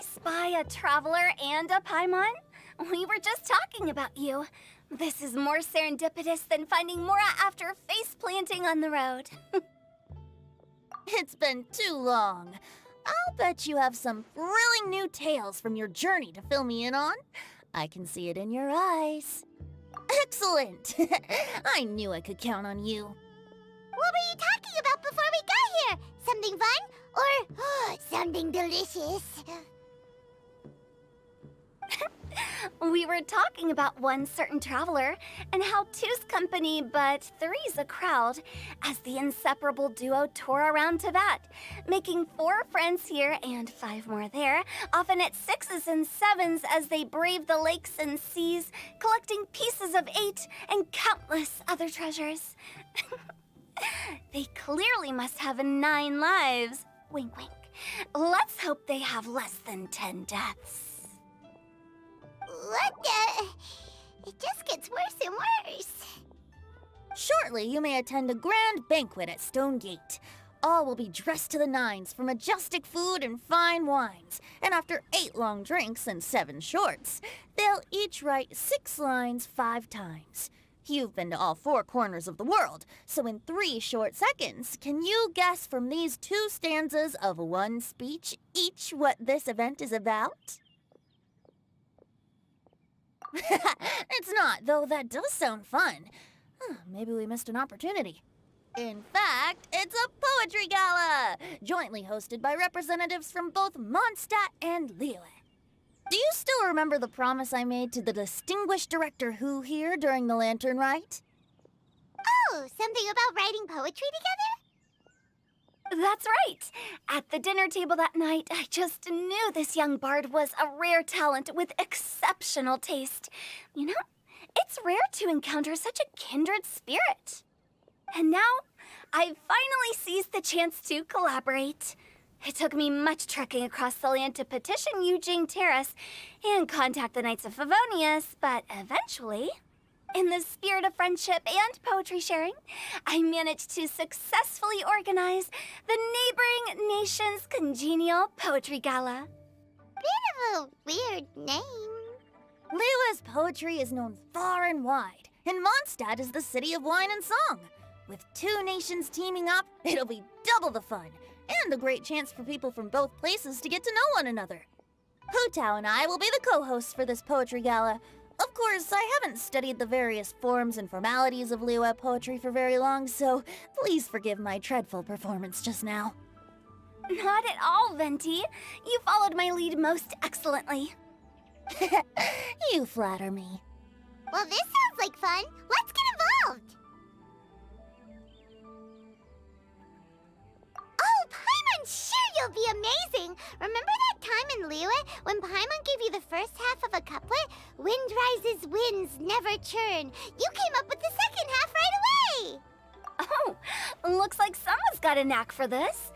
spy a traveler and a Paimon? We were just talking about you. This is more serendipitous than finding Mora after face planting on the road. It's been too long. I'll bet you have some thrilling new tales from your journey to fill me in on. I can see it in your eyes. Excellent! I knew I could count on you. What were you talking about before we got here? Something fun? Or something delicious? We were talking about one certain traveler and how two's company but three's a crowd as the inseparable duo tour around Tibet, making 4 friends here and 5 more there, often at 6s and 7s as they brave the lakes and seas, collecting pieces of 8 and countless other treasures. They clearly must have 9 lives. Wink, wink. Let's hope they have less than 10 deaths. What the? It just gets worse and worse. Shortly, you may attend a grand banquet at Stone Gate. All will be dressed to the nines for majestic food and fine wines. And after 8 long drinks and 7 shorts, they'll each write 6 lines 5 times. You've been to all 4 corners of the world, so in 3 short seconds, can you guess from these 2 stanzas of 1 speech each what this event is about? It's not, though that does sound fun. Maybe we missed an opportunity. In fact, it's a poetry gala, jointly hosted by representatives from both Mondstadt and Liyue. Do you still remember the promise I made to the distinguished director Who here during the lantern rite? Oh, something about writing poetry together? That's right. At the dinner table that night, I just knew this young bard was a rare talent with exceptional taste. You know, it's rare to encounter such a kindred spirit. And now, I've finally seized the chance to collaborate. It took me much trekking across the land to petition Eugene Terrace and contact the Knights of Favonius, but eventually, in the spirit of friendship and poetry sharing, I managed to successfully organize the neighboring nation's congenial poetry gala. Bit of a weird name. Liyue's poetry is known far and wide, and Mondstadt is the city of wine and song. With 2 nations teaming up, it'll be double the fun, and a great chance for people from both places to get to know one another. Hu Tao and I will be the co-hosts for this poetry gala. Of course, I haven't studied the various forms and formalities of Liyue poetry for very long, so please forgive my dreadful performance just now. Not at all, Venti. You followed my lead most excellently. You flatter me. Well, this sounds like fun. Let's get involved. Oh, Paimon, sure you'll be amazing. Remember that time in Liyue when Paimon gave you the first half of a couplet? Wind rises, winds never churn. You came up with the second half right away. Oh, looks like someone's got a knack for this.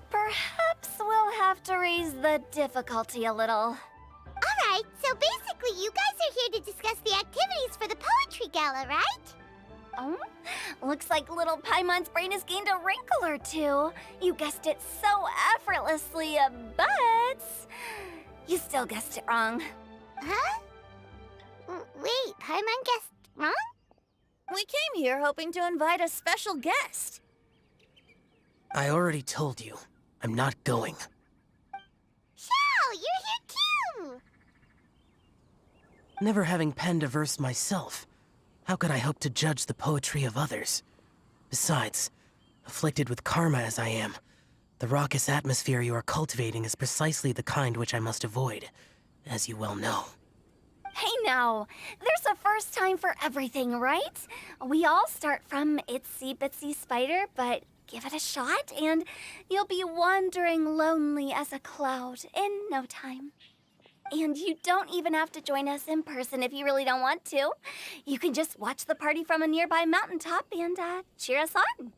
Perhaps we'll have to raise the difficulty a little. All right, so basically you guys are here to discuss the activities for the poetry gala, right? Oh, looks like little Paimon's brain has gained a wrinkle or 2. You guessed it so effortlessly, but you still guessed it wrong. Huh? Wait, Paimon guessed wrong? We came here hoping to invite a special guest. I already told you, I'm not going. Xiao, you're here too! Never having penned a verse myself, how could I hope to judge the poetry of others? Besides, afflicted with karma as I am, the raucous atmosphere you are cultivating is precisely the kind which I must avoid, as you well know. Hey now, there's a first time for everything, right? We all start from itsy bitsy spider, but give it a shot and you'll be wandering lonely as a cloud in no time. And you don't even have to join us in person if you really don't want to. You can just watch the party from a nearby mountaintop and cheer us on.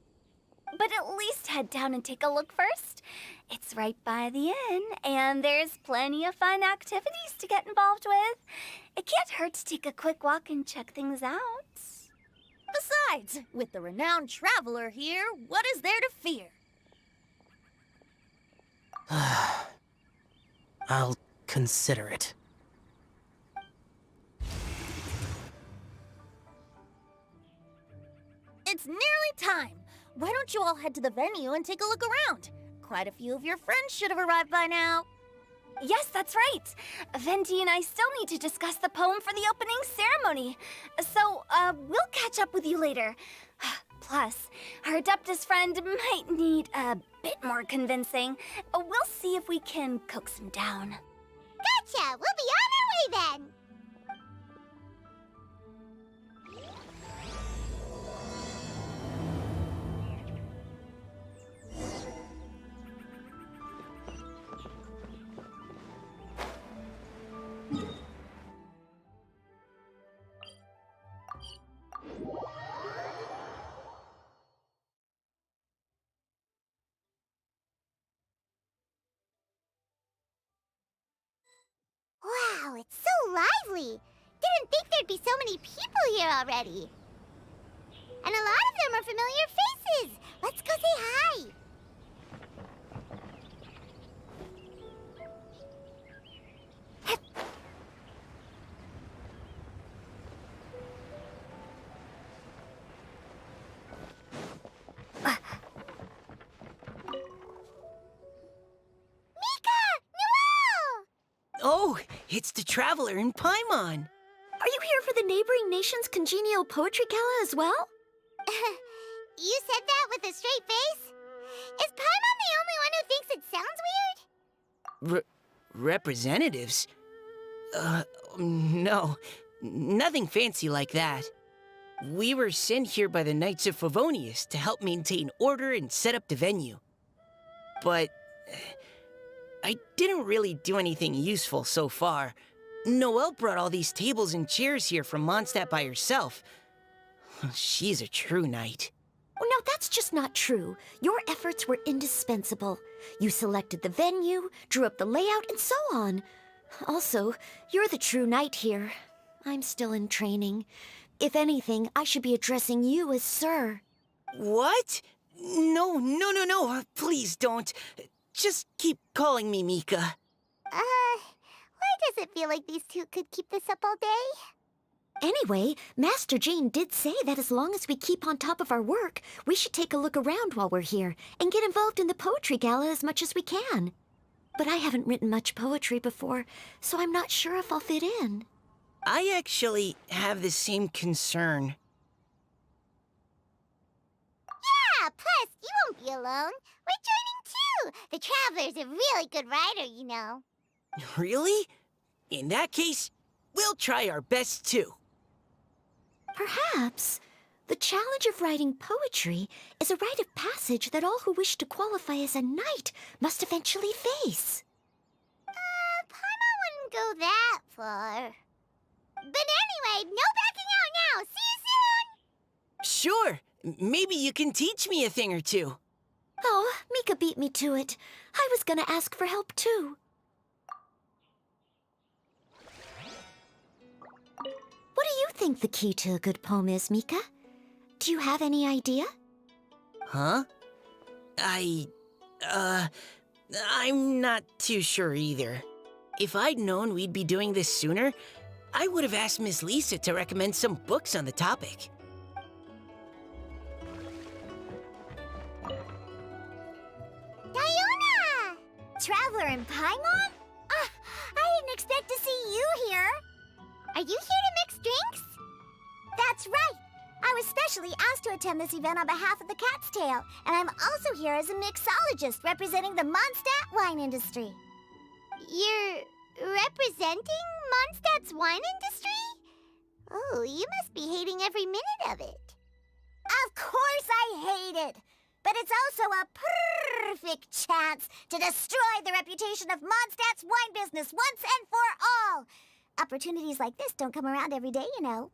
But at least head down and take a look first. It's right by the inn, and there's plenty of fun activities to get involved with. It can't hurt to take a quick walk and check things out. Besides, with the renowned traveler here, what is there to fear? I'll consider it. It's nearly time. Why don't you all head to the venue and take a look around? Quite a few of your friends should have arrived by now. Yes, that's right. Venti and I still need to discuss the poem for the opening ceremony. So, we'll catch up with you later. Plus, our Adeptus friend might need a bit more convincing. We'll see if we can coax him down. Gotcha! We'll be on our way then! Wow, it's so lively! Didn't think there'd be so many people here already. And a lot of them are familiar faces! Let's go say hi! Mika! Noelle! Oh, it's the Traveler in Paimon. Are you here for the neighboring nation's congenial poetry gala as well? You said that with a straight face? Is Paimon the only one who thinks it sounds weird? Representatives? No. Nothing fancy like that. We were sent here by the Knights of Favonius to help maintain order and set up the venue. But I didn't really do anything useful so far. Noelle brought all these tables and chairs here from Mondstadt by herself. She's a true knight. Oh, no, that's just not true. Your efforts were indispensable. You selected the venue, drew up the layout, and so on. Also, you're the true knight here. I'm still in training. If anything, I should be addressing you as Sir. What? No. Please don't. Just keep calling me Mika. Why does it feel like these two could keep this up all day? Anyway, Master Jane did say that as long as we keep on top of our work, we should take a look around while we're here and get involved in the poetry gala as much as we can. But I haven't written much poetry before, so I'm not sure if I'll fit in. I actually have the same concern. Yeah, plus, you won't be alone. We're joining too. The Traveler's a really good writer, you know. Really? In that case, we'll try our best too. Perhaps the challenge of writing poetry is a rite of passage that all who wish to qualify as a knight must eventually face. Paimon wouldn't go that far. But anyway, no backing out now. See you soon! Sure, maybe you can teach me a thing or two. Oh, Mika beat me to it. I was gonna ask for help too. What do you think the key to a good poem is, Mika? Do you have any idea? Huh? I'm not too sure either. If I'd known we'd be doing this sooner, I would have asked Miss Lisa to recommend some books on the topic. Diona! Traveler in Paimon? I didn't expect to see you here. Are you here to mix drinks? That's right. I was specially asked to attend this event on behalf of the Cat's Tail, and I'm also here as a mixologist representing the Mondstadt wine industry. You're representing Mondstadt's wine industry? Oh, you must be hating every minute of it. Of course I hate it! But it's also a perfect chance to destroy the reputation of Mondstadt's wine business once and for all! Opportunities like this don't come around every day, you know.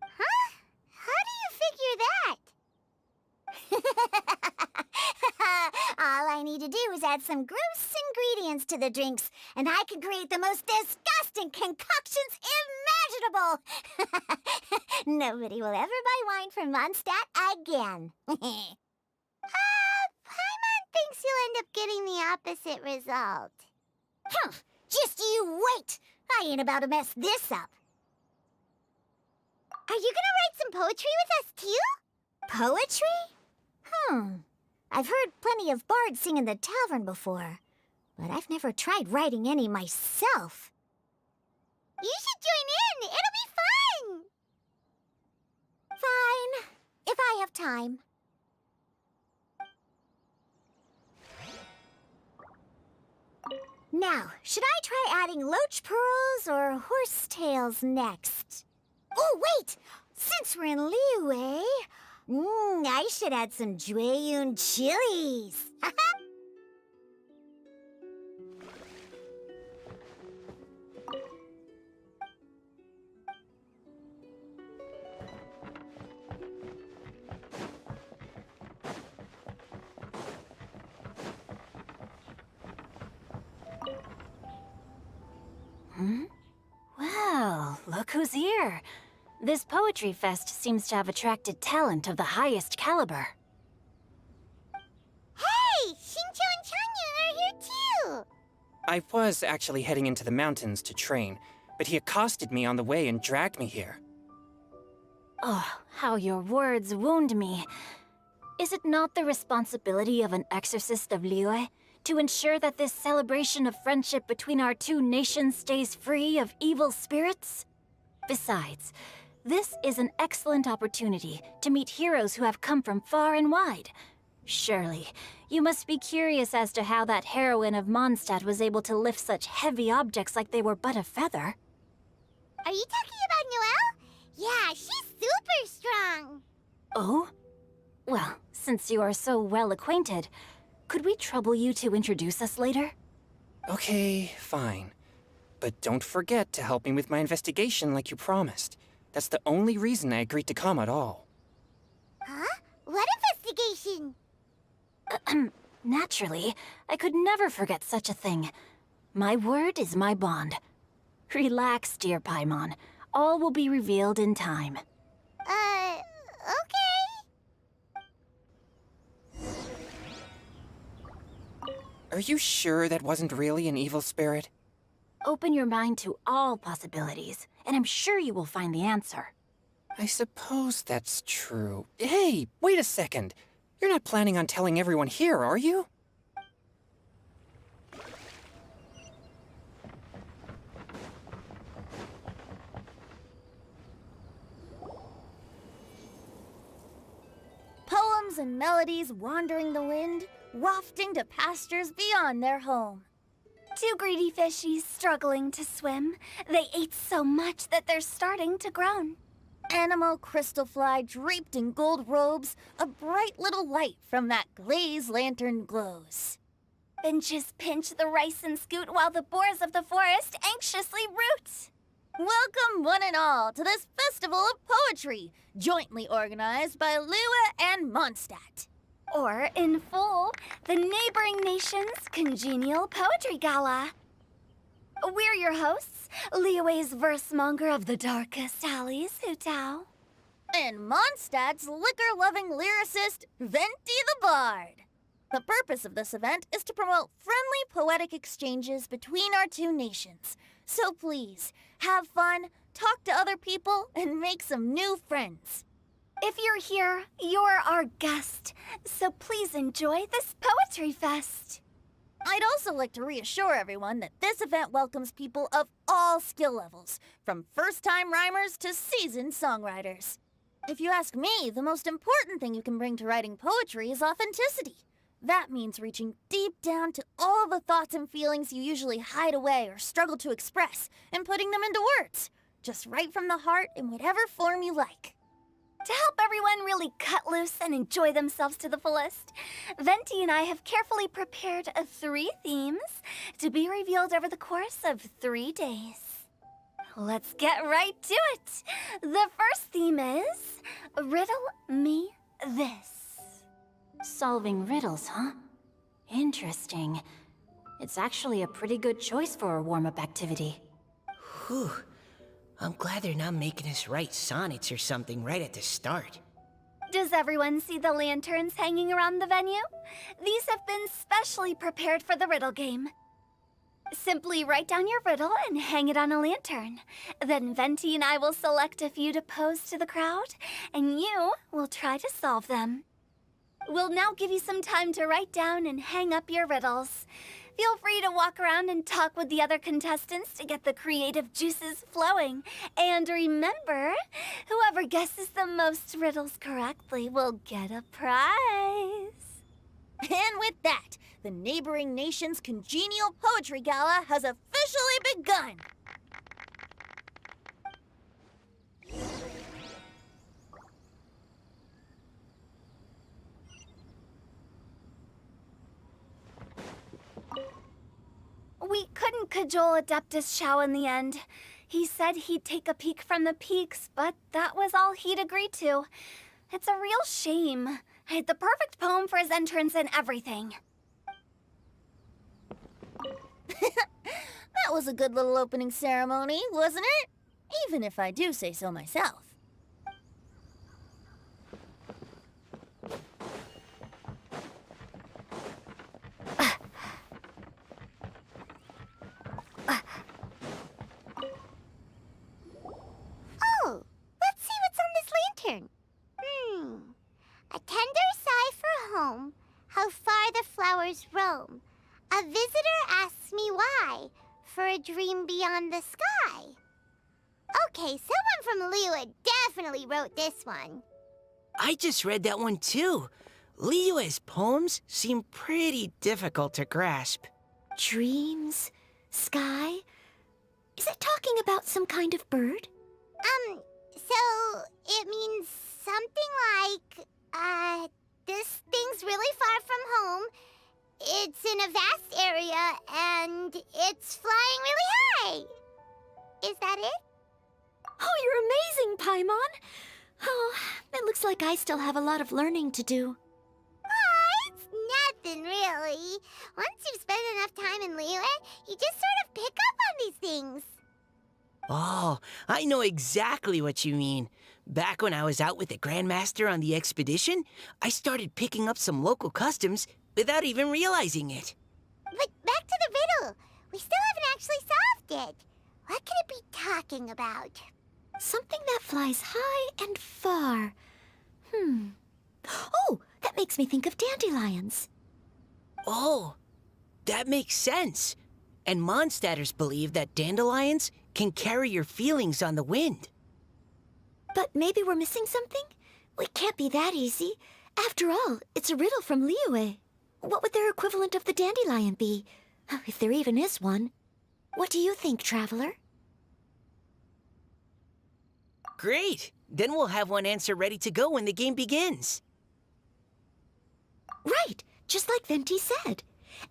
Huh? How do you figure that? All I need to do is add some gross ingredients to the drinks, and I can create the most disgusting concoctions imaginable! Nobody will ever buy wine from Mondstadt again. Paimon thinks you'll end up getting the opposite result. I ain't about to mess this up. Are you gonna write some poetry with us, too? Poetry? I've heard plenty of bards sing in the tavern before, but I've never tried writing any myself. You should join in! It'll be fun! Fine, if I have time. Now, should I try adding loach pearls or horse tails next? Oh, wait! Since we're in Liyue, I should add some Jueyun chilies. Well, look who's here. This poetry fest seems to have attracted talent of the highest caliber. Hey! Shincho and Changyun are here too! I was actually heading into the mountains to train, but he accosted me on the way and dragged me here. Oh, how your words wound me. Is it not the responsibility of an exorcist of Liyue to ensure that this celebration of friendship between our two nations stays free of evil spirits? Besides, this is an excellent opportunity to meet heroes who have come from far and wide. Surely, you must be curious as to how that heroine of Mondstadt was able to lift such heavy objects like they were but a feather. Are you talking about Noelle? Yeah, she's super strong. Oh? Well, since you are so well acquainted, could we trouble you to introduce us later? Okay, fine. But don't forget to help me with my investigation like you promised. That's the only reason I agreed to come at all. Huh? What investigation? Naturally, I could never forget such a thing. My word is my bond. Relax, dear Paimon. All will be revealed in time. Okay. Are you sure that wasn't really an evil spirit? Open your mind to all possibilities, and I'm sure you will find the answer. I suppose that's true. Hey, wait a second. You're not planning on telling everyone here, are you? Poems and melodies wandering the wind, wafting to pastures beyond their home. Two greedy fishies struggling to swim. They ate so much that they're starting to groan. Animal crystal fly draped in gold robes, a bright little light from that glazed lantern glows. Benches pinch the rice and scoot while the boars of the forest anxiously root. Welcome one and all to this festival of poetry, jointly organized by Liyue and Mondstadt. Or, in full, the neighboring nation's congenial poetry gala. We're your hosts, Liyue's verse-monger of the darkest alleys, Hutao. And Mondstadt's liquor-loving lyricist, Venti the Bard. The purpose of this event is to promote friendly poetic exchanges between our two nations. So please, have fun, talk to other people, and make some new friends. If you're here, you're our guest, so please enjoy this poetry fest. I'd also like to reassure everyone that this event welcomes people of all skill levels, from first-time rhymers to seasoned songwriters. If you ask me, the most important thing you can bring to writing poetry is authenticity. That means reaching deep down to all the thoughts and feelings you usually hide away or struggle to express, and putting them into words, just right from the heart in whatever form you like. To help everyone really cut loose and enjoy themselves to the fullest, Venti and I have carefully prepared 3 themes to be revealed over the course of 3 days. Let's get right to it. The first theme is Riddle Me This. Solving riddles, huh? Interesting. It's actually a pretty good choice for a warm-up activity. Whew. I'm glad they're not making us write sonnets or something right at the start. Does everyone see the lanterns hanging around the venue? These have been specially prepared for the riddle game. Simply write down your riddle and hang it on a lantern. Then Venti and I will select a few to pose to the crowd, and you will try to solve them. We'll now give you some time to write down and hang up your riddles. Feel free to walk around and talk with the other contestants to get the creative juices flowing. And remember, whoever guesses the most riddles correctly will get a prize. And with that, the neighboring nation's congenial poetry gala has officially begun. We couldn't cajole Adeptus Shao in the end. He said he'd take a peek from the peaks, but that was all he'd agreed to. It's a real shame. I had the perfect poem for his entrance and everything. That was a good little opening ceremony, wasn't it? Even if I do say so myself. Oh, let's see what's on this lantern. A tender sigh for home, how far the flowers roam. A visitor asks me why, for a dream beyond the sky. Okay, someone from Liyue definitely wrote this one. I just read that one too. Liyue's poems seem pretty difficult to grasp. Dreams? Sky? Is it talking about some kind of bird? So it means something like, this thing's really far from home. It's in a vast area, and it's flying really high. Is that it? Oh, you're amazing, Paimon! Oh, it looks like I still have a lot of learning to do. It's nothing, really. Once you've spent enough time in Liyue, you just sort of pick up on these things. Oh, I know exactly what you mean. Back when I was out with the Grandmaster on the expedition, I started picking up some local customs without even realizing it. But back to the riddle. We still haven't actually solved it. What could it be talking about? Something that flies high and far. Oh, that makes me think of dandelions. Oh, that makes sense. And Mondstadters believe that dandelions can carry your feelings on the wind. But maybe we're missing something? Well, it can't be that easy. After all, it's a riddle from Liyue. What would their equivalent of the dandelion be? If there even is one. What do you think, Traveler? Great! Then we'll have one answer ready to go when the game begins. Right, just like Venti said.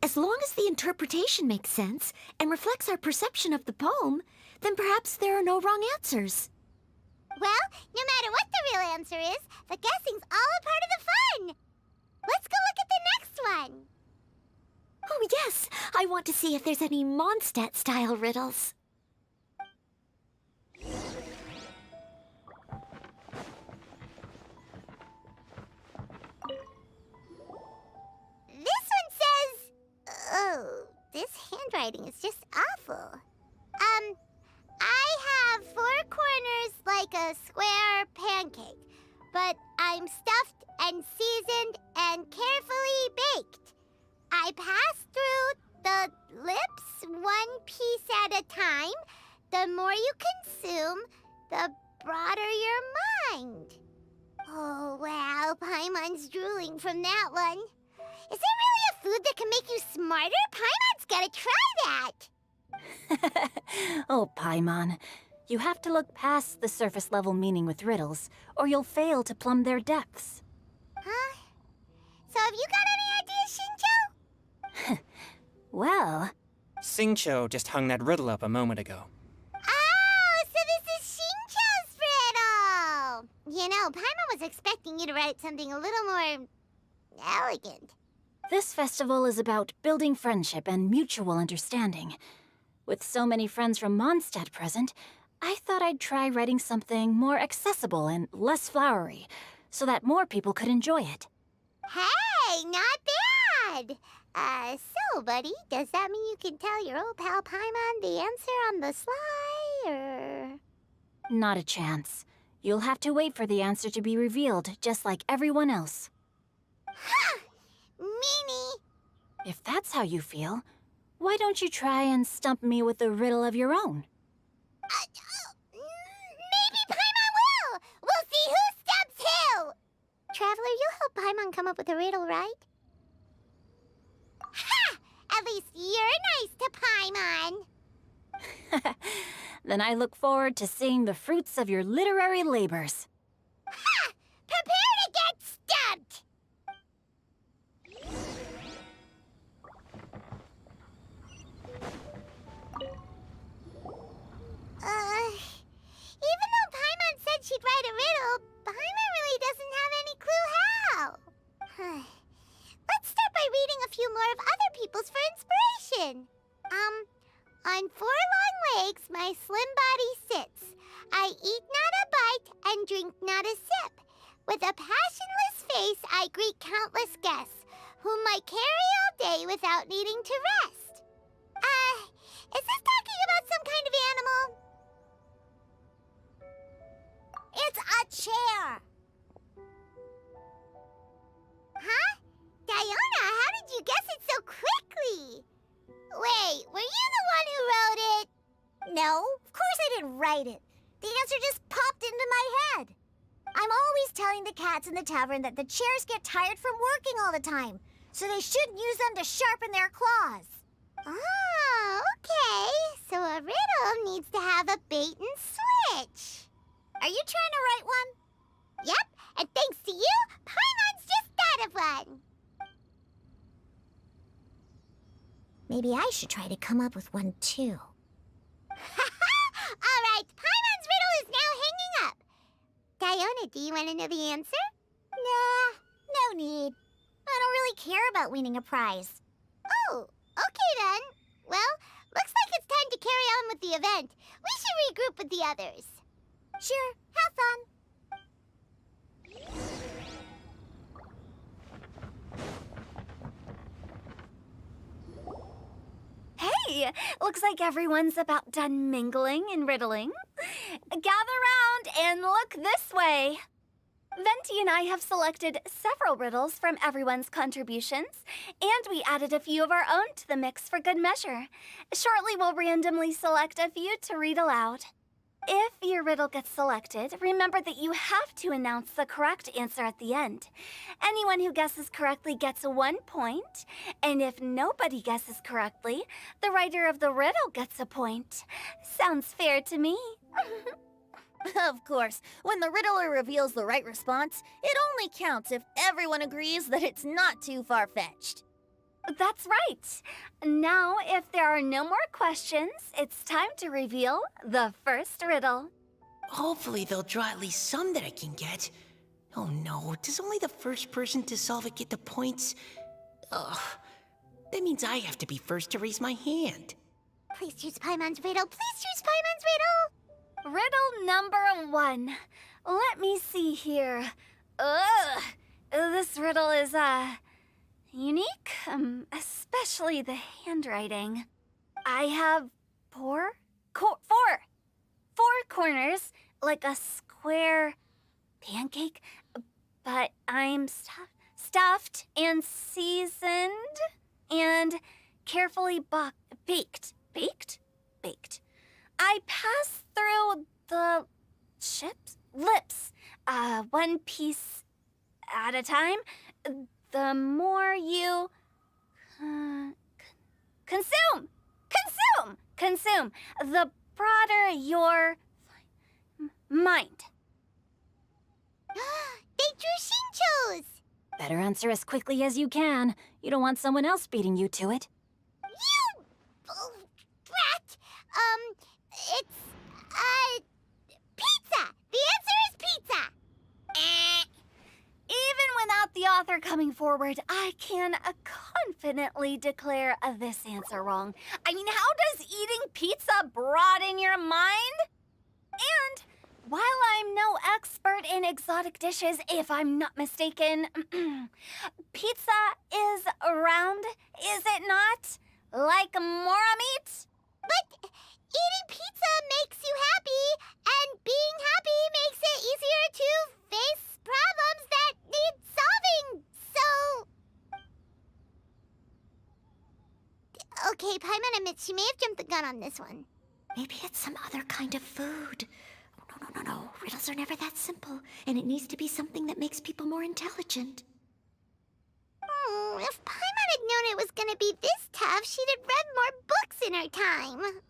As long as the interpretation makes sense and reflects our perception of the poem, then perhaps there are no wrong answers. Well, no matter what the real answer is, the guessing's all a part of the fun. Let's go look at the next one. Oh, yes, I want to see if there's any Mondstadt-style riddles. This one says... Oh, this handwriting is just awful. I have 4 corners like a square pancake, but I'm stuffed and seasoned and carefully baked. I pass through the lips 1 piece at a time. The more you consume, the broader your mind. Oh, wow, Paimon's drooling from that one. Is there really a food that can make you smarter? Paimon's gotta try that! Oh, Paimon. You have to look past the surface-level meaning with riddles, or you'll fail to plumb their depths. Huh? So have you got any ideas, Shinjo? Well, Xingqiu just hung that riddle up a moment ago. Oh, so this is Shinjo's riddle! You know, Paimon was expecting you to write something a little more... elegant. this festival is about building friendship and mutual understanding. With so many friends from Mondstadt present, I thought I'd try writing something more accessible and less flowery, so that more people could enjoy it. Hey, not bad! So, buddy, does that mean you can tell your old pal Paimon the answer on the sly, or...? Not a chance. You'll have to wait for the answer to be revealed, just like everyone else. Ha! Meanie! If that's how you feel, why don't you try and stump me with a riddle of your own? Maybe Paimon will! We'll see who stumps who! Traveler, you'll help Paimon come up with a riddle, right? Ha! At least you're nice to Paimon! Then I look forward to seeing the fruits of your literary labors. Ha! Prepare to get stumped! Even though Paimon said she'd write a riddle, Paimon really doesn't have any clue how. Let's start by reading a few more of other people's for inspiration. On 4 long legs my slim body sits. I eat not a bite and drink not a sip. With a passionless face I greet countless guests, whom I carry all day without needing to rest. Is this talking about some kind of animal? It's a chair! Huh? Diona, how did you guess it so quickly? Wait, were you the one who wrote it? No, of course I didn't write it. The answer just popped into my head. I'm always telling the cats in the tavern that the chairs get tired from working all the time, so they shouldn't use them to sharpen their claws. Oh, okay. So a riddle needs to have a bait and switch. Are you trying to write one? Yep, and thanks to you, Paimon's just thought of one. Maybe I should try to come up with one, too. All right, Paimon's riddle is now hanging up. Diona, do you want to know the answer? Nah, no need. I don't really care about winning a prize. Oh, okay then. Well, looks like it's time to carry on with the event. We should regroup with the others. Sure, have fun. Hey, looks like everyone's about done mingling and riddling. Gather round and look this way. Venti and I have selected several riddles from everyone's contributions, and we added a few of our own to the mix for good measure. Shortly, we'll randomly select a few to read aloud. If your riddle gets selected, remember that you have to announce the correct answer at the end. Anyone who guesses correctly gets 1 point, and if nobody guesses correctly, the writer of the riddle gets a point. Sounds fair to me. Of course, when the riddler reveals the right response, it only counts if everyone agrees that it's not too far-fetched. That's right. Now, if there are no more questions, it's time to reveal the first riddle. Hopefully they'll draw at least some that I can get. Oh no, does only the first person to solve it get the points? Ugh, that means I have to be first to raise my hand. Please choose Paimon's riddle. Please choose Paimon's riddle. Riddle number 1. Let me see here. This riddle is, unique, especially the handwriting. I have four corners, like a square pancake, but I'm stuffed and seasoned and carefully baked. I pass through the lips, 1 piece at a time. The more you consume, the broader your mind. They drew Shinchos! Better answer as quickly as you can. You don't want someone else beating you to it. You brat! It's, pizza! The answer is pizza! Even without the author coming forward, I can confidently declare this answer wrong. I mean, how does eating pizza broaden your mind? And while I'm no expert in exotic dishes, if I'm not mistaken, pizza is round, is it not? Like Mora meat? But eating pizza makes you happy, and being happy makes it easier to face problems that need solving. So... Okay, Paimon admits she may have jumped the gun on this one. Maybe it's some other kind of food. No. Riddles are never that simple, and it needs to be something that makes people more intelligent. If Paimon had known it was gonna be this tough, she'd have read more books in her time.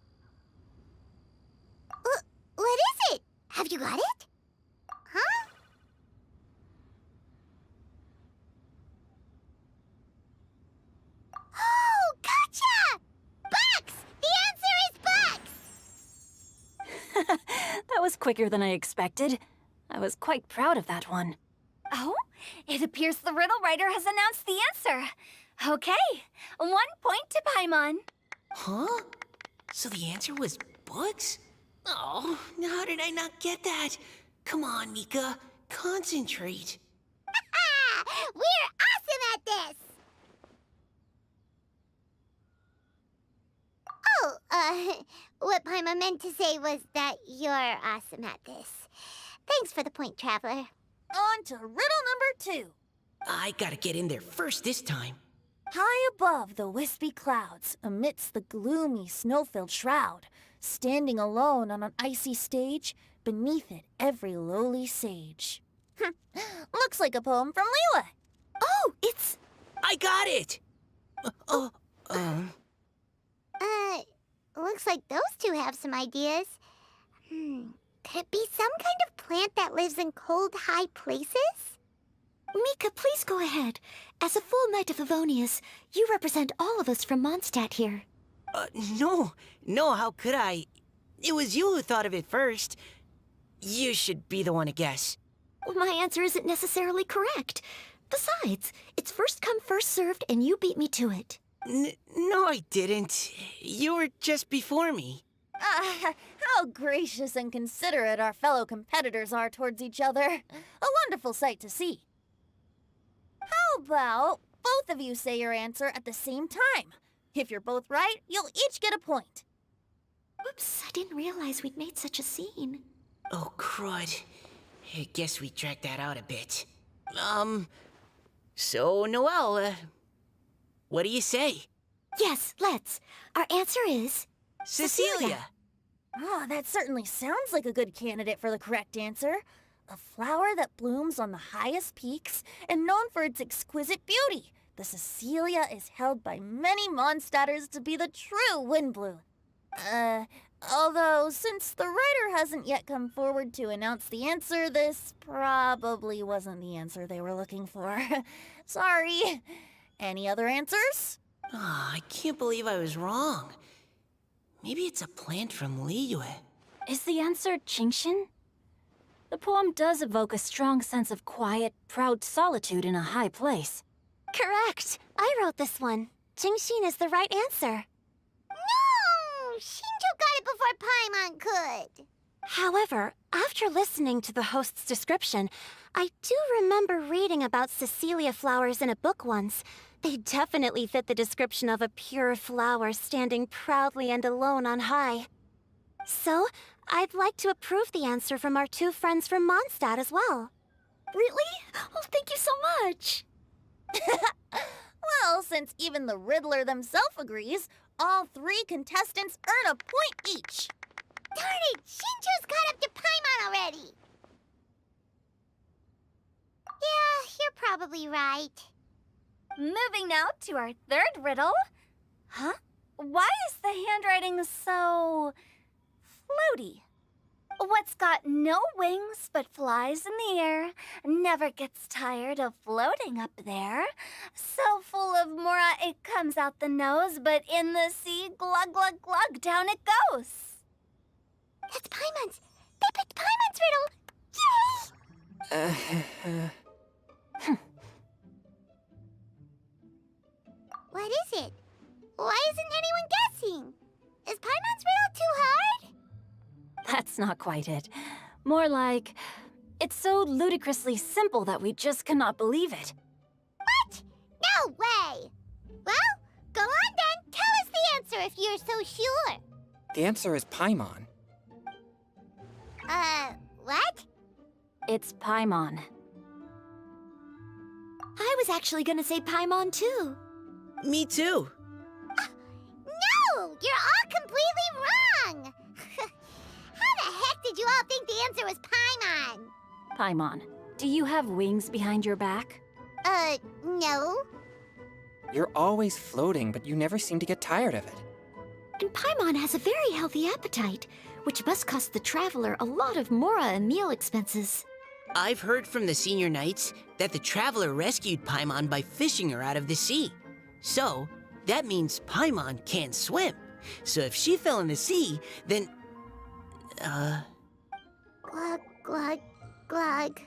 What is it? Have you got it? Huh? Oh, gotcha! Bucks! The answer is bucks! That was quicker than I expected. I was quite proud of that one. Oh, it appears the riddle writer has announced the answer. Okay, 1 point to Paimon. Huh? So the answer was bugs? Oh, how did I not get that? Come on, Mika. Concentrate. We're awesome at this! Oh, what Paimon meant to say was that you're awesome at this. Thanks for the point, Traveler. On to riddle number 2. I gotta get in there first this time. High above the wispy clouds, amidst the gloomy snow-filled shroud, standing alone on an icy stage, beneath it every lowly sage. Looks like a poem from Liyue. Oh, it's... I got it! Looks like those two have some ideas. Could it be some kind of plant that lives in cold, high places? Mika, please go ahead. As a full Knight of Favonius, you represent all of us from Mondstadt here. No, how could I? It was you who thought of it first. You should be the one to guess. Well, my answer isn't necessarily correct. Besides, it's first come, first served, and you beat me to it. No, I didn't. You were just before me. How gracious and considerate our fellow competitors are towards each other. A wonderful sight to see. How about both of you say your answer at the same time? If you're both right, you'll each get a point. Oops, I didn't realize we'd made such a scene. Oh, crud. I guess we dragged that out a bit. So, Noelle, what do you say? Yes, let's. Our answer is... Cecilia! Oh, that certainly sounds like a good candidate for the correct answer. A flower that blooms on the highest peaks and known for its exquisite beauty. The Cecilia is held by many Mondstadters to be the true Windblue. Although, since the writer hasn't yet come forward to announce the answer, this probably wasn't the answer they were looking for. Sorry. Any other answers? I can't believe I was wrong. Maybe it's a plant from Liyue. Is the answer Genshin? The poem does evoke a strong sense of quiet, proud solitude in a high place. Correct. I wrote this one. Genshin is the right answer. No! Shinjo got it before Paimon could. However, after listening to the host's description, I do remember reading about Cecilia flowers in a book once. They definitely fit the description of a pure flower standing proudly and alone on high. So, I'd like to approve the answer from our two friends from Mondstadt as well. Really? Oh, thank you so much. Well, since even the Riddler themselves agrees, all 3 contestants earn a point each. Darn it! Shinjo's caught up to Paimon already! Yeah, you're probably right. Moving now to our third riddle. Huh? Why is the handwriting so... floaty? What's got no wings but flies in the air, never gets tired of floating up there. So full of mora it comes out the nose, but in the sea, glug glug glug, down it goes. That's Paimon's! They picked Paimon's riddle! Yay! What is it? Why isn't anyone guessing? Is Paimon's riddle too hard? That's not quite it. More like, it's so ludicrously simple that we just cannot believe it. What? No way! Well, go on then. Tell us the answer if you're so sure. The answer is Paimon. What? It's Paimon. I was actually gonna say Paimon too. Me too. No! You're all completely wrong! How the heck did you all think the answer was Paimon? Paimon, do you have wings behind your back? No. You're always floating, but you never seem to get tired of it. And Paimon has a very healthy appetite, which must cost the traveler a lot of Mora and meal expenses. I've heard from the senior knights that the traveler rescued Paimon by fishing her out of the sea. So, that means Paimon can't swim. So if she fell in the sea, then... Glug, glug, glug.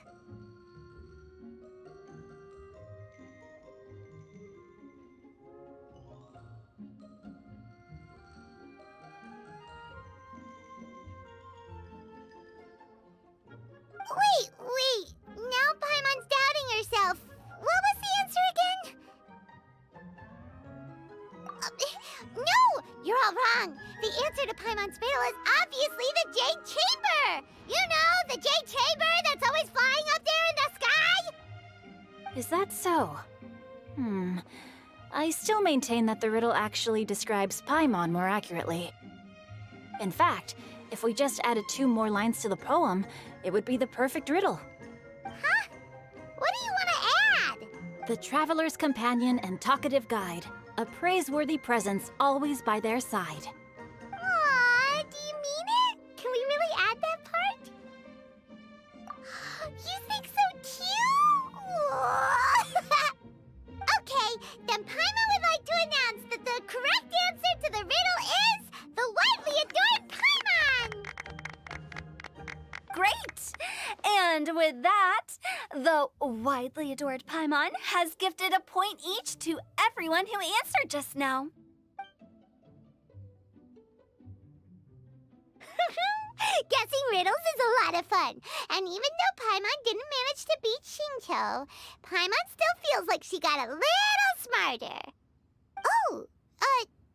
Wait. Now Paimon's doubting herself. What was the answer again? No! You're all wrong. The answer to Paimon's riddle is obviously the Jade Chamber! You know, the Jade Chamber that's always flying up there in the sky? Is that so? I still maintain that the riddle actually describes Paimon more accurately. In fact, if we just added 2 more lines to the poem, it would be the perfect riddle. Huh? What do you want to add? The traveler's companion and talkative guide, a praiseworthy presence always by their side. Aw, do you mean it? Can we really add that part? You think so cute? Okay, then Paimon would like to announce that the correct answer to the riddle is the widely adored Paimon! Great! And with that, the widely adored Paimon has gifted a point each to everyone who answered just now. Guessing riddles is a lot of fun. And even though Paimon didn't manage to beat Shinto, Paimon still feels like she got a little smarter. Oh,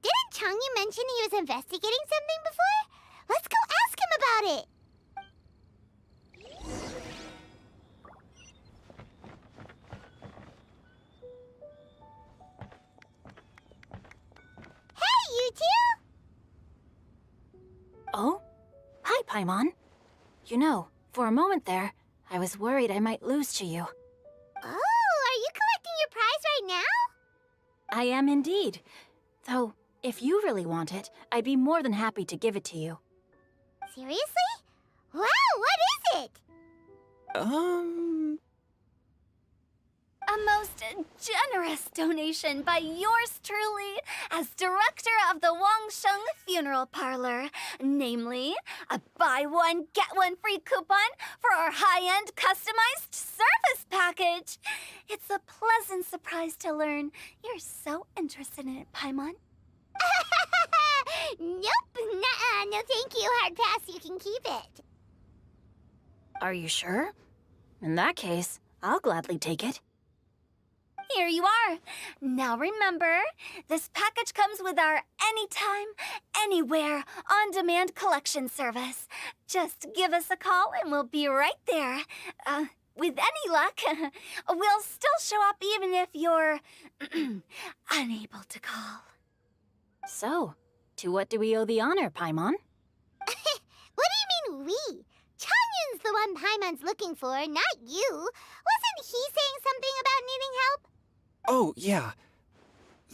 didn't Changyu mention he was investigating something before? Let's go ask him about it. Hey, you two! Oh? Hi, Paimon. You know, for a moment there, I was worried I might lose to you. Oh, are you collecting your prize right now? I am indeed. Though, if you really want it, I'd be more than happy to give it to you. Seriously? Wow, what is it? A most generous donation by yours truly as director of the Wangsheng Funeral Parlor. Namely, a buy one, get one free coupon for our high-end customized service package. It's a pleasant surprise to learn you're so interested in it, Paimon. Nope, nuh-uh, no thank you, hard pass, you can keep it. Are you sure? In that case, I'll gladly take it. Here you are. Now remember, this package comes with our anytime, anywhere, on-demand collection service. Just give us a call and we'll be right there. With any luck, we'll still show up even if you're unable to call. So, to what do we owe the honor, Paimon? What do you mean we? Changyun's the one Paimon's looking for, not you. Wasn't he saying something about needing help? Oh, yeah.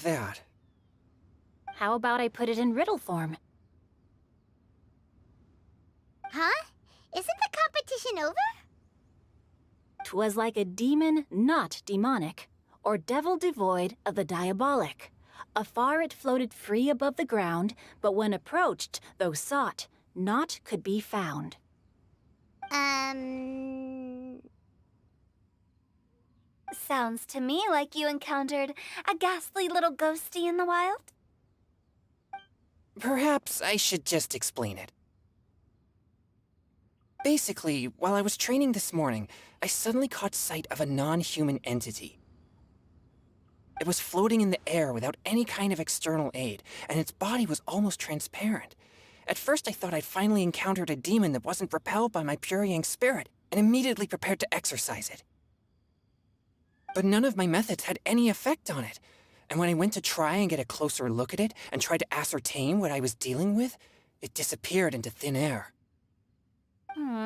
That. How about I put it in riddle form? Huh? Isn't the competition over? 'Twas like a demon not demonic, or devil devoid of the diabolic. Afar it floated free above the ground, but when approached, though sought, naught could be found. Sounds to me like you encountered a ghastly little ghosty in the wild. Perhaps I should just explain it. Basically, while I was training this morning, I suddenly caught sight of a non-human entity. It was floating in the air without any kind of external aid, and its body was almost transparent. At first I thought I'd finally encountered a demon that wasn't repelled by my pure yang spirit, and immediately prepared to exorcise it. But none of my methods had any effect on it, and when I went to try and get a closer look at it and tried to ascertain what I was dealing with, it disappeared into thin air.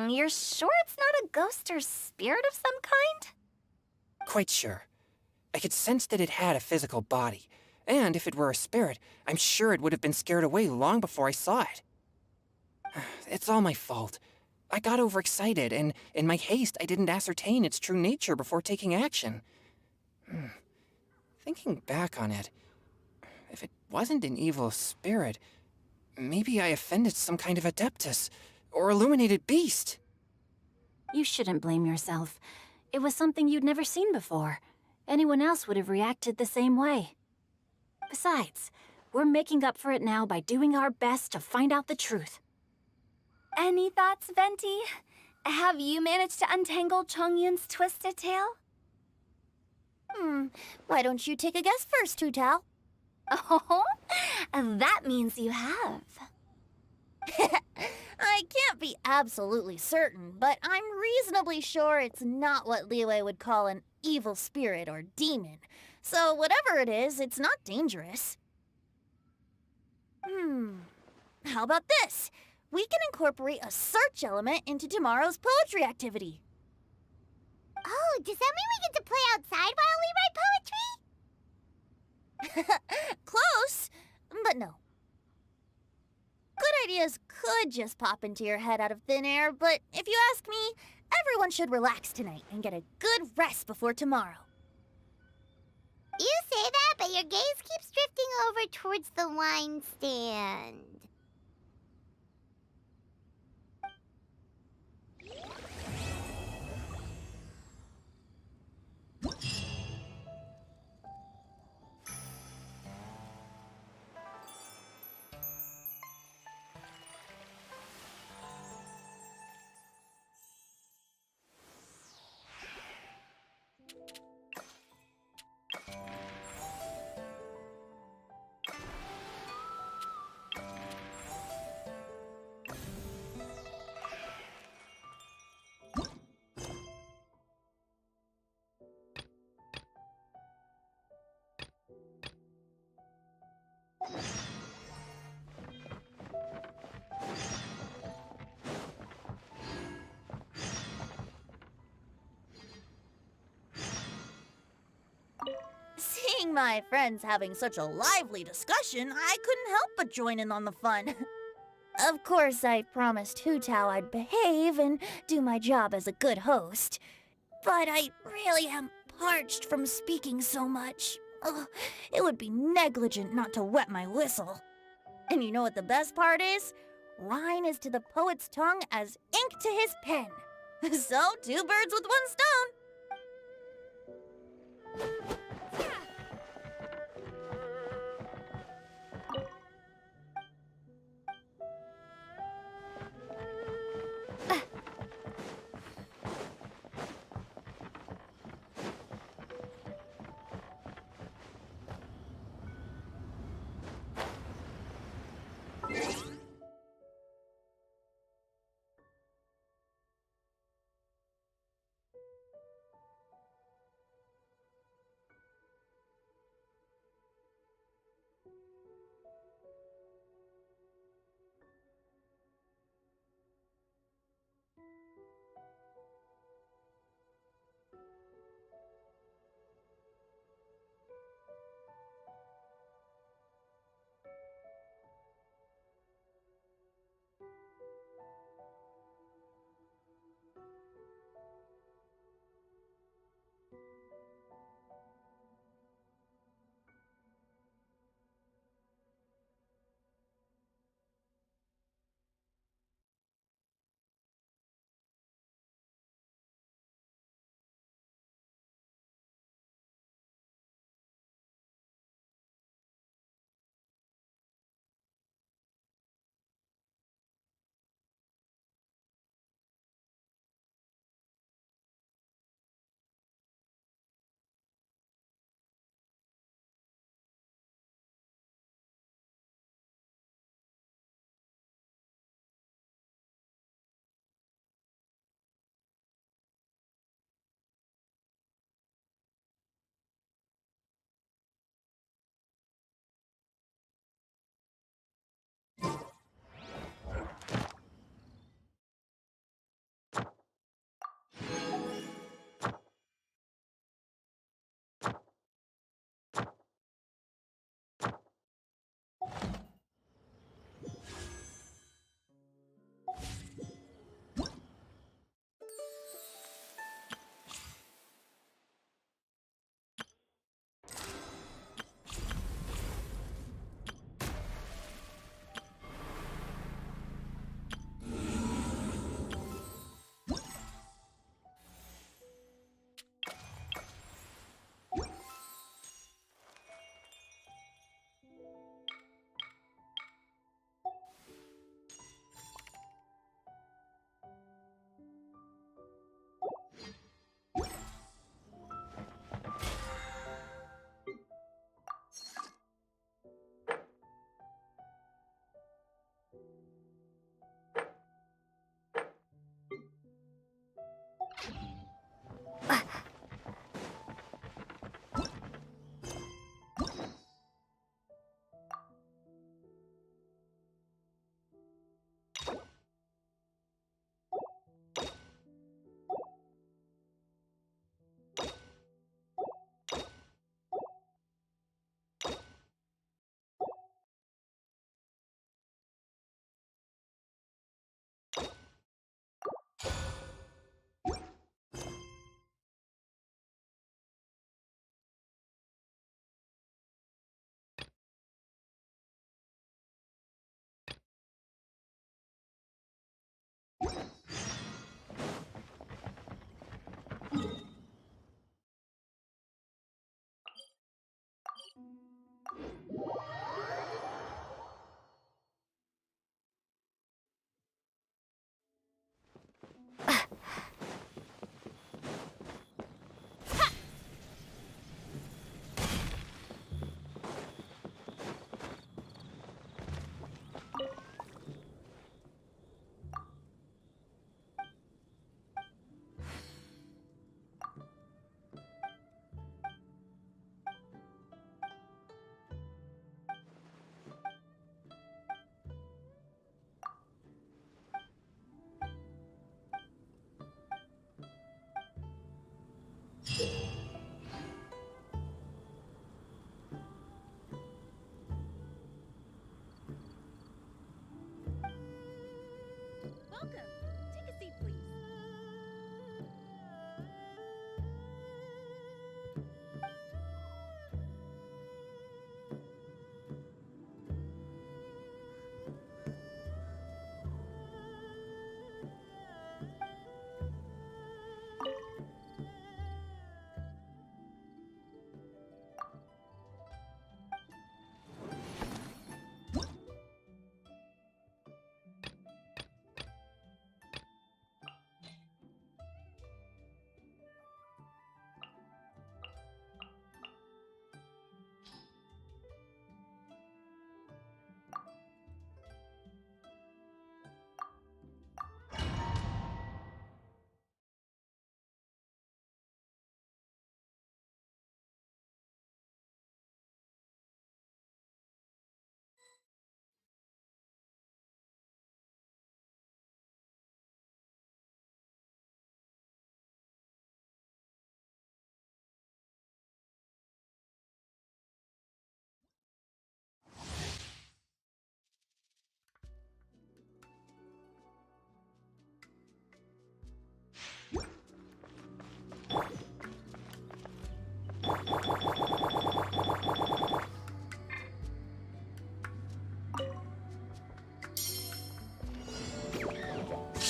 You're sure it's not a ghost or spirit of some kind? Quite sure. I could sense that it had a physical body, and if it were a spirit, I'm sure it would have been scared away long before I saw it. It's all my fault. I got overexcited, and in my haste, I didn't ascertain its true nature before taking action. Thinking back on it, if it wasn't an evil spirit, maybe I offended some kind of adeptus, or illuminated beast. You shouldn't blame yourself. It was something you'd never seen before. Anyone else would have reacted the same way. Besides, we're making up for it now by doing our best to find out the truth. Any thoughts, Venti? Have you managed to untangle Chongyun's twisted tail? Why don't you take a guess first, Hu Tao? Oh, that means you have. I can't be absolutely certain, but I'm reasonably sure it's not what Liyue would call an evil spirit or demon. So whatever it is, it's not dangerous. How about this? We can incorporate a search element into tomorrow's poetry activity. Oh, does that mean we get to play outside while we write poetry? Close, but no. Good ideas could just pop into your head out of thin air, but if you ask me, everyone should relax tonight and get a good rest before tomorrow. You say that, but your gaze keeps drifting over towards the wine stand. Seeing my friends having such a lively discussion, I couldn't help but join in on the fun. Of course, I promised Hu Tao I'd behave and do my job as a good host. But I really am parched from speaking so much. Ugh, it would be negligent not to wet my whistle. And you know what the best part is? Wine is to the poet's tongue as ink to his pen. So, 2 birds with 1 stone.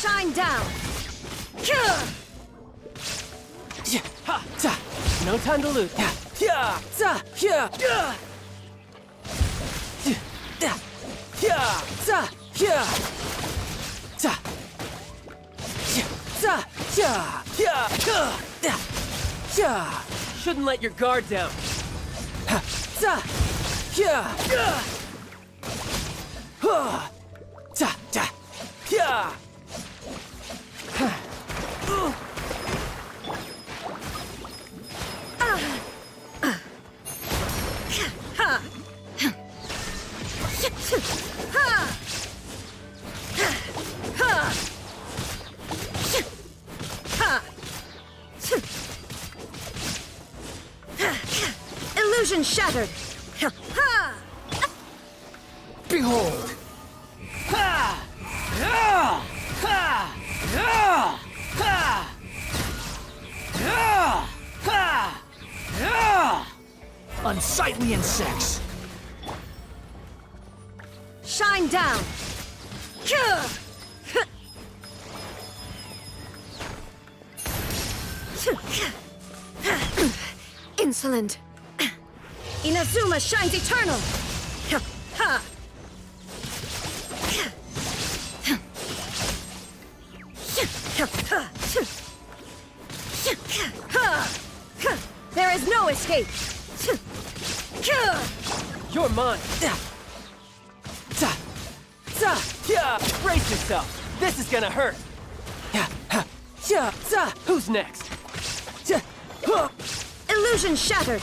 Shine down! No time to lose. Shouldn't let your guard down. Illusion shattered! Behold! Unsightly insects! Shine down! Insolent! Inazuma shines eternal! There is no escape! You're mine! Brace yourself! This is gonna hurt! Who's next? Illusion shattered!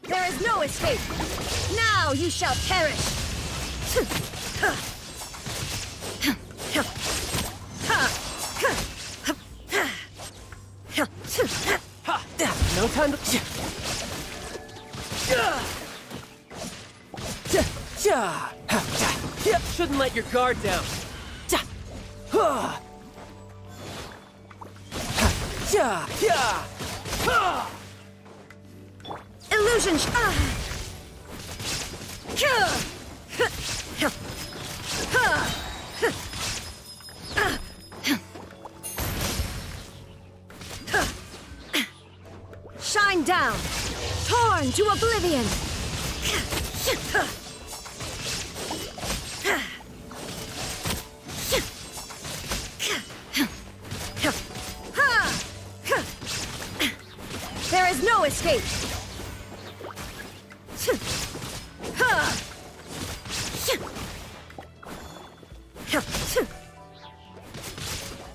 There is no escape! Now you shall perish! No time to... Shouldn't let your guard down. Illusion Shine down! Torn to oblivion! There is no escape!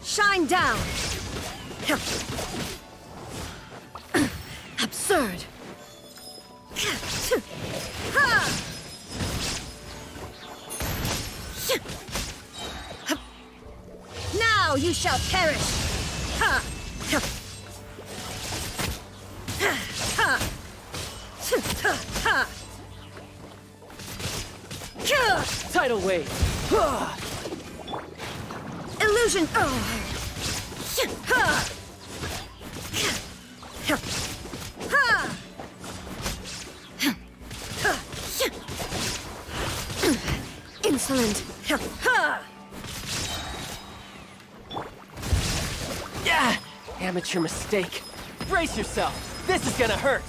Shine down! Absurd! Now you shall perish! Tidal wave. Illusion! Insolent! Amateur mistake. Brace yourself. This is gonna hurt.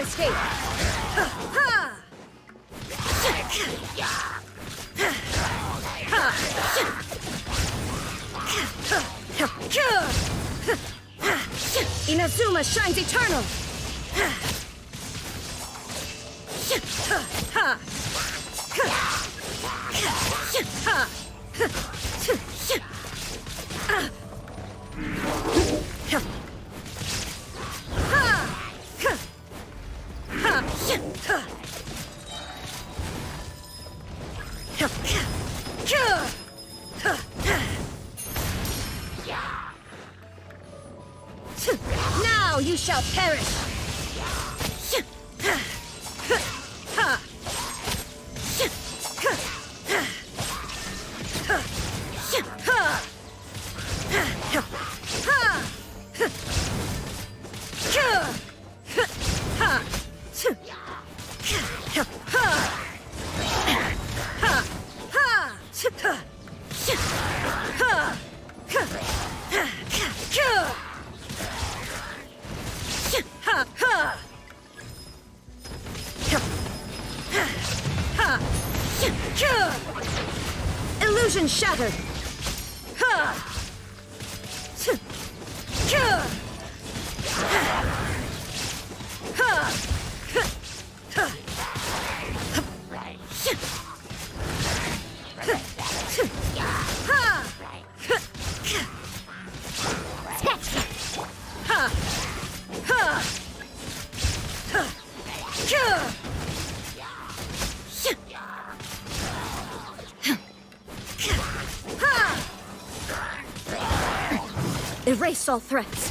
escape! Inazuma shines eternal! Now you shall perish! Illusion shattered! Erase all threats.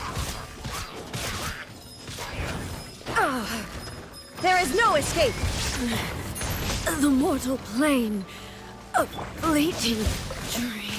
There is no escape. The mortal plane of fleeting dream.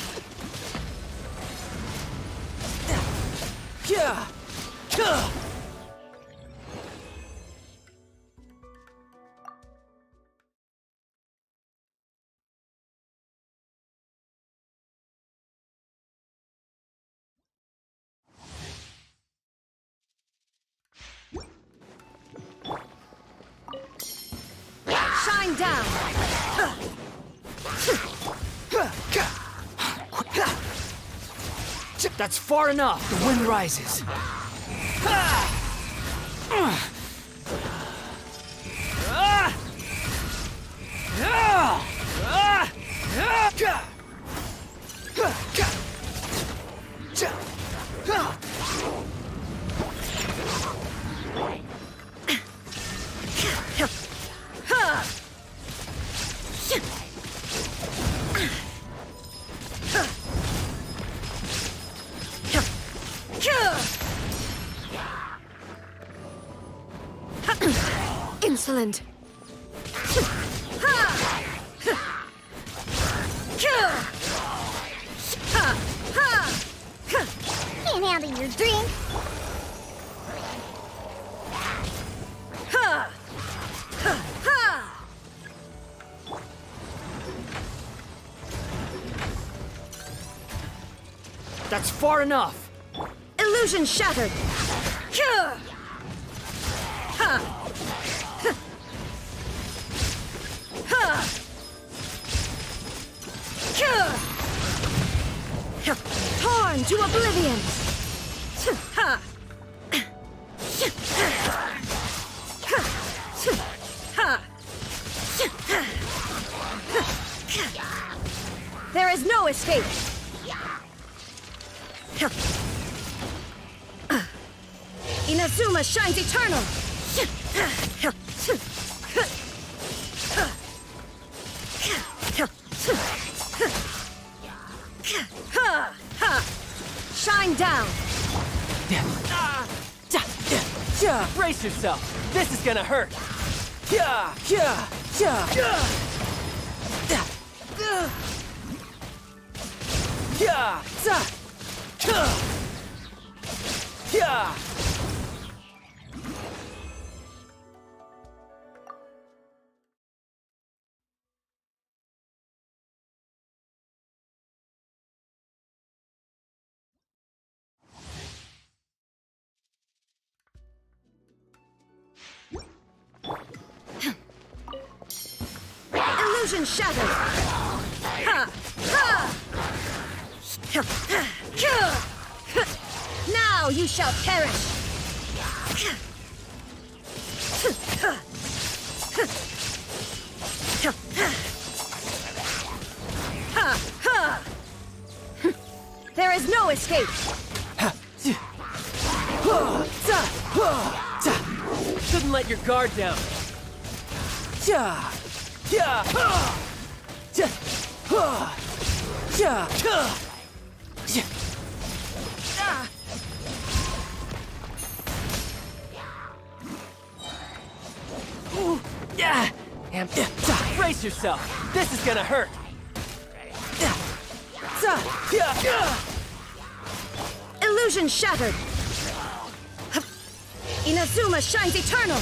Shine down! That's far enough. The wind rises. Insolent. Can't handle your drink. That's far enough. Illusion shattered! Torn to oblivion! There is no escape! Inazuma shines eternal! Shine down! Brace yourself. This is gonna hurt. Illusion shattered! Ha! Ha! Now you shall perish! There is no escape! Shouldn't let your guard down. Brace yourself. This is gonna hurt. Illusion shattered! Inazuma shines eternal!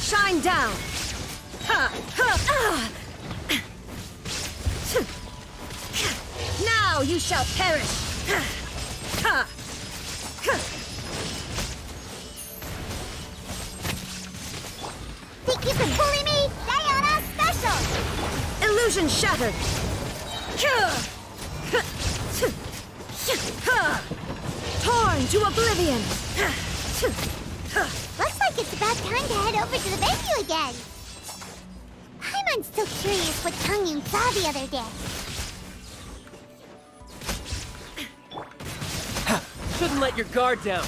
Shine down! Now you shall perish! Think you can bully me? Diana special! Illusion shattered! Torn to oblivion! Looks like it's about time to head over to the venue again. Paimon's still curious what tongue you saw the other day. Shouldn't let your guard down.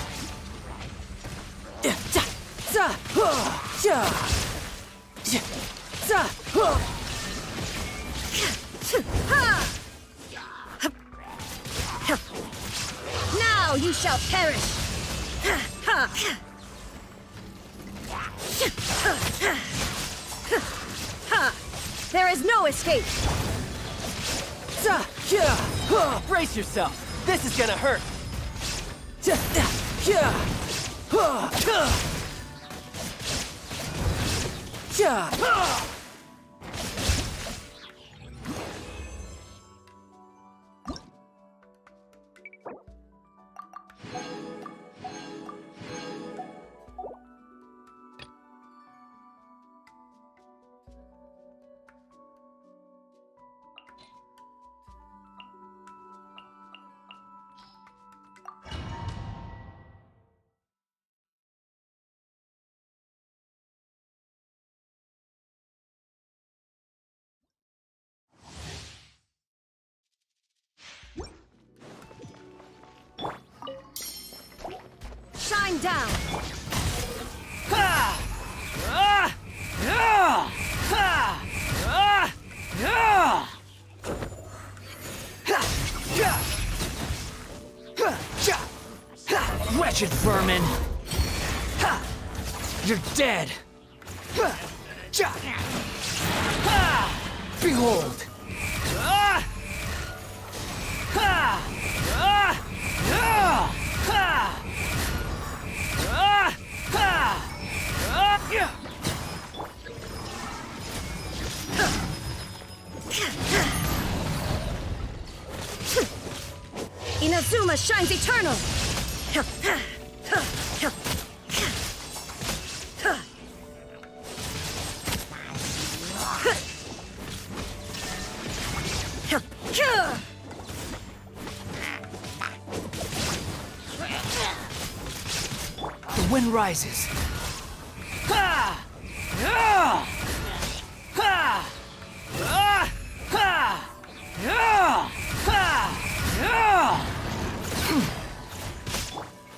Now you shall perish! There is no escape! Brace yourself. This is gonna hurt. Shine down! Wretched vermin! You're dead! Behold! Inazuma shines eternal! The wind rises.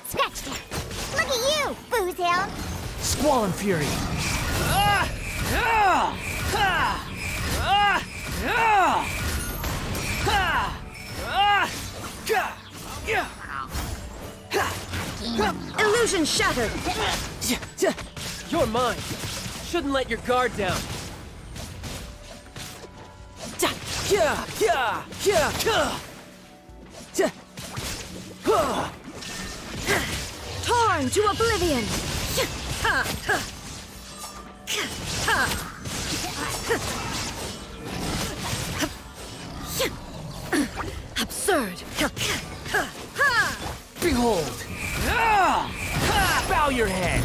Scratch that! Look at you, Boozhound! Squall and fury. Illusion shattered! You're mine. Shouldn't let your guard down. Torn to oblivion! Absurd! Behold! Bow your head!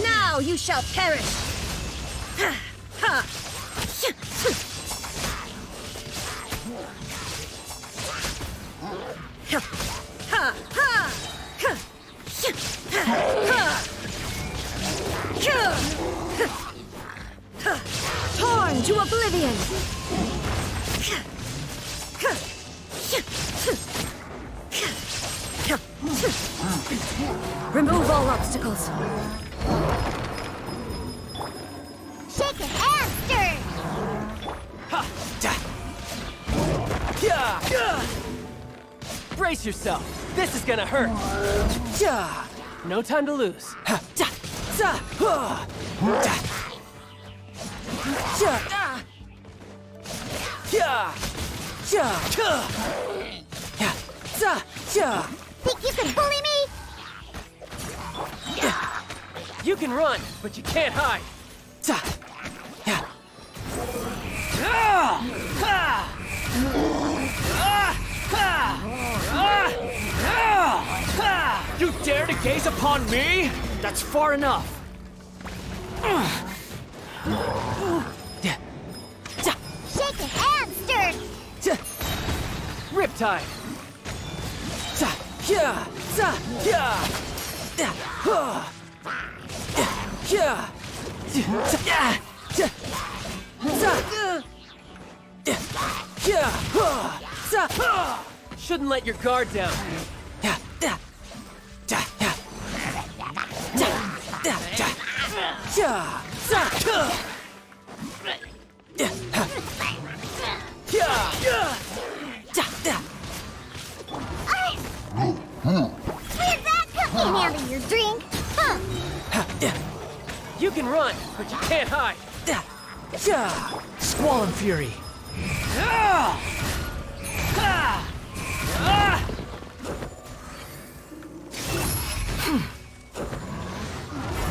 Now you shall perish! Torn to oblivion! Remove all obstacles. Shake it and stir! Brace yourself! This is gonna hurt! No time to lose. Think you can bully me? You can run, but you can't hide. You dare to gaze upon me? That's far enough. Shake it and stir! Riptide. Shouldn't let your guard down. Where'd that come? Can't handle your drink? Huh? You can run, but you can't hide. Squall and Fury.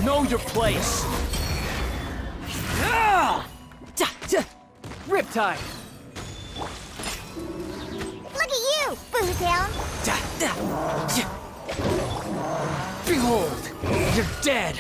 Know your place. Riptide. Look at you, Bootown! Behold, you're dead.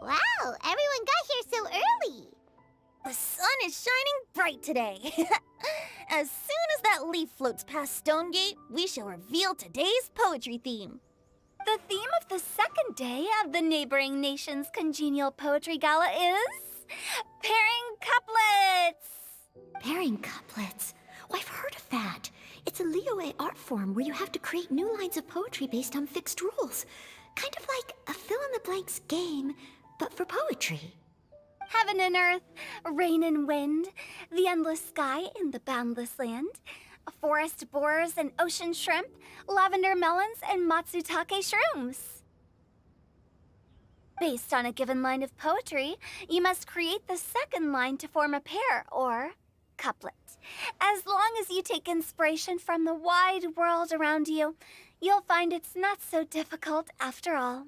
Wow, everyone got here so early. The sun is shining bright today. As soon as that leaf floats past Stonegate, we shall reveal today's poetry theme. The theme of the second day of the neighboring nation's congenial poetry gala is pairing couplets. Pairing couplets. Oh, I've heard of that. It's a Liyue art form where you have to create new lines of poetry based on fixed rules. Kind of like a fill-in-the-blanks game, but for poetry. Heaven and earth, rain and wind, the endless sky and the boundless land, forest borers and ocean shrimp, lavender melons and matsutake shrooms. Based on a given line of poetry, you must create the second line to form a pair, or couplet. As long as you take inspiration from the wide world around you, you'll find it's not so difficult after all.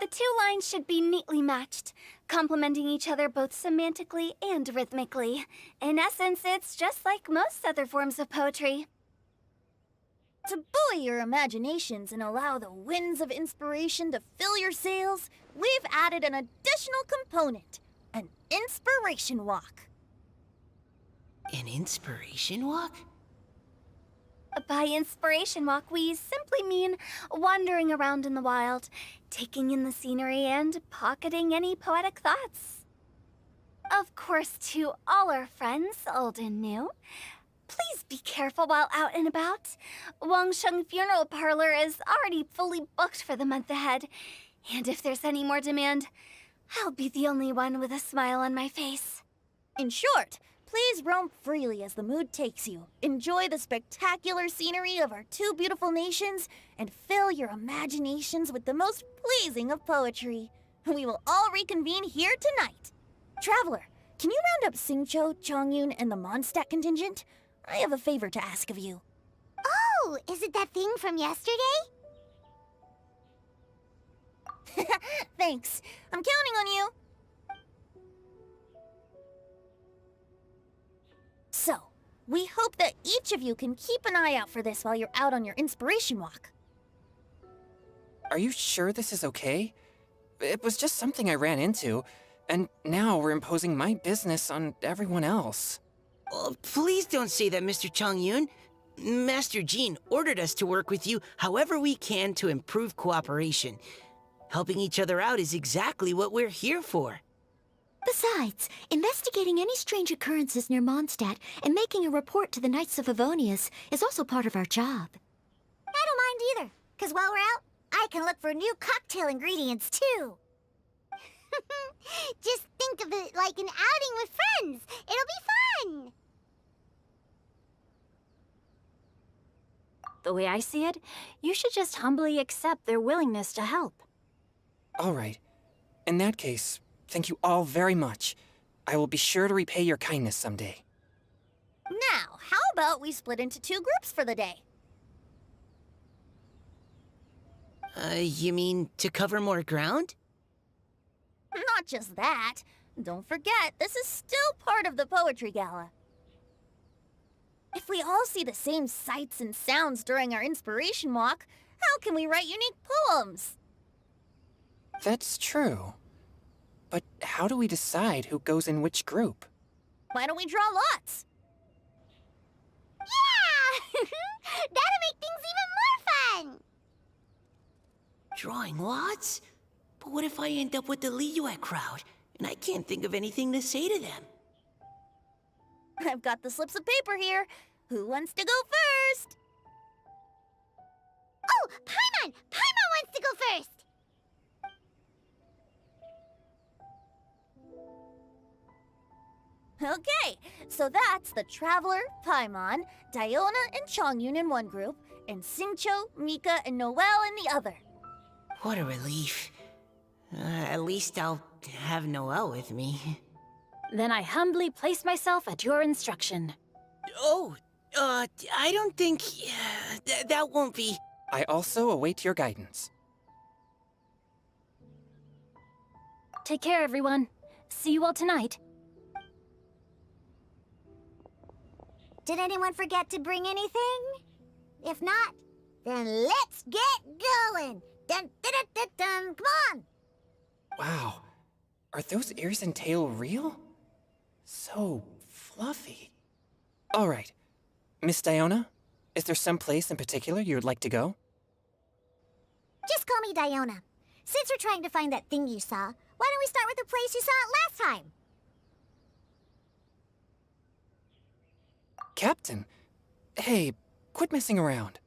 The two lines should be neatly matched, complementing each other both semantically and rhythmically. In essence, it's just like most other forms of poetry. To buoy your imaginations and allow the winds of inspiration to fill your sails, we've added an additional component, an inspiration walk. An inspiration walk? By inspiration walk, we simply mean wandering around in the wild, taking in the scenery and pocketing any poetic thoughts. Of course, to all our friends, old and new, please be careful while out and about. Wangsheng Funeral Parlor is already fully booked for the month ahead, and if there's any more demand, I'll be the only one with a smile on my face. In short, please roam freely as the mood takes you. Enjoy the spectacular scenery of our two beautiful nations, and fill your imaginations with the most pleasing of poetry. We will all reconvene here tonight. Traveler, can you round up Singcho, Chongyun, and the Mondstadt contingent? I have a favor to ask of you. Oh, Oh, is it that thing from yesterday? Thanks. I'm counting on you. So, we hope that each of you can keep an eye out for this while you're out on your inspiration walk. Are you sure this is okay? It was just something I ran into, and now we're imposing my business on everyone else. Oh, please don't say that, Mr. Chongyun. Master Jean ordered us to work with you however we can to improve cooperation. Helping each other out is exactly what we're here for. Besides, investigating any strange occurrences near Mondstadt and making a report to the Knights of Favonius is also part of our job. I don't mind either, because while we're out, I can look for new cocktail ingredients too. Just think of it like an outing with friends. It'll be fun. The way I see it, you should just humbly accept their willingness to help. All right. In that case, thank you all very much. I will be sure to repay your kindness someday. Now, how about we split into 2 groups for the day? You mean to cover more ground? Not just that. Don't forget, this is still part of the Poetry Gala. If we all see the same sights and sounds during our inspiration walk, how can we write unique poems? That's true. But how do we decide who goes in which group? Why don't we draw lots? Yeah! That'll make things even more fun. Drawing lots? But what if I end up with the Liyue crowd, and I can't think of anything to say to them? I've got the slips of paper here. Who wants to go first? Oh, Paimon! Paimon wants to go first. Okay, so that's the Traveler, Paimon, Diona, and Chongyun in one group, and Xingqiu, Mika, and Noelle in the other. What a relief. At least I'll have Noelle with me. Then I humbly place myself at your instruction. Oh, I don't think... that won't be... I also await your guidance. Take care, everyone. See you all tonight. Did anyone forget to bring anything? If not, then let's get going. Dun, dun, dun, dun, dun. Come on. Wow. Are those ears and tail real? So fluffy. All right. Miss Diona, is there some place in particular you would like to go? Just call me Diona. Since we're trying to find that thing you saw, why don't we start with the place you saw it last time? Captain, hey, quit messing around.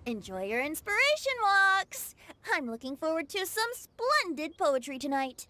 Enjoy your inspiration walks! I'm looking forward to some splendid poetry tonight.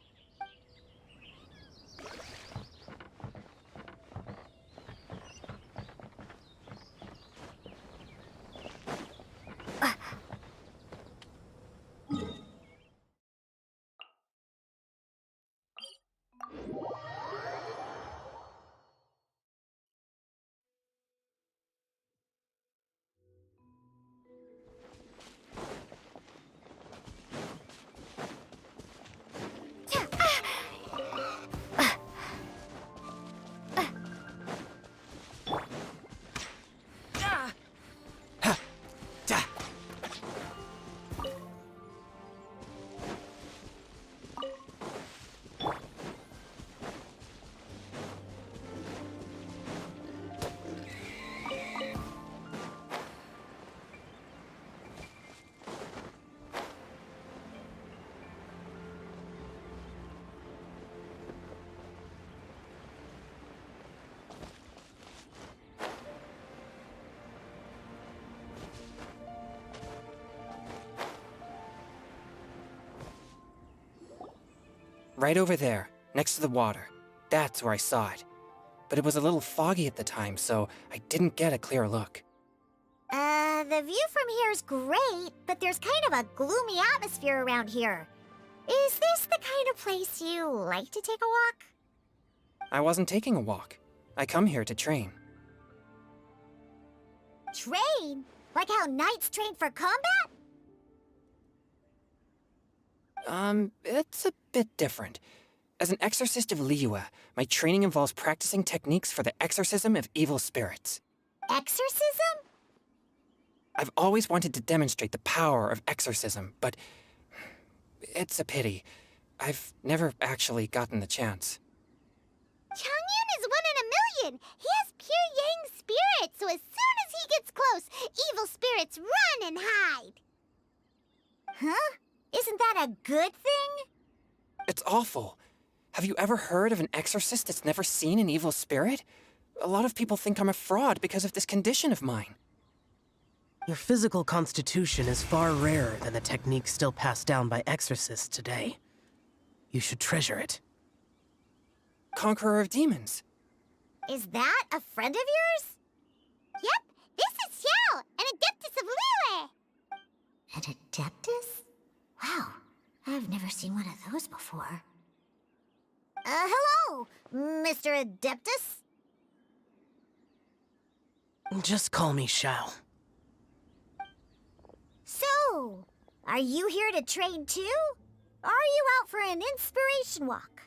Right over there, next to the water. That's where I saw it. But it was a little foggy at the time, so I didn't get a clear look. The view from here is great, but there's kind of a gloomy atmosphere around here. Is this the kind of place you like to take a walk? I wasn't taking a walk. I come here to train. Train? Like how knights train for combat? It's a bit different. As an exorcist of Liyue, my training involves practicing techniques for the exorcism of evil spirits. Exorcism? I've always wanted to demonstrate the power of exorcism, but it's a pity. I've never actually gotten the chance. Changyun is 1 in a million! He has pure yang spirit, so as soon as he gets close, evil spirits run and hide! Huh? Isn't that a good thing? It's awful. Have you ever heard of an exorcist that's never seen an evil spirit? A lot of people think I'm a fraud because of this condition of mine. Your physical constitution is far rarer than the techniques still passed down by exorcists today. You should treasure it. Conqueror of demons. Is that a friend of yours? Yep, this is Xiao, an adeptus of Liyue! An adeptus? Wow, I've never seen one of those before. Hello, Mr. Adeptus? Just call me Shao. So, are you here to train too? Or are you out for an inspiration walk?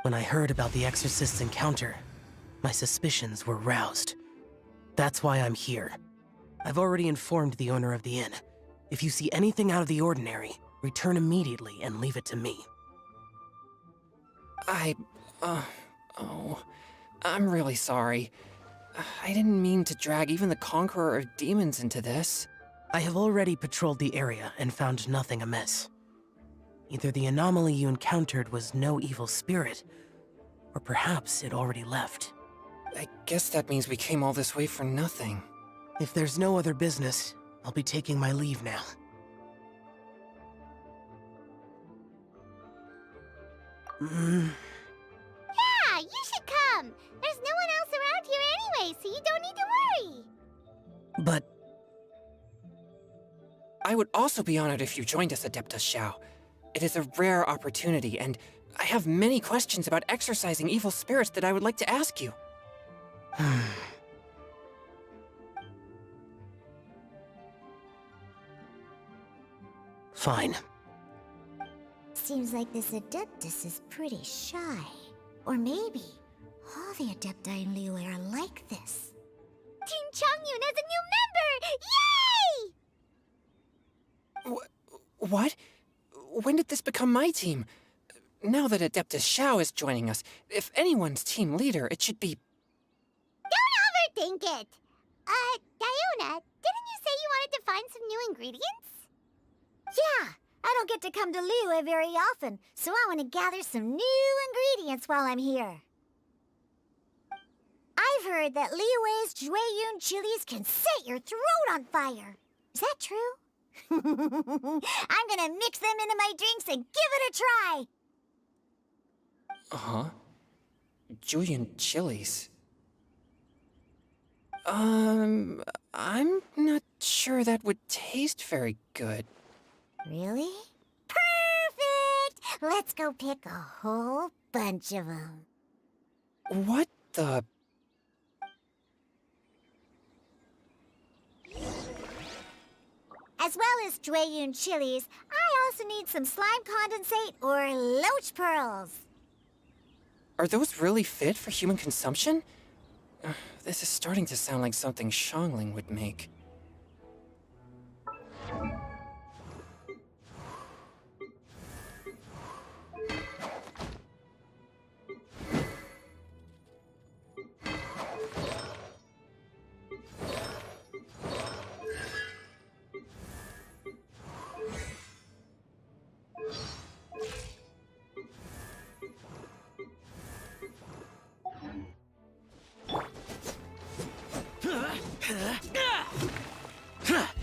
When I heard about the exorcist's encounter, my suspicions were roused. That's why I'm here. I've already informed the owner of the inn. If you see anything out of the ordinary, return immediately and leave it to me. I'm really sorry. I didn't mean to drag even the Conqueror of Demons into this. I have already patrolled the area and found nothing amiss. Either the anomaly you encountered was no evil spirit, or perhaps it already left. I guess that means we came all this way for nothing. If there's no other business, I'll be taking my leave now. Yeah, you should come! There's no one else around here anyway, so you don't need to worry! But I would also be honored if you joined us, Adeptus Xiao. It is a rare opportunity, and I have many questions about exorcising evil spirits that I would like to ask you. Fine. Seems like this Adeptus is pretty shy. Or maybe all the Adepti in Liyue are like this. Team Changyun has a new member! Yay! What? When did this become my team? Now that Adeptus Xiao is joining us, if anyone's team leader, it should be... Don't overthink it! Diona, didn't you say you wanted to find some new ingredients? Yeah, I don't get to come to Liyue very often, so I want to gather some new ingredients while I'm here. I've heard that Liyue's Jueyun chilies can set your throat on fire. Is that true? I'm gonna mix them into my drinks and give it a try! Uh-huh. Julian chilies. I'm not sure that would taste very good. Really? Perfect! Let's go pick a whole bunch of them. What the... As well as Jueyun chilies, I also need some slime condensate or loach pearls. Are those really fit for human consumption? This is starting to sound like something Xiangling would make.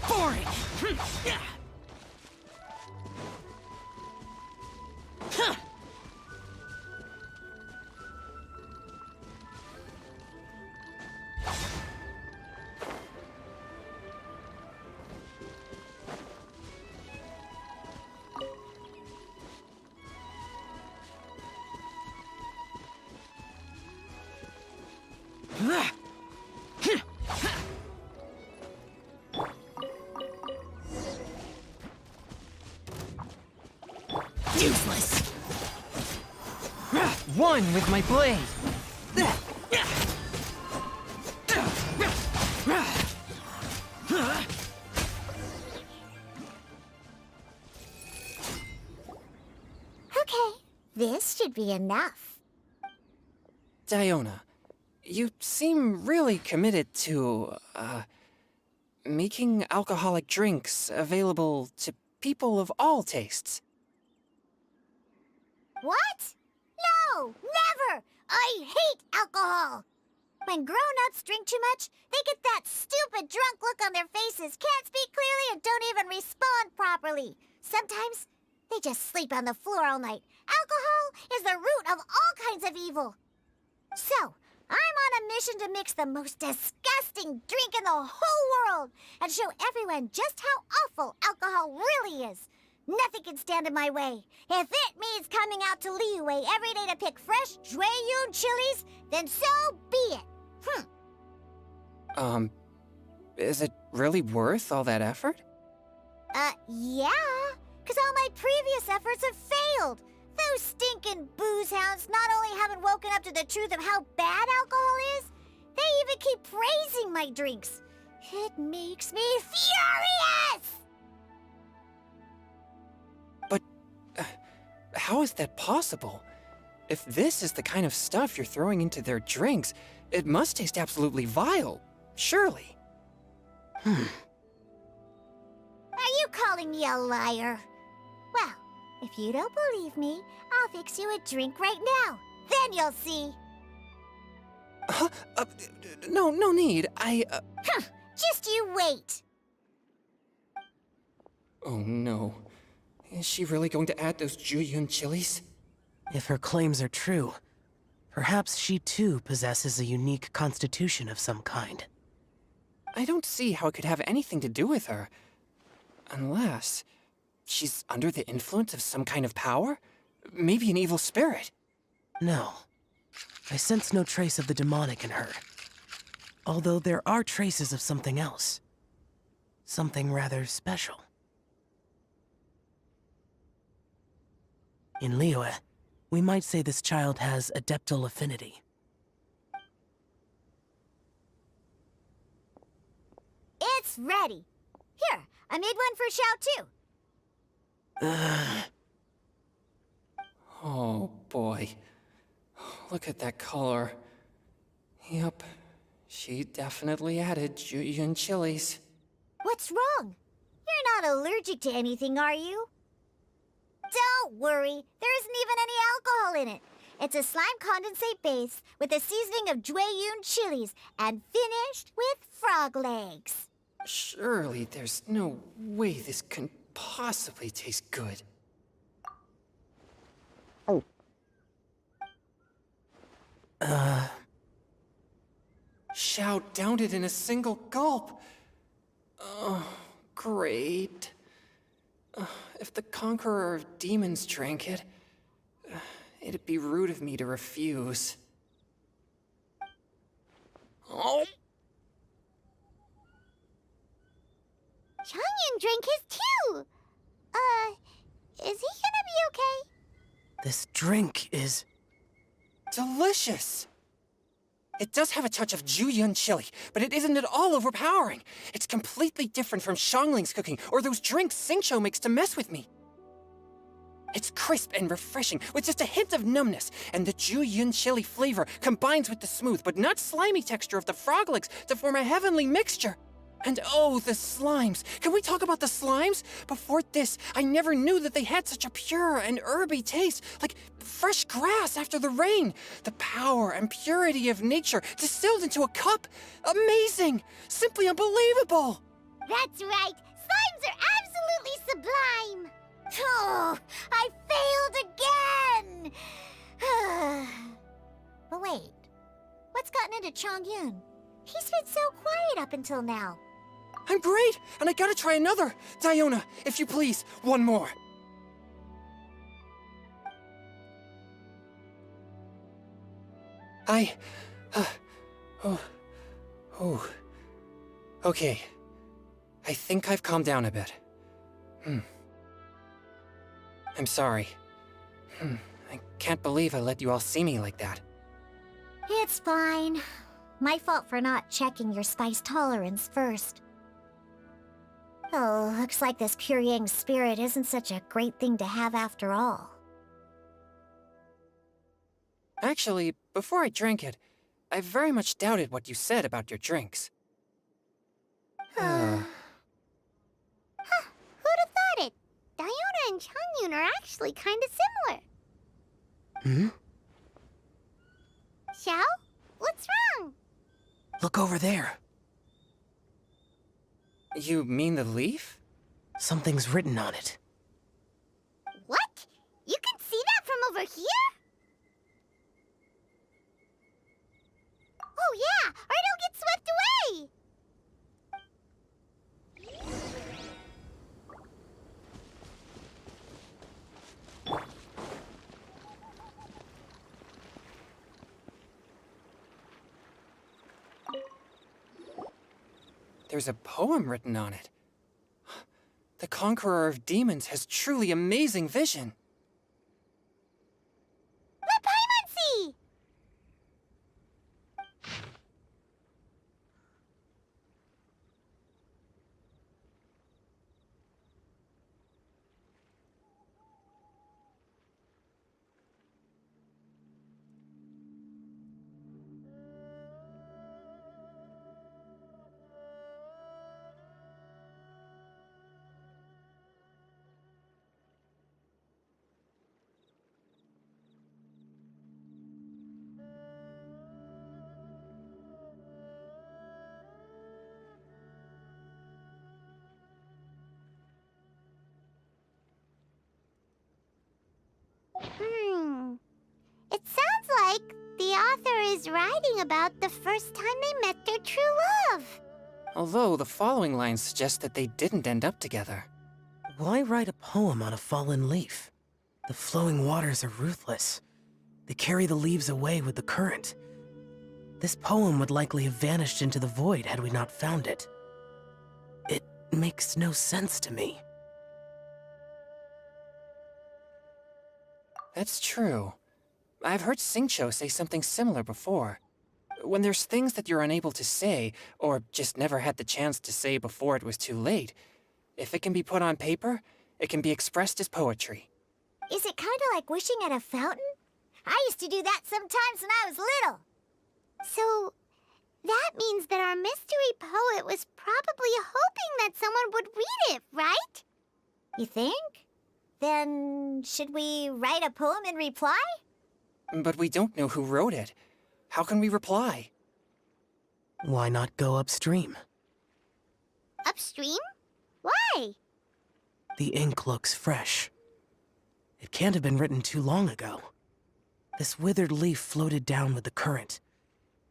Boring! Useless. One with my blade. Okay, this should be enough. Diona, you seem really committed to, making alcoholic drinks available to people of all tastes. What? No, never! I hate alcohol! When grown-ups drink too much, they get that stupid drunk look on their faces, can't speak clearly, and don't even respond properly. Sometimes, they just sleep on the floor all night. Alcohol is the root of all kinds of evil. So, I'm on a mission to mix the most disgusting drink in the whole world and show everyone just how awful alcohol really is. Nothing can stand in my way. If it means coming out to Liyue every day to pick fresh Drayun chilies, then so be it. Is it really worth all that effort? Yeah, because all my previous efforts have failed. Those stinking booze hounds not only haven't woken up to the truth of how bad alcohol is, they even keep praising my drinks. It makes me furious! But how is that possible? If this is the kind of stuff you're throwing into their drinks, it must taste absolutely vile, surely. Are you calling me a liar? Well, if you don't believe me, I'll fix you a drink right now. Then you'll see. No need. Just you wait. Oh no. Is she really going to add those Juyun chilies? If her claims are true, perhaps she too possesses a unique constitution of some kind. I don't see how it could have anything to do with her. Unless she's under the influence of some kind of power? Maybe an evil spirit. No. I sense no trace of the demonic in her. Although there are traces of something else. Something rather special. In Liyue, we might say this child has adeptal affinity. It's ready. Here, I made one for Xiao too. Oh boy. Look at that color. Yep. She definitely added Juyun chilies. What's wrong? You're not allergic to anything, are you? Don't worry, there isn't even any alcohol in it. It's a slime condensate base with a seasoning of Drayun chilies and finished with frog legs. Surely there's no way this can possibly taste good. Xiao downed it in a single gulp. Oh, great. If the Conqueror of Demons drank it, it'd be rude of me to refuse. Oh! Changyan drank his too. Is he gonna be okay? This drink is... delicious! It does have a touch of Juyun chili, but it isn't at all overpowering. It's completely different from Xiangling's cooking or those drinks Xingqiu makes to mess with me. It's crisp and refreshing, with just a hint of numbness, and the Juyun chili flavor combines with the smooth but not slimy texture of the frog legs to form a heavenly mixture. And oh, the slimes! Can we talk about the slimes? Before this, I never knew that they had such a pure and herby taste, like fresh grass after the rain. The power and purity of nature distilled into a cup. Amazing! Simply unbelievable! That's right. Slimes are absolutely sublime. Oh, I failed again. But wait, what's gotten into Chongyun? He's been so quiet up until now. I'm great, and I gotta try another. Diona, if you please, one more. Okay. I think I've calmed down a bit. I'm sorry. I can't believe I let you all see me like that. It's fine. My fault for not checking your spice tolerance first. Oh, looks like this pure yang spirit isn't such a great thing to have after all. Actually, before I drank it, I very much doubted what you said about your drinks. Who'd have thought it? Diona and Changyun are actually kinda similar. Hmm? Xiao? What's wrong? Look over there. You mean the leaf? Something's written on it. What? You can see that from over here? Oh yeah, or it'll get swept away! There's a poem written on it. The Conqueror of Demons has truly amazing vision. Let Paimon see! It sounds like the author is writing about the first time they met their true love. Although the following lines suggest that they didn't end up together. Why write a poem on a fallen leaf? The flowing waters are ruthless. They carry the leaves away with the current. This poem would likely have vanished into the void had we not found it. It makes no sense to me. That's true. I've heard Xingqiu say something similar before. When there's things that you're unable to say, or just never had the chance to say before it was too late, if it can be put on paper, it can be expressed as poetry. Is it kinda like wishing at a fountain? I used to do that sometimes when I was little. So, that means that our mystery poet was probably hoping that someone would read it, right? You think? Then, should we write a poem in reply? But we don't know who wrote it. How can we reply? Why not go upstream? Upstream? Why? The ink looks fresh. It can't have been written too long ago. This withered leaf floated down with the current.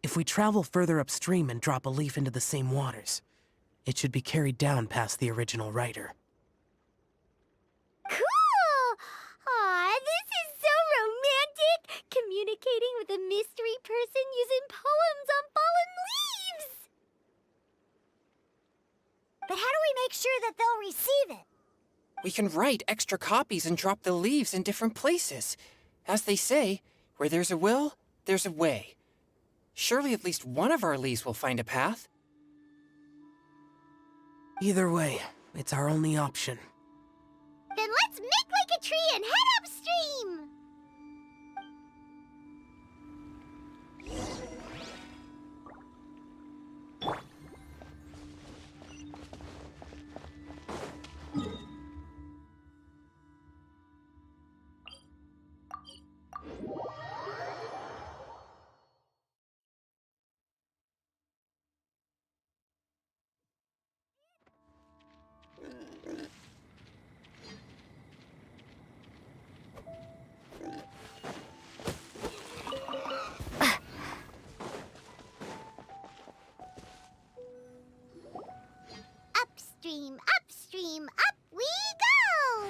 If we travel further upstream and drop a leaf into the same waters, it should be carried down past the original writer. Cool! Aw, this is so romantic! Communicating with a mystery person using poems on fallen leaves! But how do we make sure that they'll receive it? We can write extra copies and drop the leaves in different places. As they say, where there's a will, there's a way. Surely at least one of our leaves will find a path. Either way, it's our only option. Then let's make like a tree and head upstream! Upstream, upstream, up we go!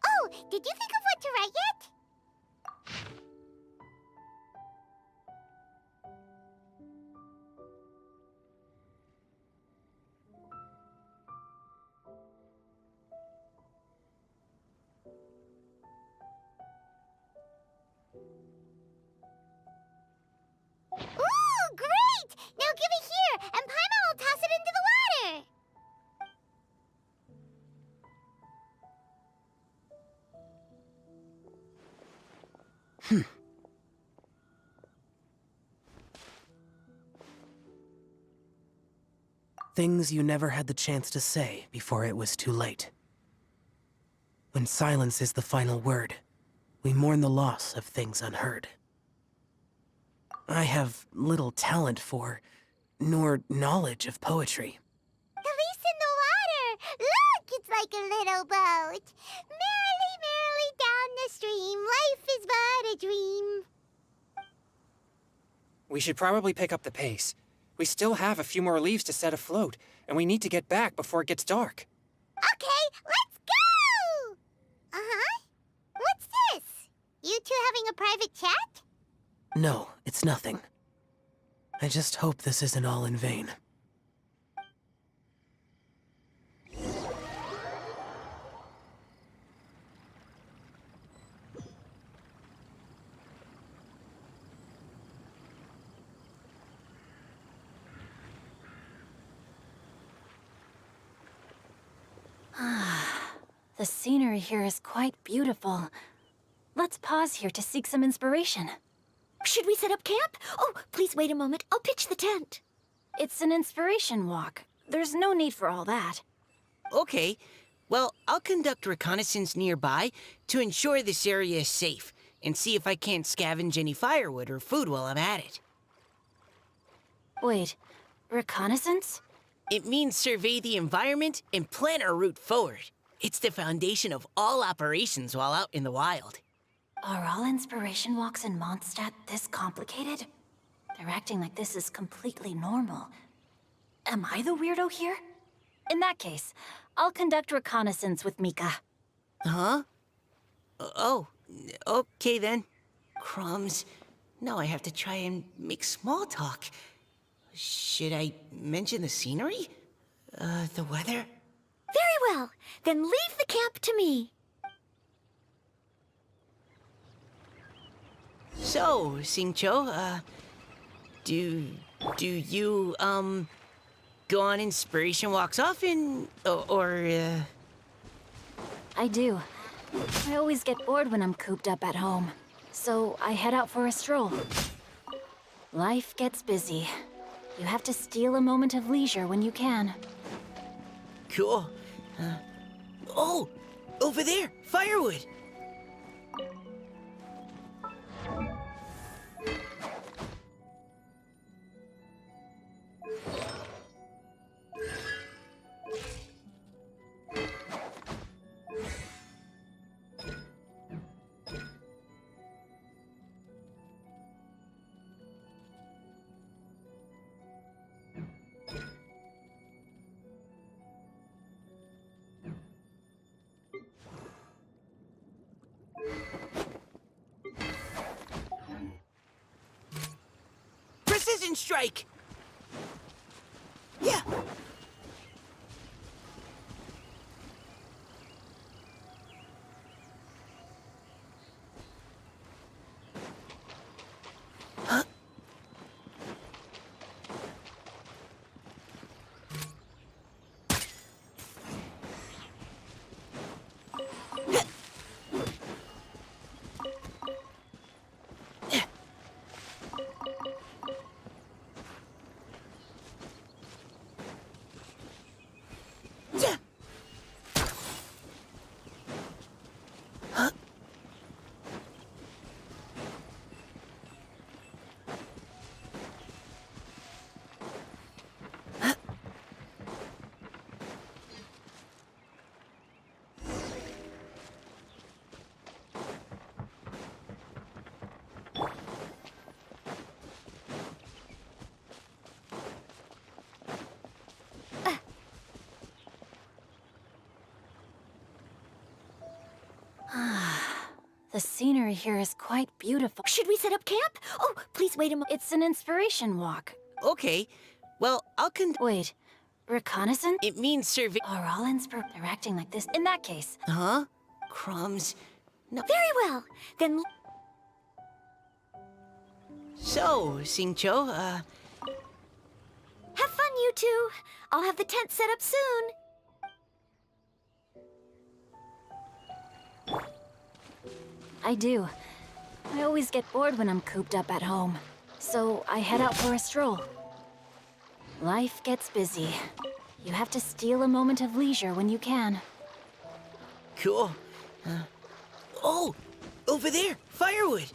Oh, did you think of what to write yet? Great! Now give it here, and Paimon will toss it into the water! Things you never had the chance to say before it was too late. When silence is the final word, we mourn the loss of things unheard. I have little talent for, nor knowledge of poetry. The leaf's in the water! Look, it's like a little boat! Merrily, merrily down the stream, life is but a dream. We should probably pick up the pace. We still have a few more leaves to set afloat, and we need to get back before it gets dark. Okay, let's go! Uh-huh. What's this? You two having a private chat? No, it's nothing. I just hope this isn't all in vain. The scenery here is quite beautiful. Let's pause here to seek some inspiration. Should we set up camp? Oh, please wait a moment. I'll pitch the tent. It's an inspiration walk. There's no need for all that. Okay, well, I'll conduct reconnaissance nearby to ensure this area is safe, and see if I can't scavenge any firewood or food while I'm at it. Wait, reconnaissance? It means survey the environment and plan our route forward. It's the foundation of all operations while out in the wild. Are all inspiration walks in Mondstadt this complicated? They're acting like this is completely normal. Am I the weirdo here? In that case, I'll conduct reconnaissance with Mika. Huh? Oh, okay then. Crumbs. Now I have to try and make small talk. Should I mention the scenery? The weather? Very well. Then leave the camp to me. So, Singcho, do you, go on inspiration walks often? Or I do. I always get bored when I'm cooped up at home. So I head out for a stroll. Life gets busy. You have to steal a moment of leisure when you can. Cool. Oh! Over there! Firewood! Precision strike! Yeah! Huh? Yeah! Huh? Huh? The scenery here is quite beautiful. Should we set up camp? Oh, please wait a moment. It's an inspiration walk. Okay, well, Wait, reconnaissance? It means survey. Are all they're acting like this? In that case, Huh? Crumbs. No. Very well. Then So, Singcho, Have fun, you two. I'll have the tent set up soon. I do. I always get bored when I'm cooped up at home, so I head out for a stroll. Life gets busy. You have to steal a moment of leisure when you can. Cool. Oh! Over there! Firewood!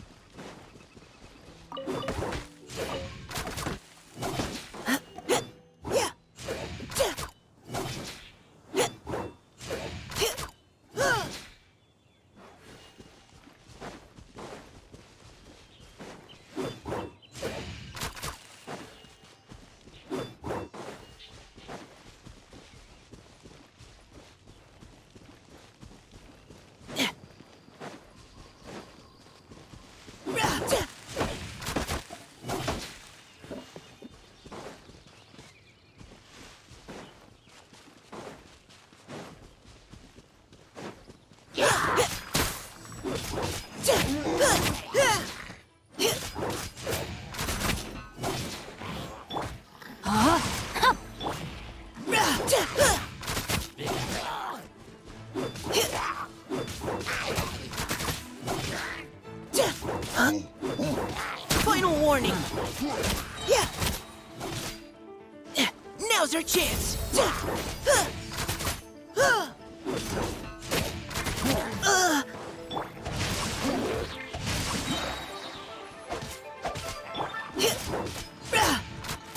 Final warning! Yeah! Now's our chance!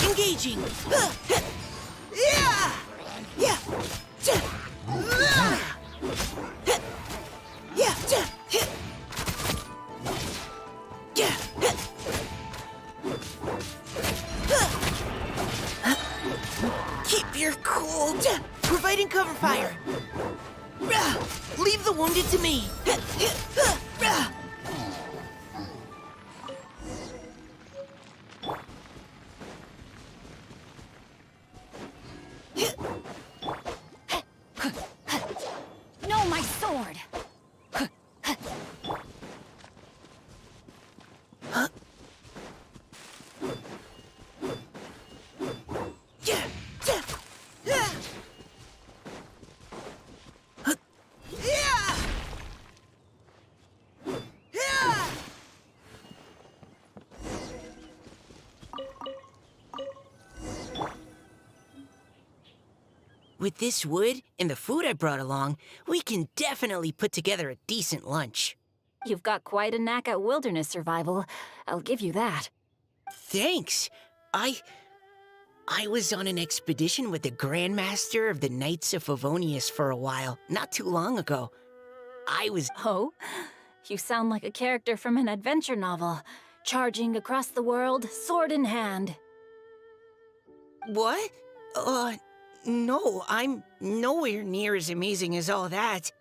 Engaging! Yeah! Yeah! Keep your cool. Providing cover fire. Leave the wounded to me. No, my sword! With this wood and the food I brought along, we can definitely put together a decent lunch. You've got quite a knack at wilderness survival. I'll give you that. Thanks. I was on an expedition with the Grandmaster of the Knights of Favonius for a while, not too long ago. Oh? You sound like a character from an adventure novel. Charging across the world, sword in hand. What? No, I'm nowhere near as amazing as all that.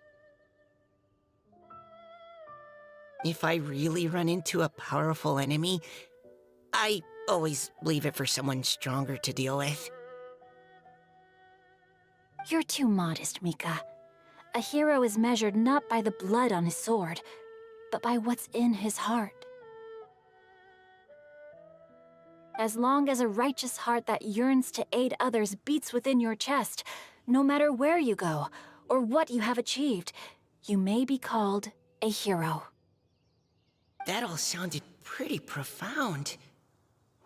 If I really run into a powerful enemy, I always leave it for someone stronger to deal with. You're too modest, Mika. A hero is measured not by the blood on his sword, but by what's in his heart. As long as a righteous heart that yearns to aid others beats within your chest, no matter where you go or what you have achieved, you may be called a hero. That all sounded pretty profound.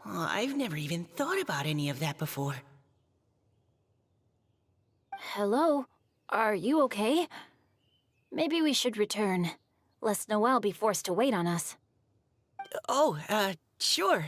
Well, I've never even thought about any of that before. Hello? Are you okay? Maybe we should return, lest Noelle be forced to wait on us. Oh, sure.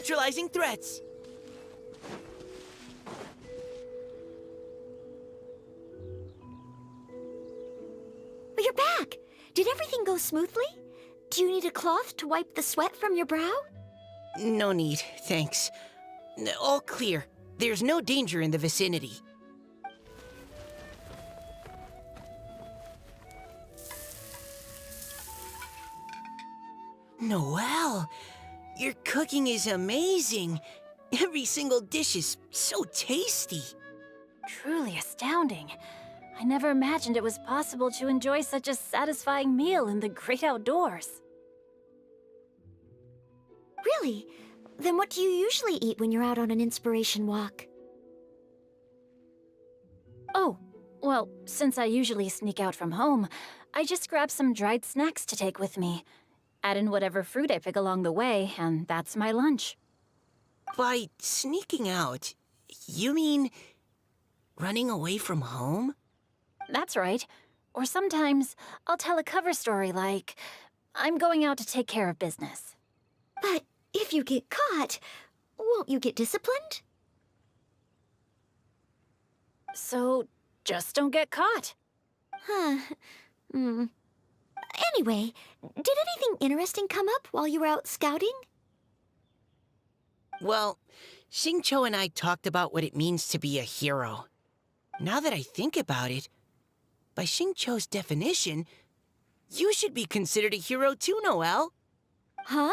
neutralizing threats. You're back! Did everything go smoothly? Do you need a cloth to wipe the sweat from your brow? No need, thanks. All clear. There's no danger in the vicinity. Noelle, your cooking is amazing. Every single dish is so tasty. Truly astounding. I never imagined it was possible to enjoy such a satisfying meal in the great outdoors. Really? Then what do you usually eat when you're out on an inspiration walk? Oh, well, since I usually sneak out from home, I just grab some dried snacks to take with me. Add in whatever fruit I pick along the way, and that's my lunch. By sneaking out, you mean running away from home? That's right. Or sometimes I'll tell a cover story like, I'm going out to take care of business. But if you get caught, won't you get disciplined? So just don't get caught. Huh. Anyway, did anything interesting come up while you were out scouting? Well, Xingqiu and I talked about what it means to be a hero. Now that I think about it, by Xingqiu's definition, you should be considered a hero too, Noelle. Huh?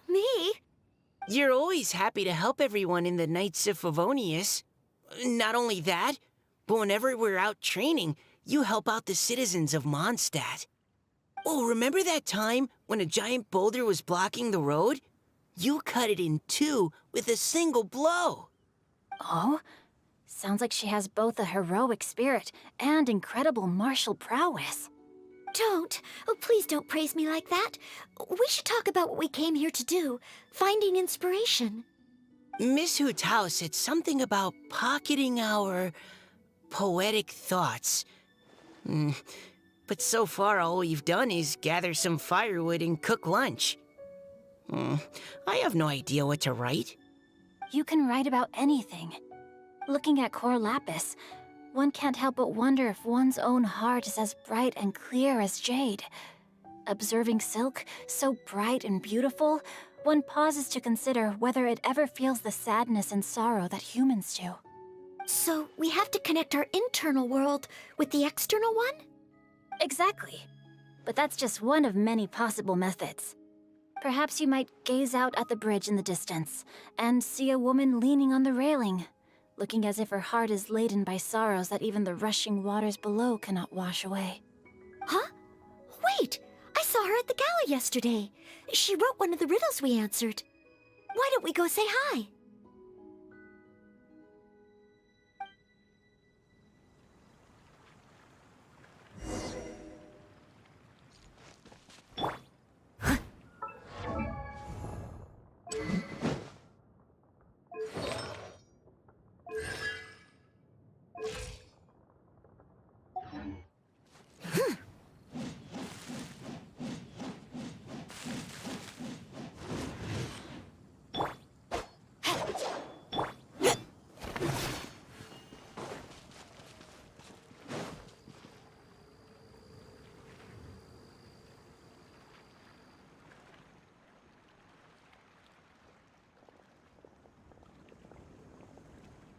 Me? You're always happy to help everyone in the Knights of Favonius. Not only that, but whenever we're out training, you help out the citizens of Mondstadt. Oh, remember that time when a giant boulder was blocking the road? You cut it in two with a single blow. Oh? Sounds like she has both a heroic spirit and incredible martial prowess. Don't. Oh, please don't praise me like that. We should talk about what we came here to do, finding inspiration. Miss Hu Tao said something about pocketing our poetic thoughts. But so far, all we've done is gather some firewood and cook lunch. I have no idea what to write. You can write about anything. Looking at Cor Lapis, one can't help but wonder if one's own heart is as bright and clear as jade. Observing silk, so bright and beautiful, one pauses to consider whether it ever feels the sadness and sorrow that humans do. So we have to connect our internal world with the external one? Exactly. But that's just one of many possible methods. Perhaps you might gaze out at the bridge in the distance and see a woman leaning on the railing, looking as if her heart is laden by sorrows that even the rushing waters below cannot wash away. Huh? Wait! I saw her at the gala yesterday. She wrote one of the riddles we answered. Why don't we go say hi?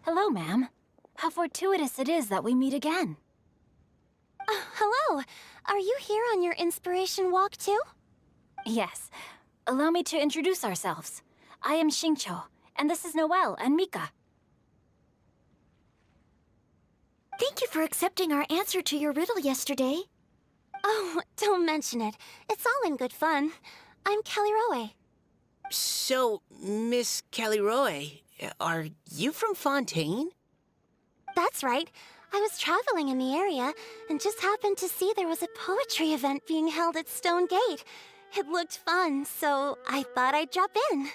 Hello, ma'am. How fortuitous it is that we meet again. Hello. Are you here on your inspiration walk too? Yes. Allow me to introduce ourselves. I am Xingqiu, and this is Noelle and Mika. Thank you for accepting our answer to your riddle yesterday. Oh, don't mention it. It's all in good fun. I'm Caliroe. So, Miss Caliroe, are you from Fontaine? That's right. I was traveling in the area and just happened to see there was a poetry event being held at Stone Gate. It looked fun, so I thought I'd drop in.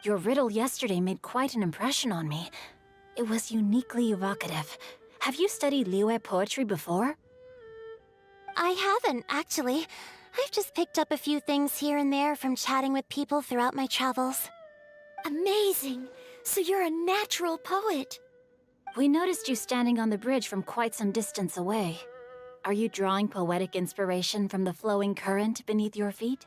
Your riddle yesterday made quite an impression on me. It was uniquely evocative. Have you studied Liyue poetry before? I haven't, actually. I've just picked up a few things here and there from chatting with people throughout my travels. Amazing! So you're a natural poet. We noticed you standing on the bridge from quite some distance away. Are you drawing poetic inspiration from the flowing current beneath your feet?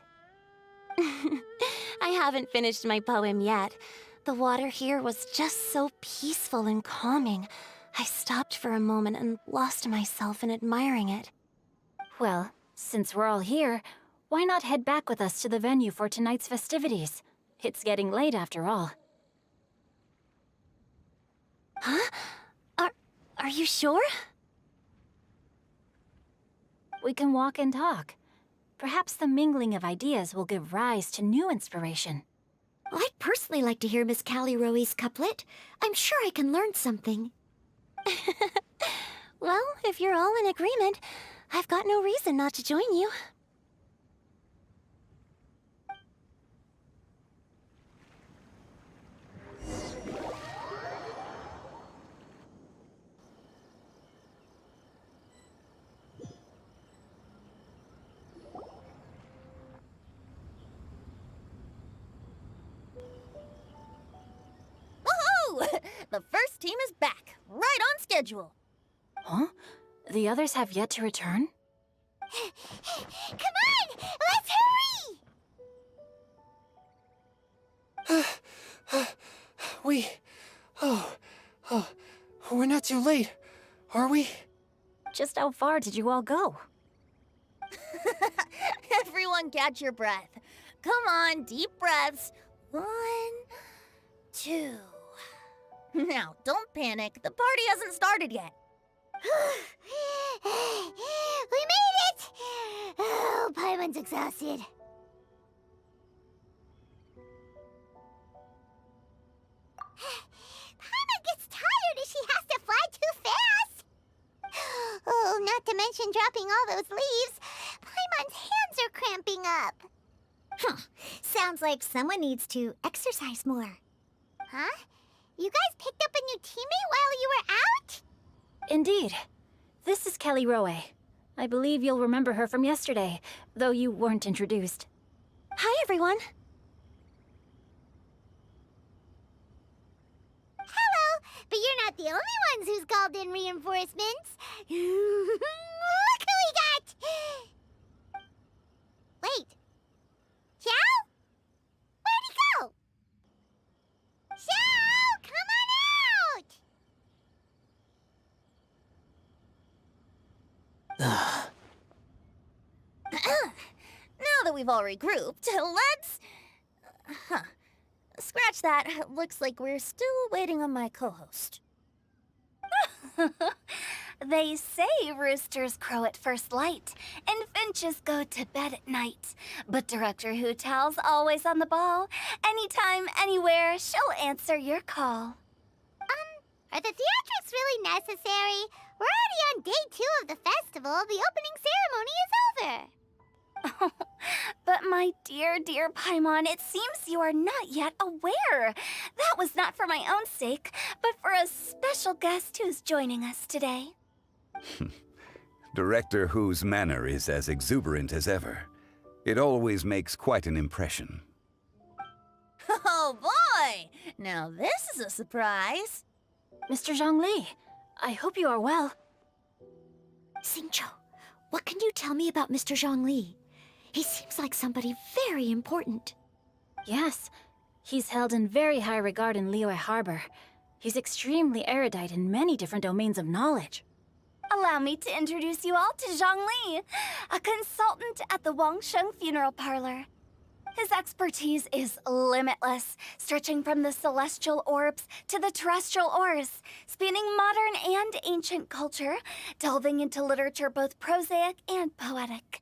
I haven't finished my poem yet. The water here was just so peaceful and calming. I stopped for a moment and lost myself in admiring it. Well, since we're all here, why not head back with us to the venue for tonight's festivities? It's getting late after all. Huh? Are you sure? We can walk and talk. Perhaps the mingling of ideas will give rise to new inspiration. I'd personally like to hear Miss Callie Rowe's couplet. I'm sure I can learn something. Well, if you're all in agreement, I've got no reason not to join you. Woohoo! The first team is back, right on schedule. Huh? The others have yet to return? Come on! Let's hurry! We're not too late, are we? Just how far did you all go? Everyone catch your breath. Come on, deep breaths. 1, 2. Now, don't panic. The party hasn't started yet. We made it! Oh, Paimon's exhausted. Paimon gets tired if she has to fly too fast. Oh, not to mention dropping all those leaves. Paimon's hands are cramping up. Sounds like someone needs to exercise more. Huh? You guys picked up a new teammate while you were out? Indeed. This is Callie Rowe. I believe you'll remember her from yesterday, though you weren't introduced. Hi, everyone. Hello, but you're not the only ones who's called in reinforcements. Look who we got! Wait. Xiao? Where'd he go? Xiao, come on out! Now that we've all regrouped, let's... Scratch that. Looks like we're still waiting on my co-host. They say roosters crow at first light, and finches go to bed at night. But Director Hu Tao's always on the ball. Anytime, anywhere, she'll answer your call. Are the theatrics really necessary? We're already on day 2 of the festival. The opening ceremony is over. But my dear, dear Paimon, it seems you are not yet aware. That was not for my own sake, but for a special guest who's joining us today. Director Hu's manner is as exuberant as ever. It always makes quite an impression. Oh boy! Now this is a surprise. Mr. Zhongli, I hope you are well. Xingqiu, what can you tell me about Mr. Zhongli? He seems like somebody very important. Yes, he's held in very high regard in Liyue Harbor. He's extremely erudite in many different domains of knowledge. Allow me to introduce you all to Zhang Li, a consultant at the Wangsheng Funeral Parlor. His expertise is limitless, stretching from the celestial orbs to the terrestrial ores, spanning modern and ancient culture, delving into literature both prosaic and poetic.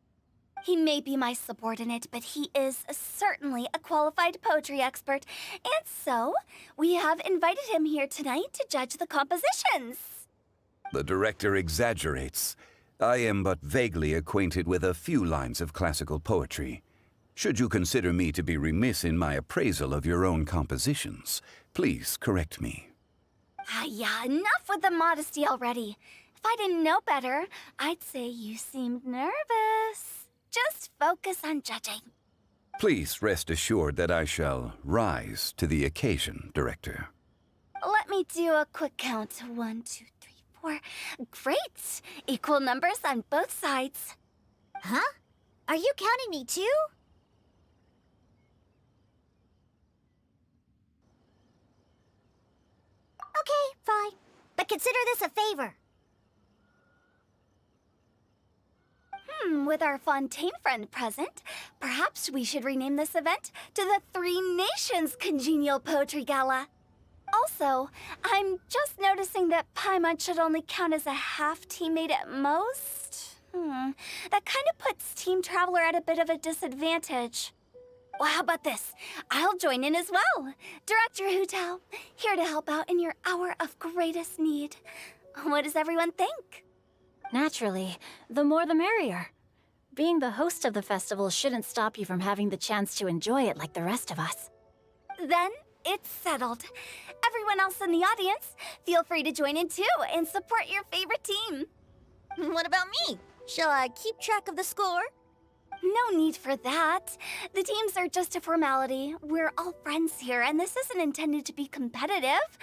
He may be my subordinate, but he is certainly a qualified poetry expert, and so we have invited him here tonight to judge the compositions. The director exaggerates. I am but vaguely acquainted with a few lines of classical poetry. Should you consider me to be remiss in my appraisal of your own compositions, please correct me. Yeah, enough with the modesty already. If I didn't know better, I'd say you seemed nervous. Just focus on judging. Please rest assured that I shall rise to the occasion, Director. Let me do a quick count. 1, 2, 3, 4. Great! Equal numbers on both sides. Huh? Are you counting me too? Okay, fine. But consider this a favor. With our Fontaine friend present, perhaps we should rename this event to the Three Nations Congenial Poetry Gala. Also, I'm just noticing that Paimon should only count as a half teammate at most. That kind of puts Team Traveler at a bit of a disadvantage. Well, how about this? I'll join in as well. Director Hu Tao, here to help out in your hour of greatest need. What does everyone think? Naturally, the more the merrier. Being the host of the festival shouldn't stop you from having the chance to enjoy it like the rest of us. Then it's settled. Everyone else in the audience, feel free to join in too and support your favorite team. What about me? Shall I keep track of the score? No need for that. The teams are just a formality. We're all friends here, and this isn't intended to be competitive.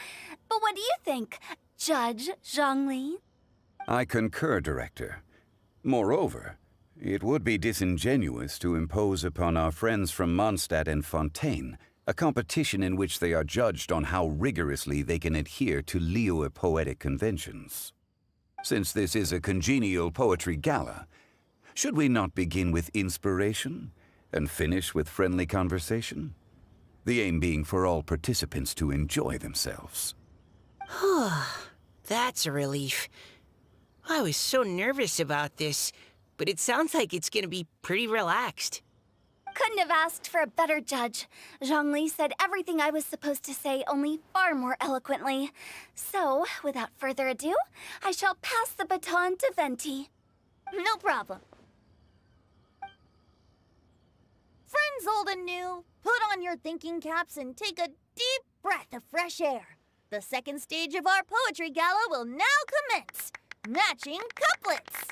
But what do you think, Judge Zhongli? I concur, Director. Moreover, it would be disingenuous to impose upon our friends from Mondstadt and Fontaine a competition in which they are judged on how rigorously they can adhere to Liyue poetic conventions. Since this is a congenial poetry gala, should we not begin with inspiration and finish with friendly conversation? The aim being for all participants to enjoy themselves. That's a relief. I was so nervous about this, but it sounds like it's gonna be pretty relaxed. Couldn't have asked for a better judge. Zhongli said everything I was supposed to say, only far more eloquently. So, without further ado, I shall pass the baton to Venti. No problem. Friends old and new, put on your thinking caps and take a deep breath of fresh air. The second stage of our poetry gala will now commence. Matching couplets.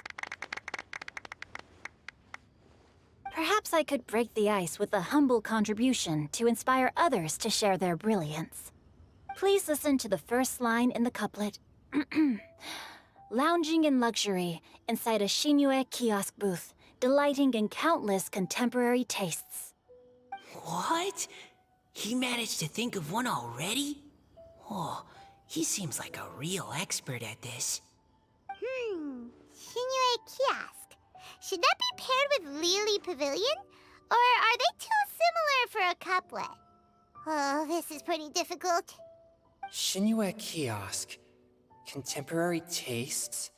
Perhaps I could break the ice with a humble contribution to inspire others to share their brilliance. Please listen to the first line in the couplet. Lounging in luxury inside a Shinue kiosk booth, delighting in countless contemporary tastes. What? He managed to think of one already? Oh, he seems like a real expert at this. Shinue Kiosk. Should that be paired with Lily Pavilion? Or are they too similar for a couplet? Oh, this is pretty difficult. Shinue Kiosk. Contemporary tastes?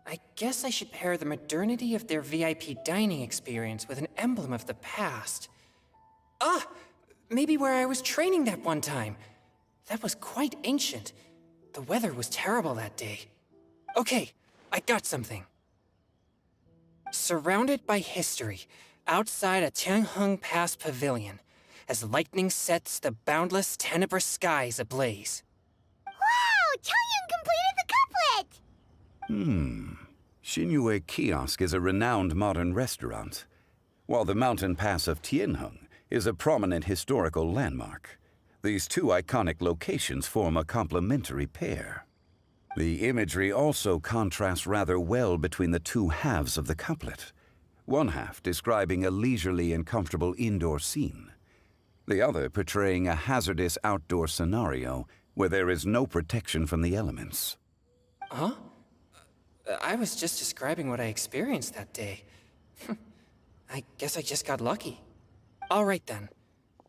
I guess I should pair the modernity of their VIP dining experience with an emblem of the past. Ah! Maybe where I was training that one time. That was quite ancient. The weather was terrible that day. Okay, I got something. Surrounded by history, outside a Tianheng Pass pavilion, as lightning sets the boundless tenebrous skies ablaze. Wow! Chongyun completed the couplet! Shinue Kiosk is a renowned modern restaurant, while the mountain pass of Tianheng is a prominent historical landmark. These two iconic locations form a complementary pair. The imagery also contrasts rather well between the two halves of the couplet. One half describing a leisurely and comfortable indoor scene, the other portraying a hazardous outdoor scenario where there is no protection from the elements. Huh? I was just describing what I experienced that day. I guess I just got lucky. All right then.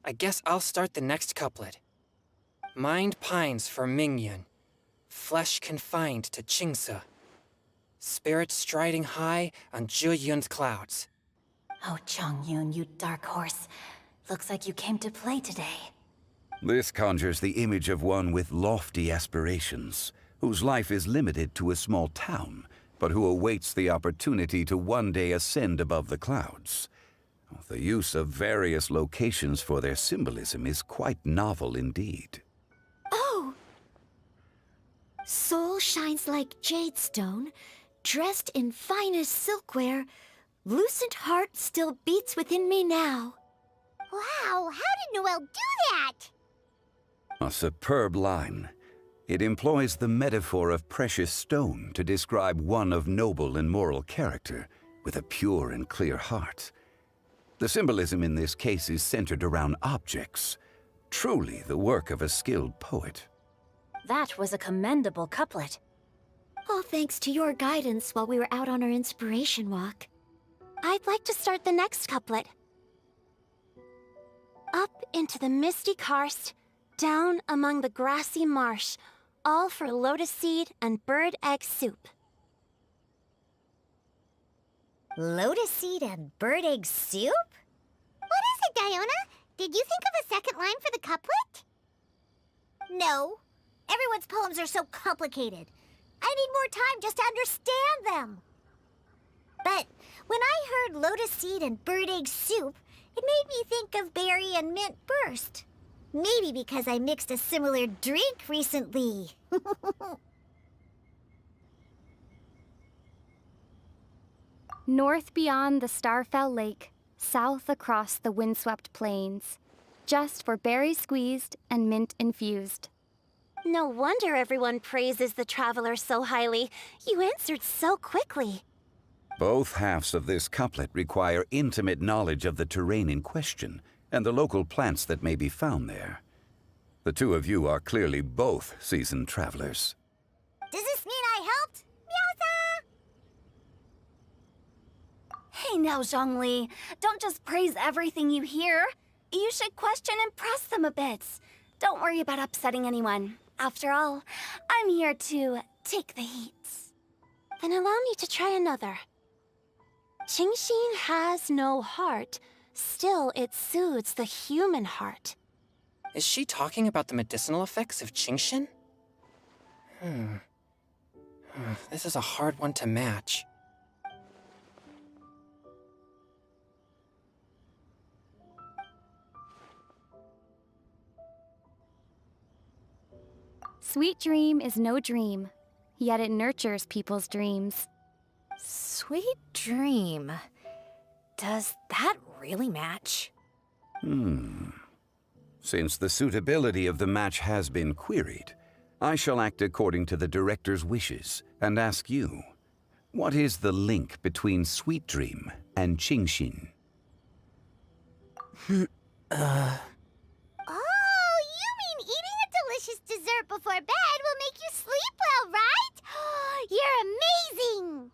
I guess I'll start the next couplet. Mind pines for Mingyun, flesh confined to Qingse, spirit striding high on Zheyun's clouds. Oh, Chongyun, you dark horse. Looks like you came to play today. This conjures the image of one with lofty aspirations, whose life is limited to a small town, but who awaits the opportunity to one day ascend above the clouds. The use of various locations for their symbolism is quite novel indeed. Oh! Soul shines like jade stone, dressed in finest silkware, Lucent heart still beats within me now. Wow, how did Noelle do that? A superb line. It employs the metaphor of precious stone to describe one of noble and moral character, with a pure and clear heart. The symbolism in this case is centered around objects. Truly the work of a skilled poet. That was a commendable couplet. All thanks to your guidance while we were out on our inspiration walk. I'd like to start the next couplet. Up into the misty karst, down among the grassy marsh, all for lotus seed and bird egg soup. Lotus seed and bird egg soup? What is it, Diona? Did you think of a second line for the couplet? No. Everyone's poems are so complicated. I need more time just to understand them. But when I heard lotus seed and bird egg soup, it made me think of berry and mint burst. Maybe because I mixed a similar drink recently. North beyond the Starfell Lake, south across the windswept plains, just for berry squeezed and mint infused. No wonder everyone praises the traveler so highly. You answered so quickly. Both halves of this couplet require intimate knowledge of the terrain in question and the local plants that may be found there. The two of you are clearly both seasoned travelers. Does this mean I helped? Meowsa! Hey now, Zhongli. Don't just praise everything you hear. You should question and press them a bit. Don't worry about upsetting anyone. After all, I'm here to take the heat. Then allow me to try another. Qingxin has no heart. Still, it soothes the human heart. Is she talking about the medicinal effects of Qingxin? This is a hard one to match. Sweet dream is no dream, yet it nurtures people's dreams. Sweet dream. Does that really match? Since the suitability of the match has been queried, I shall act according to the director's wishes and ask you, what is the link between Sweet Dream and Qingxin? Oh, you mean eating a delicious dessert before bed will make you sleep well, right? You're amazing!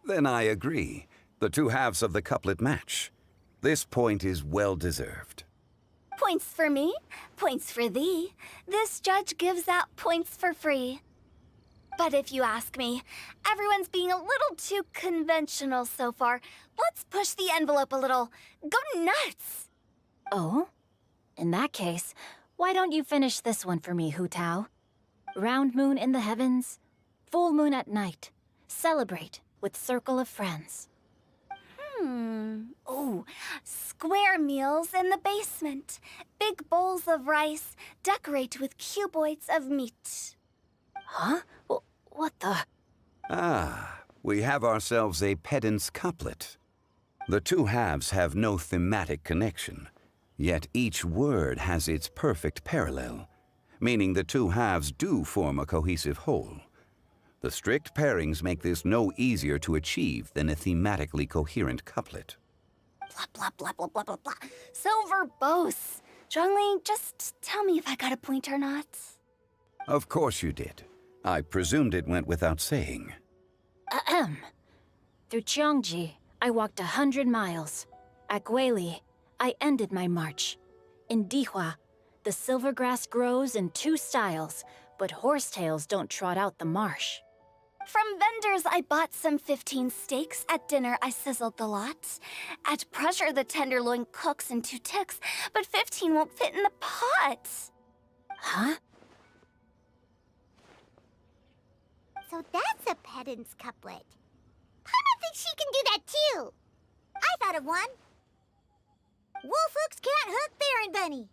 Then I agree. The two halves of the couplet match. This point is well deserved. Points for me, points for thee. This judge gives out points for free. But if you ask me, everyone's being a little too conventional so far. Let's push the envelope a little. Go nuts! Oh? In that case, why don't you finish this one for me, Hu Tao? Round moon in the heavens, full moon at night. Celebrate with circle of friends. Oh, square meals in the basement. Big bowls of rice, decorate with cuboids of meat. Huh? What the? Ah, we have ourselves a pedant's couplet. The two halves have no thematic connection, yet each word has its perfect parallel, meaning the two halves do form a cohesive whole. The strict pairings make this no easier to achieve than a thematically coherent couplet. Blah, blah, blah, blah, blah, blah, blah. So verbose. Zhongli, just tell me if I got a point or not. Of course you did. I presumed it went without saying. Ahem. Through Cheongji, I walked 100 miles. At Guili, I ended my march. In Dihua, the silver grass grows in two styles, but horsetails don't trot out the marsh. From vendors, I bought some 15 steaks. At dinner, I sizzled the lot. At pressure, the tenderloin cooks in 2 ticks, but 15 won't fit in the pot. Huh? So that's a pedant's couplet. Paimon thinks she can do that too. I thought of one. hooks can't hook, Baron Benny.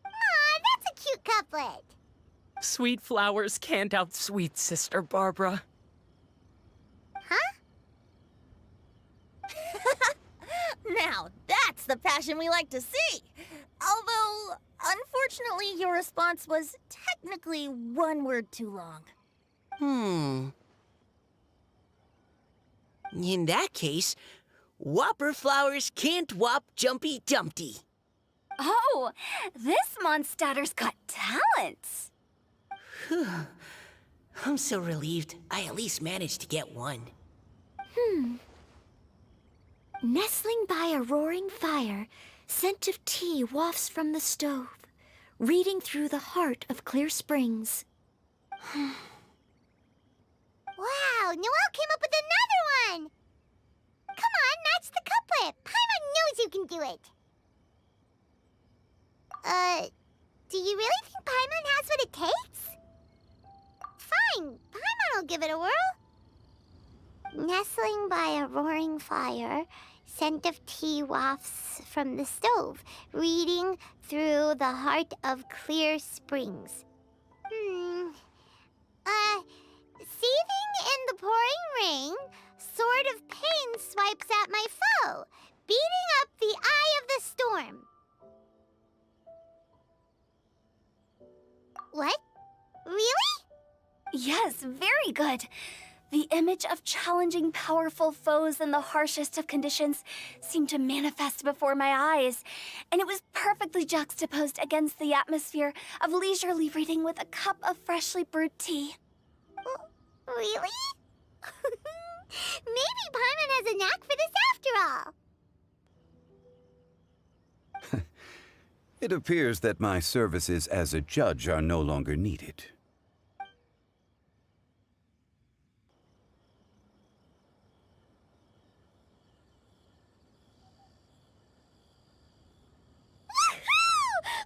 Aw, that's a cute couplet. Sweet flowers can't outsweet Sister Barbara. Huh? Now, that's the passion we like to see. Although, unfortunately, your response was technically one word too long. In that case, Whopper flowers can't whop Jumpy Dumpty. Oh, this monster's got talents. I'm so relieved I at least managed to get one. Nestling by a roaring fire, scent of tea wafts from the stove, reading through the heart of Clear Springs. Wow, Noelle came up with another one! Come on, match the couplet. Paimon knows you can do it. Do you really think Paimon has what it takes? Fine, Paimon will give it a whirl. Nestling by a roaring fire, scent of tea wafts from the stove, reading through the heart of Clear Springs. Seething in the pouring rain, sword of pain swipes at my foe, beating up the eye of the storm. What? Really? Yes, very good. The image of challenging powerful foes in the harshest of conditions seemed to manifest before my eyes, and it was perfectly juxtaposed against the atmosphere of leisurely reading with a cup of freshly brewed tea. Really? Maybe Paimon has a knack for this after all. It appears that my services as a judge are no longer needed.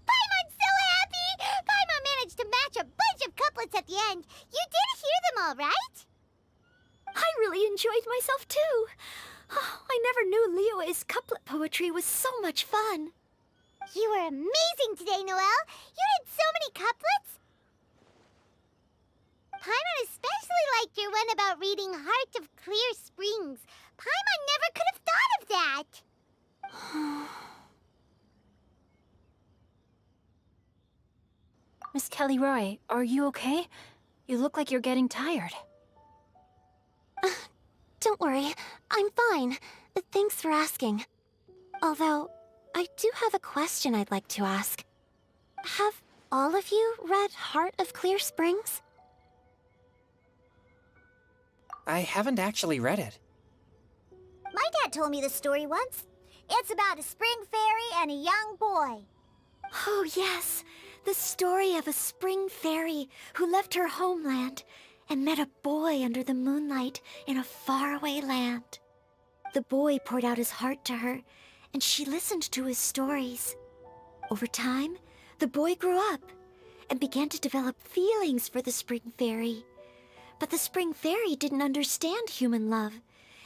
Paimon's so happy! Paimon managed to match a bunch of couplets at the end. You did hear them all, right? I really enjoyed myself too. Oh, I never knew Liyue's couplet poetry was so much fun. You were amazing today, Noelle. You did so many couplets. Paimon especially liked your one about reading Heart of Clear Springs. Paimon never could have thought of that. Miss Kelly Roy, are you okay? You look like you're getting tired. Don't worry, I'm fine. Thanks for asking. Although, I do have a question I'd like to ask. Have all of you read Heart of Clear Springs? I haven't actually read it. My dad told me the story once. It's about a spring fairy and a young boy. Oh, yes. The story of a spring fairy who left her homeland and met a boy under the moonlight in a faraway land. The boy poured out his heart to her, and she listened to his stories. Over time, the boy grew up and began to develop feelings for the spring fairy. But the spring fairy didn't understand human love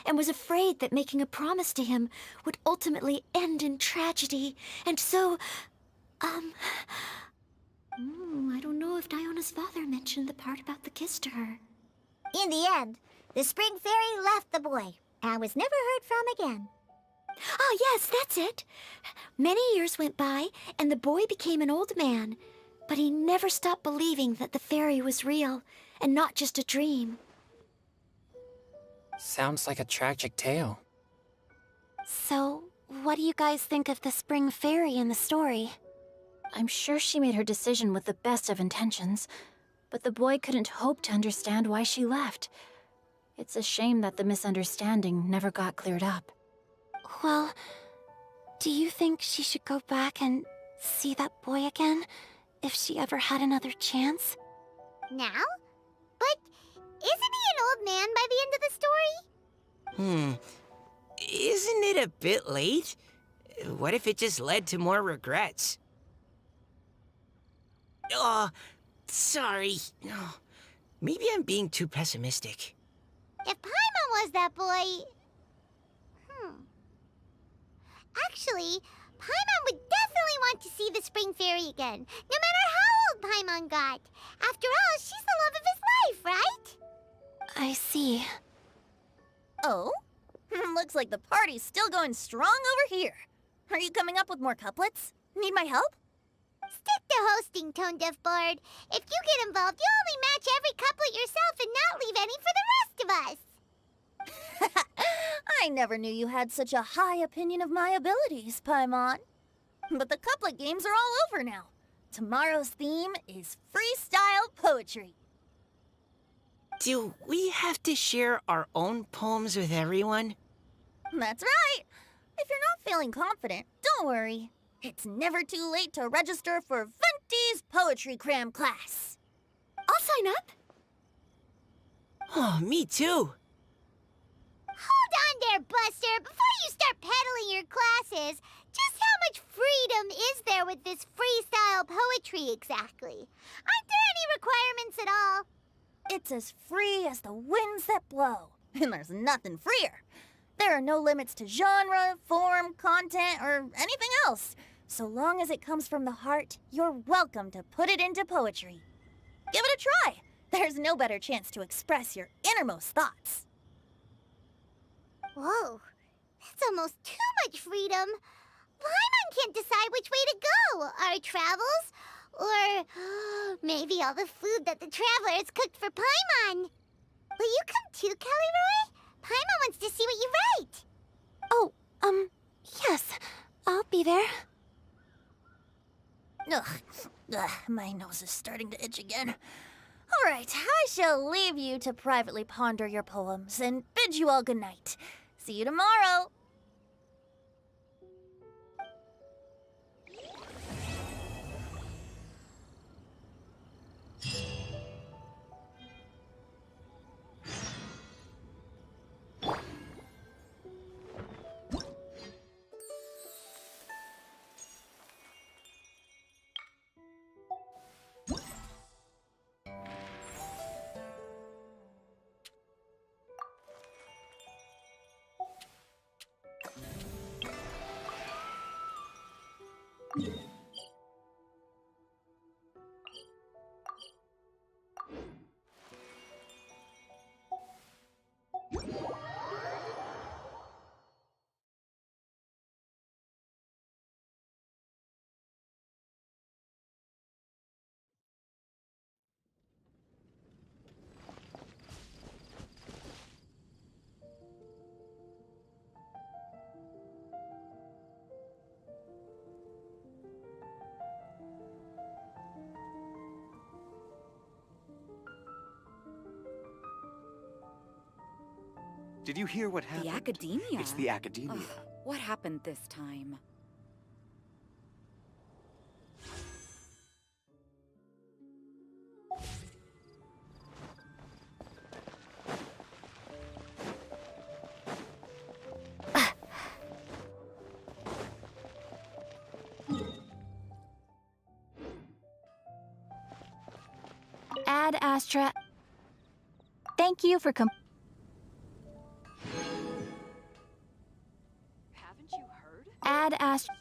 and was afraid that making a promise to him would ultimately end in tragedy. And so, I don't know if Diona's father mentioned the part about the kiss to her. In the end, the spring fairy left the boy and was never heard from again. Ah, yes, that's it. Many years went by, and the boy became an old man, but he never stopped believing that the fairy was real and not just a dream. Sounds like a tragic tale. So, what do you guys think of the spring fairy in the story? I'm sure she made her decision with the best of intentions, but the boy couldn't hope to understand why she left. It's a shame that the misunderstanding never got cleared up. Well, do you think she should go back and see that boy again, if she ever had another chance? Now? But isn't he an old man by the end of the story? Isn't it a bit late? What if it just led to more regrets? Oh, sorry. Oh, maybe I'm being too pessimistic. If Paimon was that boy... Actually, Paimon would definitely want to see the Spring Fairy again, no matter how old Paimon got. After all, she's the love of his life, right? I see. Oh? Looks like the party's still going strong over here. Are you coming up with more couplets? Need my help? Stick to hosting, Tone Deaf Bard. If you get involved, you'll only match every couplet yourself and not leave any for the rest of us. I never knew you had such a high opinion of my abilities, Paimon. But the couplet games are all over now. Tomorrow's theme is freestyle poetry. Do we have to share our own poems with everyone? That's right. If you're not feeling confident, don't worry. It's never too late to register for Venti's Poetry Cram class. I'll sign up. Oh, me too. Hold on there, Buster. Before you start peddling your classes, just how much freedom is there with this freestyle poetry exactly? Aren't there any requirements at all? It's as free as the winds that blow, and there's nothing freer. There are no limits to genre, form, content, or anything else. So long as it comes from the heart, you're welcome to put it into poetry. Give it a try. There's no better chance to express your innermost thoughts. Whoa, that's almost too much freedom. Paimon can't decide which way to go. Our travels, or maybe all the food that the travelers cooked for Paimon. Will you come too, Kelly Roy? Paimon wants to see what you write. Oh, yes. I'll be there. Ugh, my nose is starting to itch again. All right, I shall leave you to privately ponder your poems and bid you all good night. See you tomorrow. Did you hear what happened? The academia? It's the academia. Ugh, what happened this time? Ad Astra. Thank you for Haven't you heard? Ad Astra.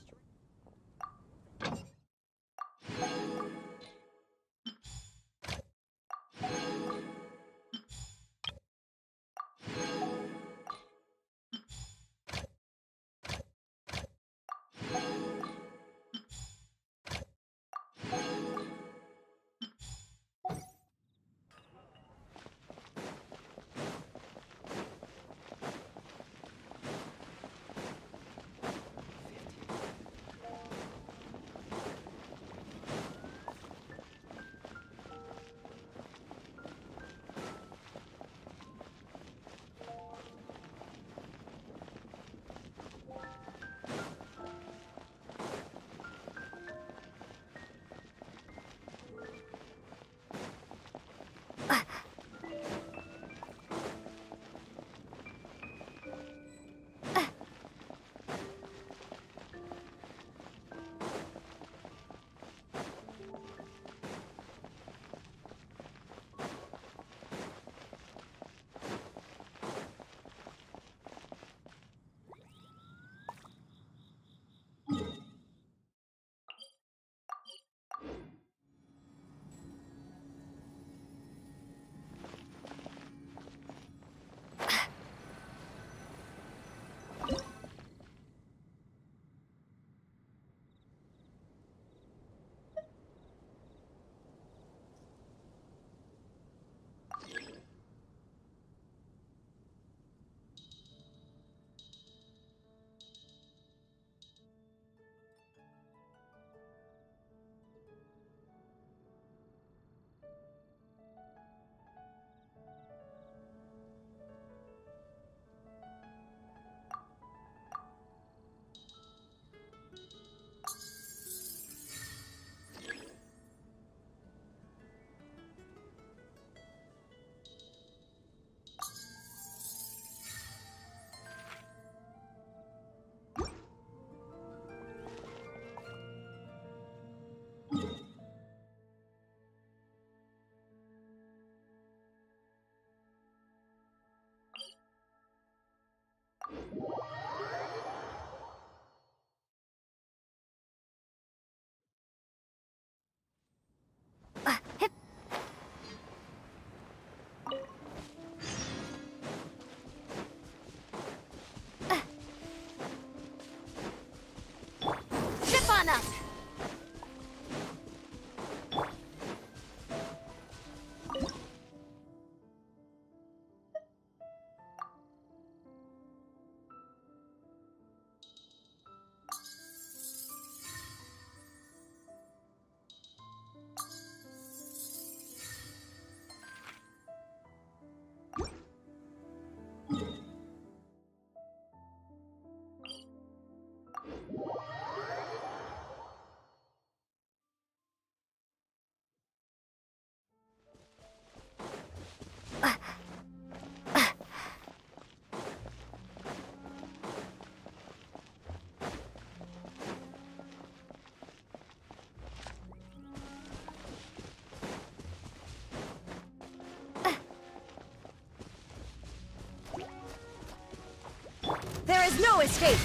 There is no escape!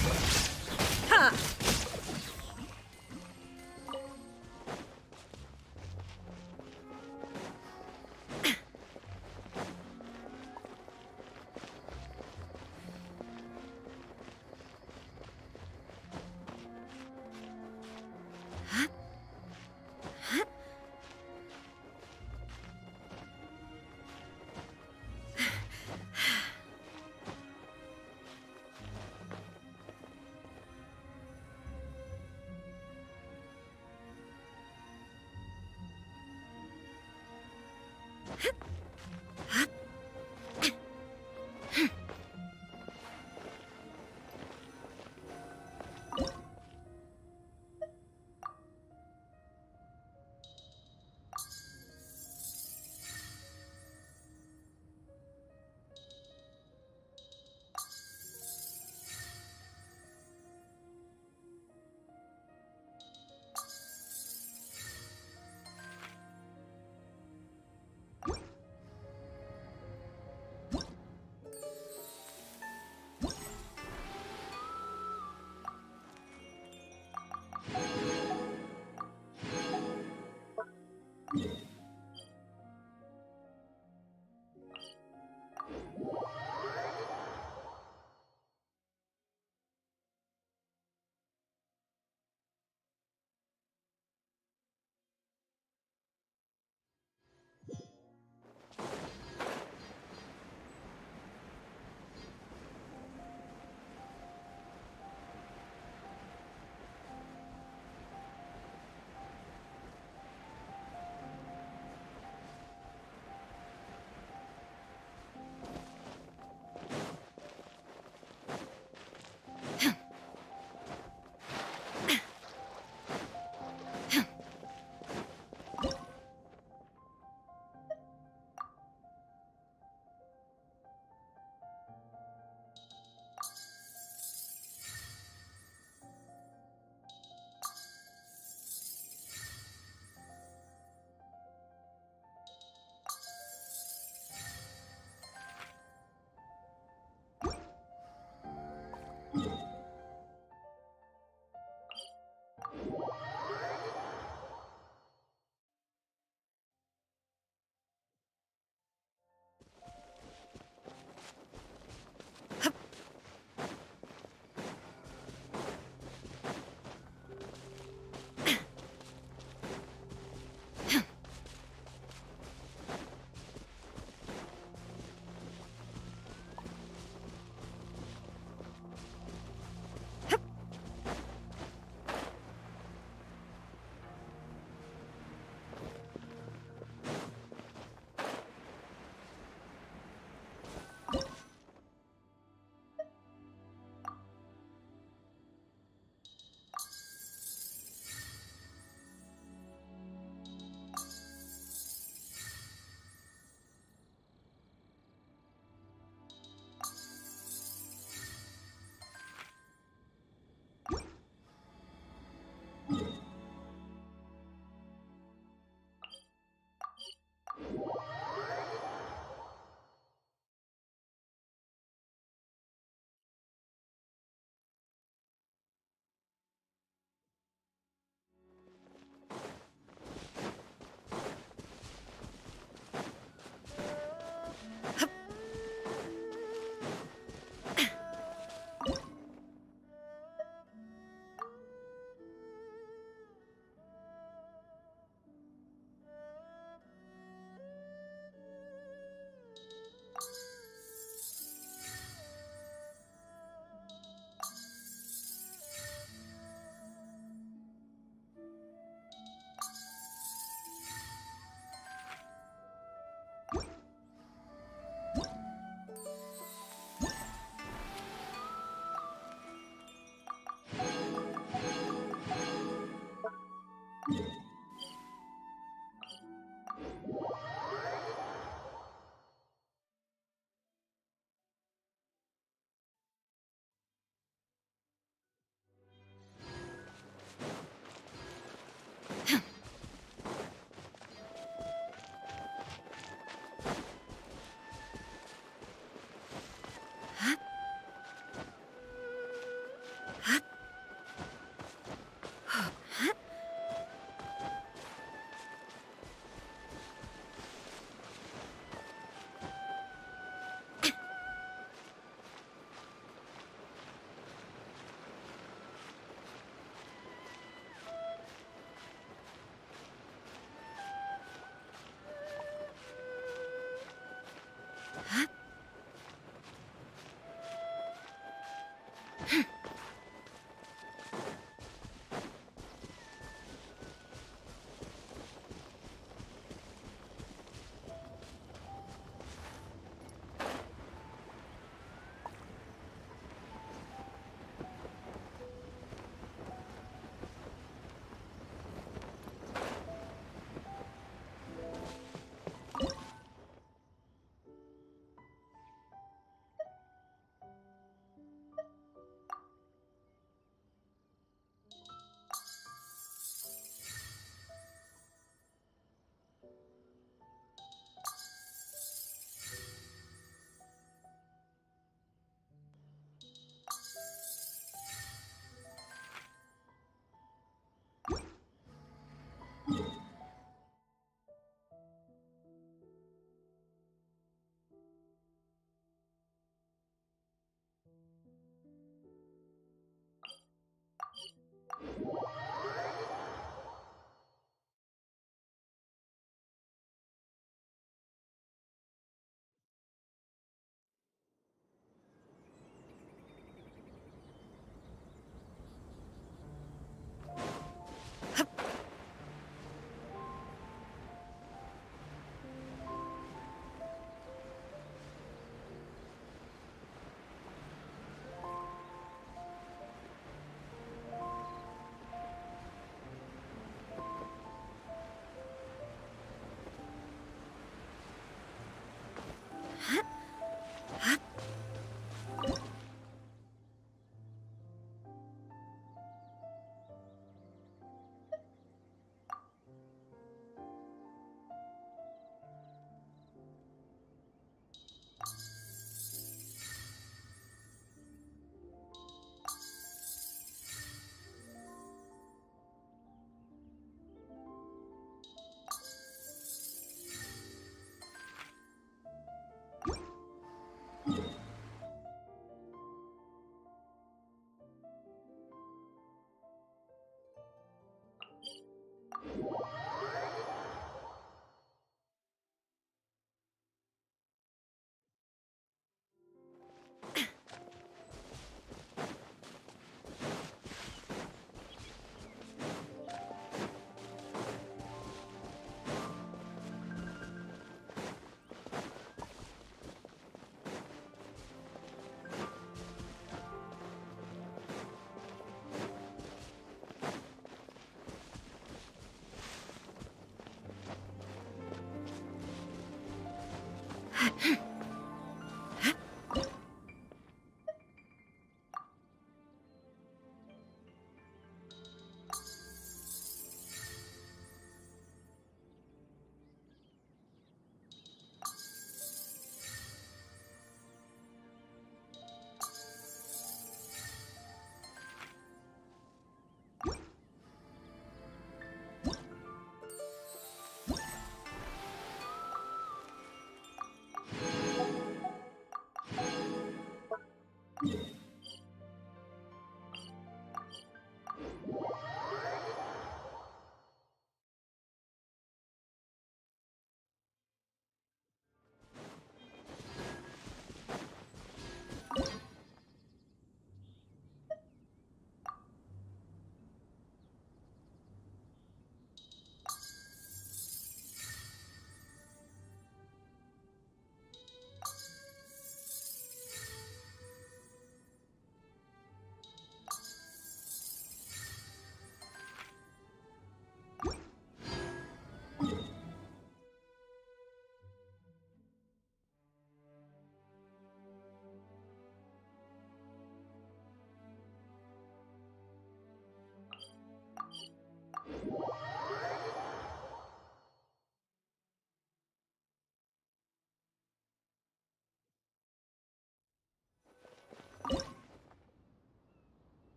Ha!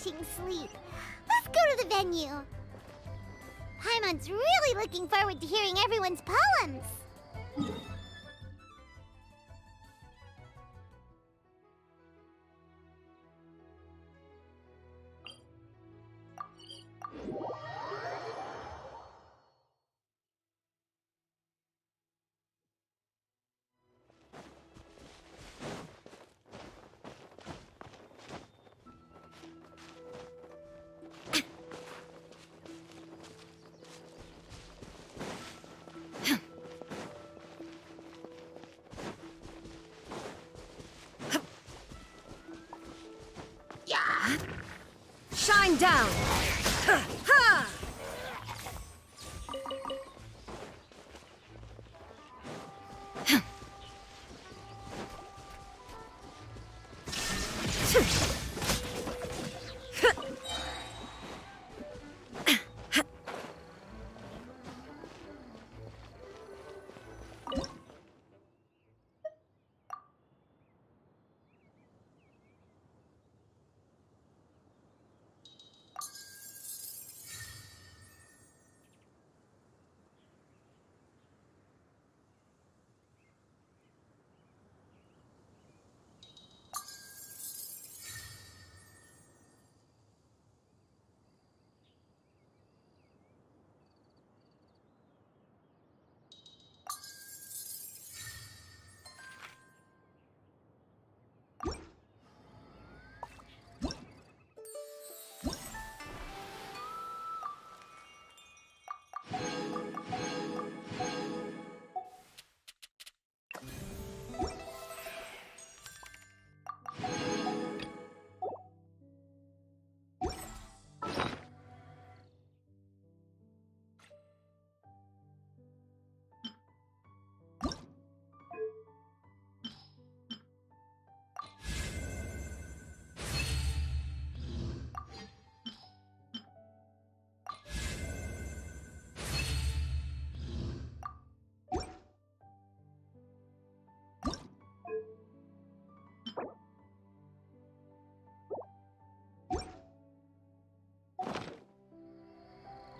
refreshing sleep. Let's go to the venue. Paimon's really looking forward to hearing everyone's poems. Shine down! Ha! Ha!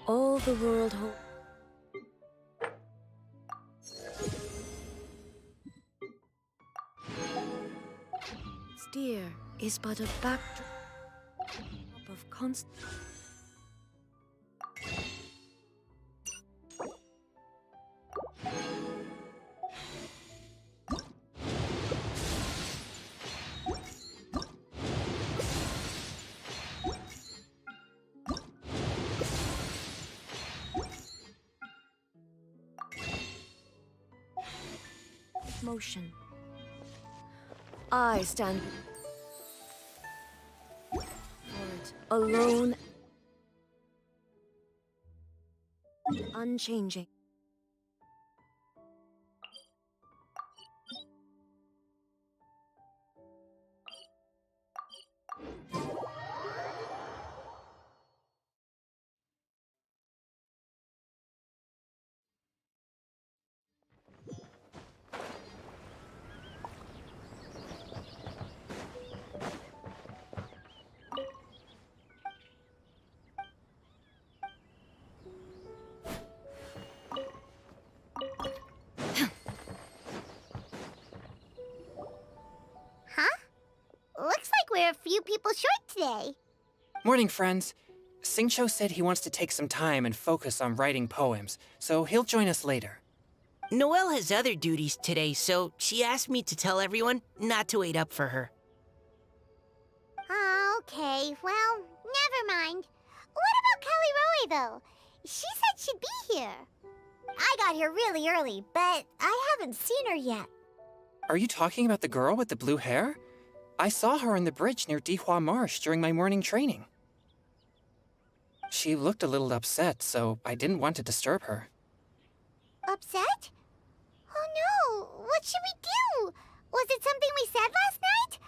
All the world holds. Steer is but a backdrop of constant. Motion. I stand forward, alone, unchanging. Looks like we're a few people short today. Morning, friends. Singcho said he wants to take some time and focus on writing poems, so he'll join us later. Noelle has other duties today, so she asked me to tell everyone not to wait up for her. Oh, okay, well, never mind. What about Kelly Roe, though? She said she'd be here. I got here really early, but I haven't seen her yet. Are you talking about the girl with the blue hair? I saw her on the bridge near Dihua Marsh during my morning training. She looked a little upset, so I didn't want to disturb her. Upset? Oh no, what should we do? Was it something we said last night?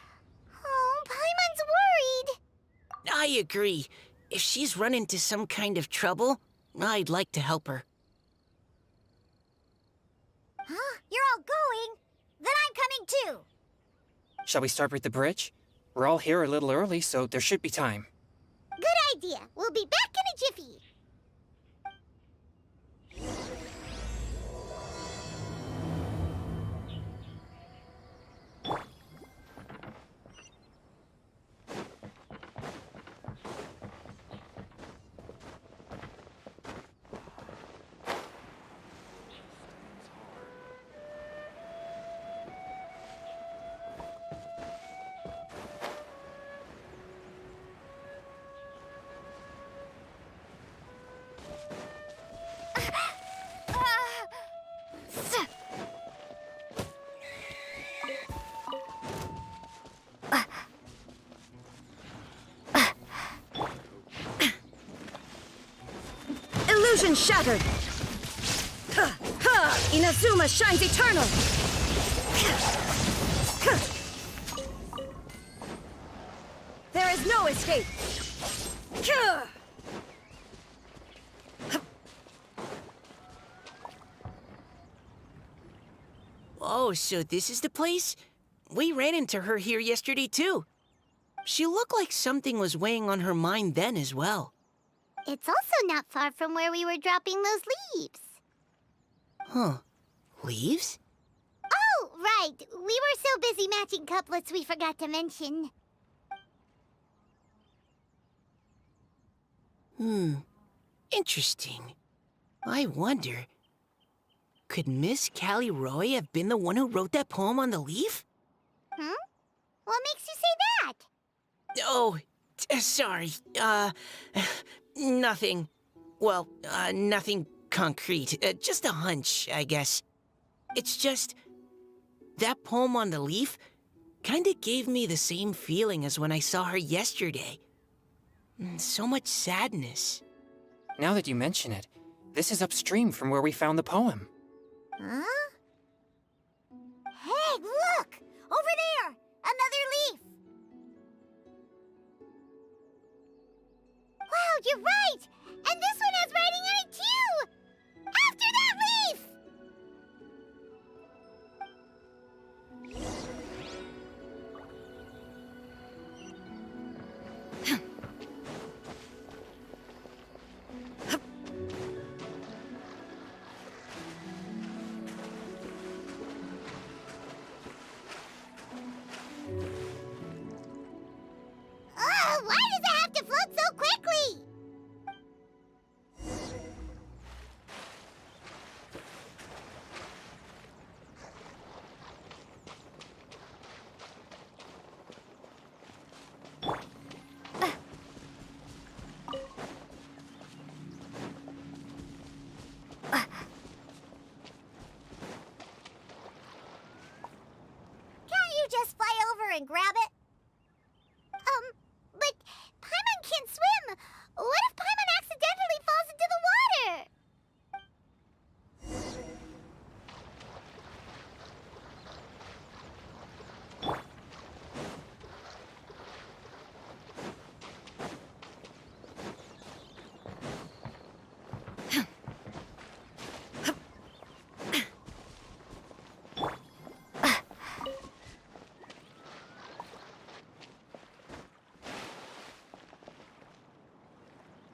Oh, Paimon's worried. I agree. If she's run into some kind of trouble, I'd like to help her. Huh? You're all going? Then I'm coming too. Shall we start with the bridge? We're all here a little early, so there should be time. idea. We'll be back in a jiffy. Illusion shattered! Ha! Ha! Inazuma shines eternal! There is no escape! Oh, so this is the place? We ran into her here yesterday, too. She looked like something was weighing on her mind then as well. It's also not far from where we were dropping those leaves. Huh. Leaves? Oh, right. We were so busy matching couplets we forgot to mention. Interesting. I wonder, could Miss Callie Roy have been the one who wrote that poem on the leaf? Hmm? What makes you say that? Oh, sorry. Nothing. Well, nothing concrete. Just a hunch, I guess. It's just, that poem on the leaf kinda gave me the same feeling as when I saw her yesterday. So much sadness. Now that you mention it, this is upstream from where we found the poem. Huh? Hey, look! Over there! Another leaf! Wow, you're right! And this one has writing on it too! After that leaf! Why does it have to float so quickly? Can't you just fly over and grab it? But Paimon can't swim. What if Paimon accidentally falls into the water?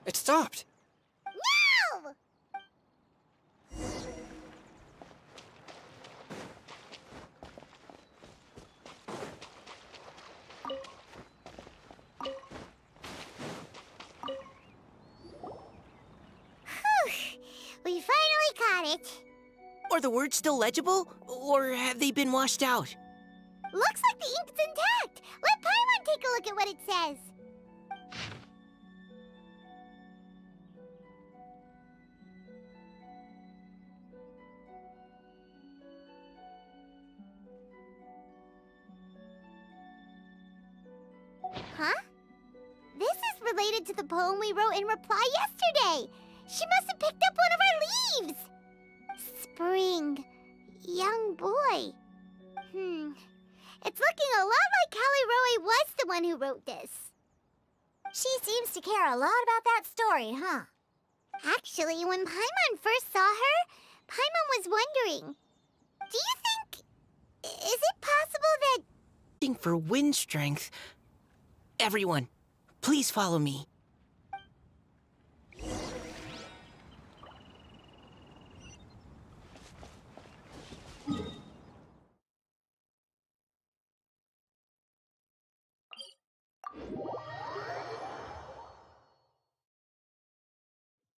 It stopped! No! Whew. We finally caught it. Are the words still legible? Or have they been washed out? Looks like the ink's intact. Let Paimon take a look at what it says. Huh? This is related to the poem we wrote in reply yesterday. She must have picked up one of our leaves. Spring. Young boy. It's looking a lot like Callie Roy was the one who wrote this. She seems to care a lot about that story, huh? Actually, when Paimon first saw her, Paimon was wondering, do you think... is it possible that... For wind strength. Everyone, please follow me.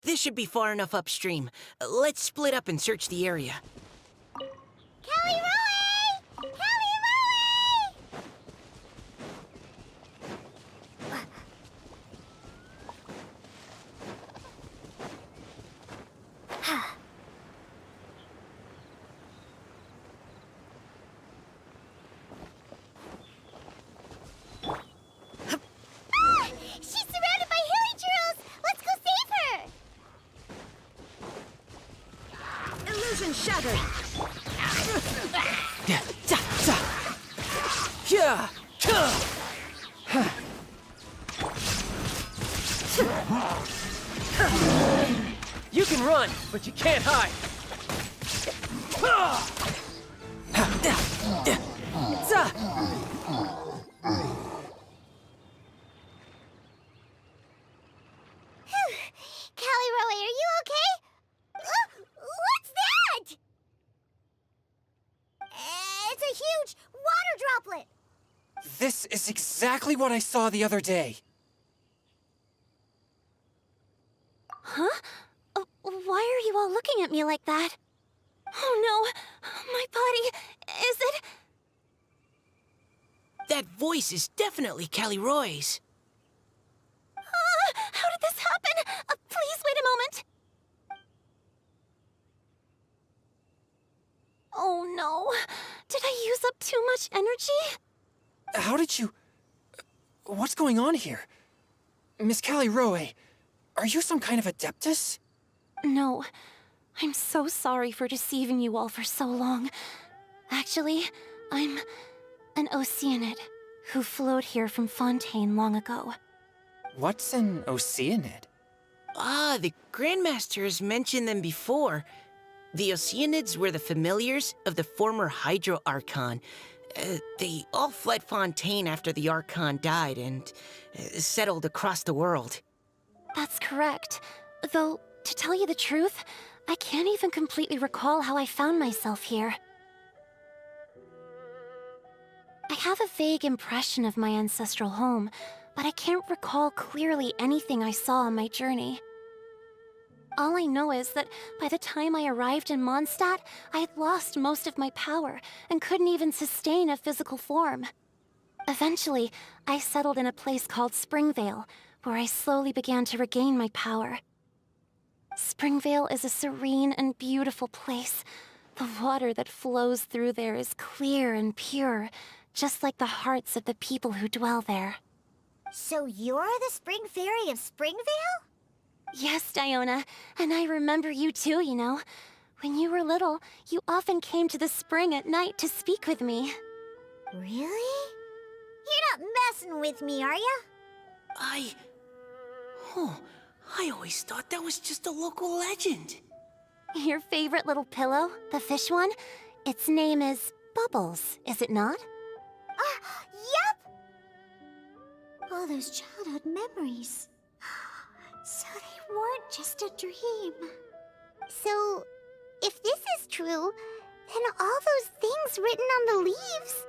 This should be far enough upstream. Let's split up and search the area. Callie Roe! Callie Roe! She's surrounded by hilly churros! Let's go save her! Illusion shattered. Yeah, da, da. Yeah. You can run, but you can't hide. Callie Roe, are you okay? What's that? It's a huge water droplet. This is exactly what I saw the other day. Huh? Why are you all looking at me like that? Oh no! My body... is it... That voice is definitely Callie Roy's. How did this happen? Please wait a moment. Oh no. Did I use up too much energy? How did you... What's going on here? Miss Callie Roe, are you some kind of adeptus? No. I'm so sorry for deceiving you all for so long. Actually, I'm an Oceanid who flowed here from Fontaine long ago. What's an Oceanid? Ah, the Grandmaster has mentioned them before. The Oceanids were the familiars of the former Hydro Archon. They all fled Fontaine after the Archon died and settled across the world. That's correct. Though, to tell you the truth, I can't even completely recall how I found myself here. I have a vague impression of my ancestral home, but I can't recall clearly anything I saw on my journey. All I know is that by the time I arrived in Mondstadt, I had lost most of my power and couldn't even sustain a physical form. Eventually, I settled in a place called Springvale, where I slowly began to regain my power. Springvale is a serene and beautiful place. The water that flows through there is clear and pure, just like the hearts of the people who dwell there. So you're the Spring Fairy of Springvale? Yes, Diona, and I remember you too, you know. When you were little, you often came to the spring at night to speak with me. Really? You're not messing with me, are ya? I always thought that was just a local legend. Your favorite little pillow, the fish one, its name is Bubbles, is it not? Yep! All those childhood memories. So they weren't just a dream. So, if this is true, then all those things written on the leaves...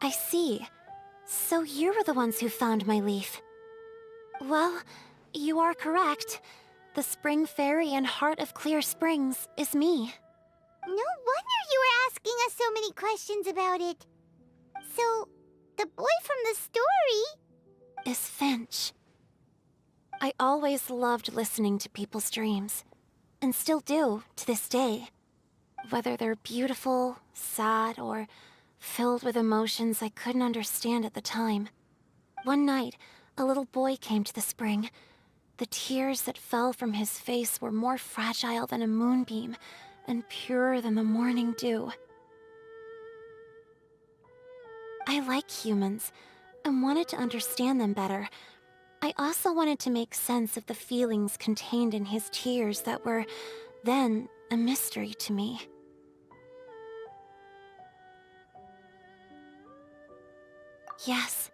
I see. So you were the ones who found my leaf. Well, you are correct. The Spring Fairy and Heart of Clear Springs is me. No wonder you were asking us so many questions about it. So, the boy from the story... is Finch. I always loved listening to people's dreams, and still do to this day. Whether they're beautiful, sad, or filled with emotions I couldn't understand at the time. One night, a little boy came to the spring. The tears that fell from his face were more fragile than a moonbeam, and purer than the morning dew. I like humans, and wanted to understand them better. I also wanted to make sense of the feelings contained in his tears that were, then, a mystery to me. Yes,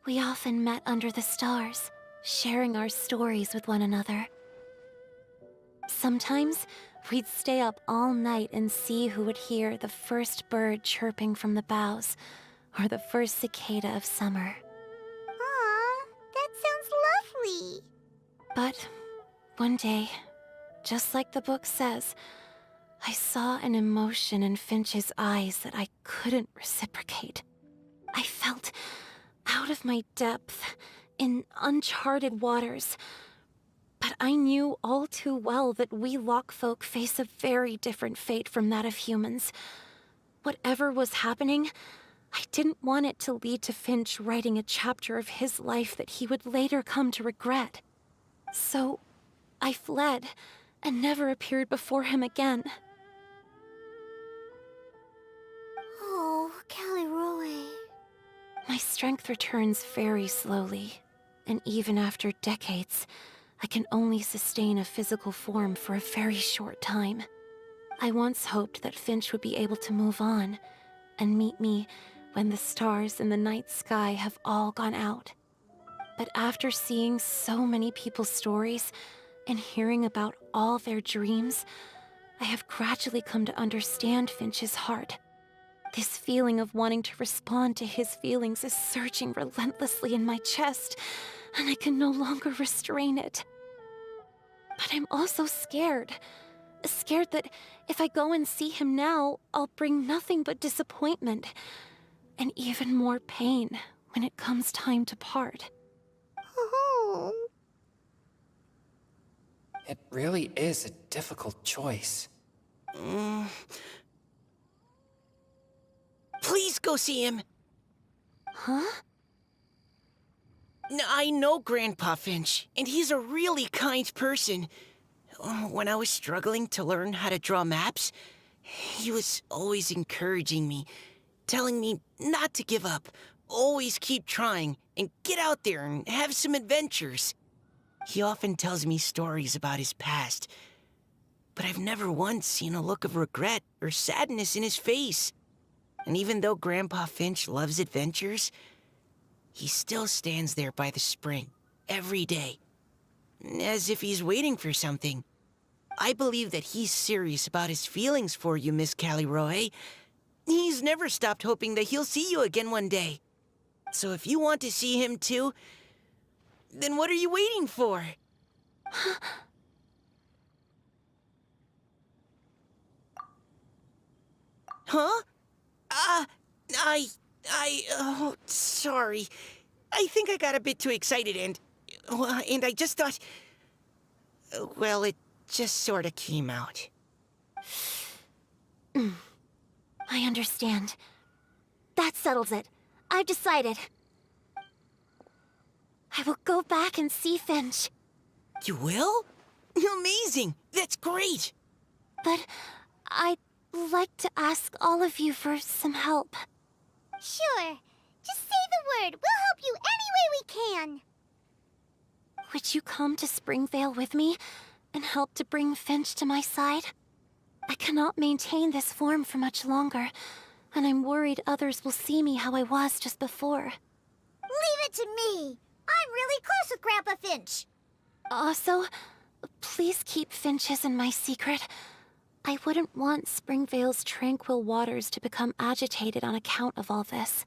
we often met under the stars, sharing our stories with one another. Sometimes, we'd stay up all night and see who would hear the first bird chirping from the boughs, or the first cicada of summer. Aw, that sounds But one day, just like the book says, I saw an emotion in Finch's eyes that I couldn't reciprocate. I felt out of my depth, in uncharted waters. But I knew all too well that we Lockfolk face a very different fate from that of humans. Whatever was happening, I didn't want it to lead to Finch writing a chapter of his life that he would later come to regret. So, I fled, and never appeared before him again. Oh, Caliroe. My strength returns very slowly, and even after decades, I can only sustain a physical form for a very short time. I once hoped that Finch would be able to move on, and meet me when the stars in the night sky have all gone out. But after seeing so many people's stories, and hearing about all their dreams, I have gradually come to understand Finch's heart. This feeling of wanting to respond to his feelings is surging relentlessly in my chest, and I can no longer restrain it. But I'm also scared. Scared that if I go and see him now, I'll bring nothing but disappointment, and even more pain when it comes time to part. Oh. It really is a difficult choice. Please go see him. Huh? I know Grandpa Finch, and he's a really kind person. When I was struggling to learn how to draw maps, he was always encouraging me, telling me not to give up, always keep trying, and get out there and have some adventures. He often tells me stories about his past, but I've never once seen a look of regret or sadness in his face. And even though Grandpa Finch loves adventures, he still stands there by the spring, every day, as if he's waiting for something. I believe that he's serious about his feelings for you, Miss Caliroe. He's never stopped hoping that he'll see you again one day. So if you want to see him too, then what are you waiting for? Huh? Oh, sorry. I think I got a bit too excited and I just thought, well, it just sort of came out. I understand. That settles it. I've decided. I will go back and see Finch. You will? Amazing! That's great! But I'd like to ask all of you for some help. Sure. Just say the word. We'll help you any way we can. Would you come to Springvale with me and help to bring Finch to my side? I cannot maintain this form for much longer, and I'm worried others will see me how I was just before. Leave it to me. I'm really close with Grandpa Finch. Also, please keep Finch's in my secret. I wouldn't want Springvale's tranquil waters to become agitated on account of all this.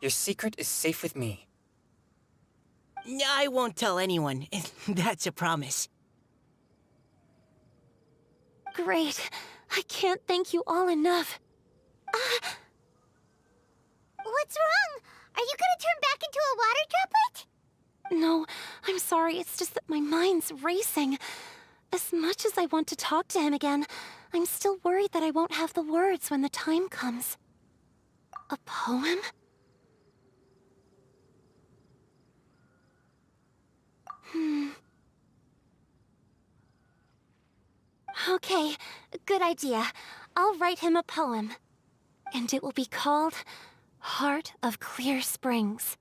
Your secret is safe with me. I won't tell anyone. That's a promise. Great. I can't thank you all enough. What's wrong? Are you gonna turn back into a water droplet? No, I'm sorry. It's just that my mind's racing. As much as I want to talk to him again, I'm still worried that I won't have the words when the time comes. A poem? Okay, good idea. I'll write him a poem. And it will be called Heart of Clear Springs.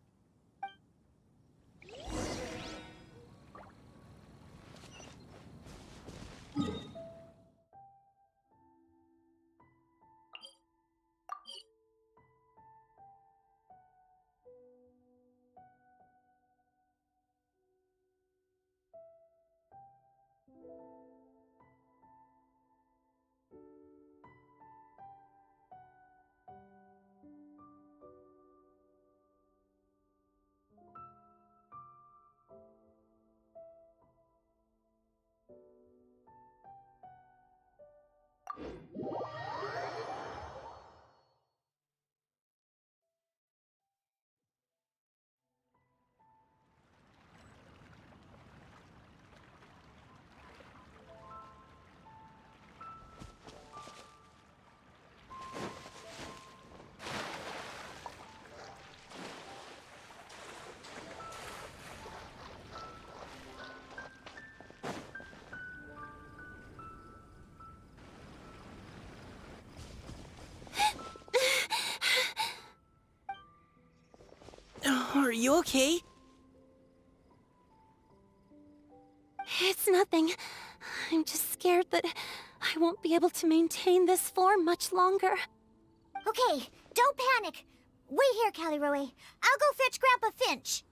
Are you okay? It's nothing. I'm just scared that I won't be able to maintain this form much longer. Okay, don't panic. Wait here, Caliroe. I'll go fetch Grandpa Finch.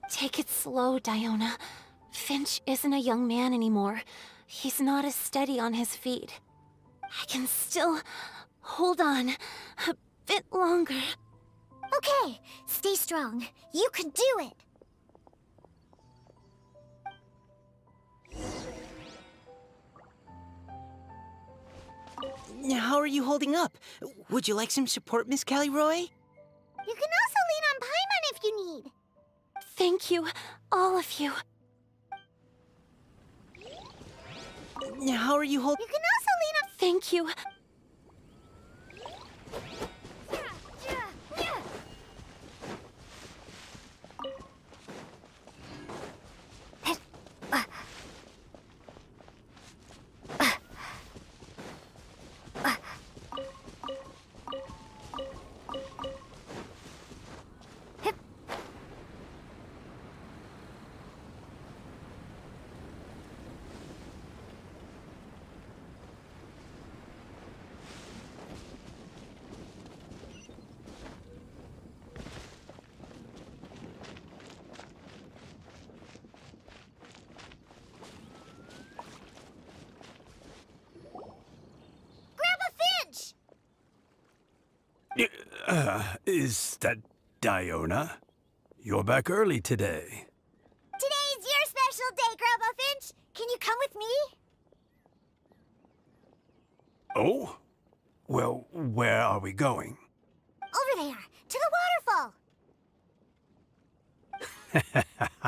Take it slow, Diona. Finch isn't a young man anymore. He's not as steady on his feet. I can still hold on a bit longer. Okay, stay strong. You can do it. How are you holding up? Would you like some support, Miss Caliroe? You can also lean on Paimon if you need. Thank you, all of you. How are you holding? You can also lean on... Thank you. Is that Diona? You're back early today. Today's your special day, Grandpa Finch. Can you come with me? Oh? Well, where are we going? Over there, to the waterfall.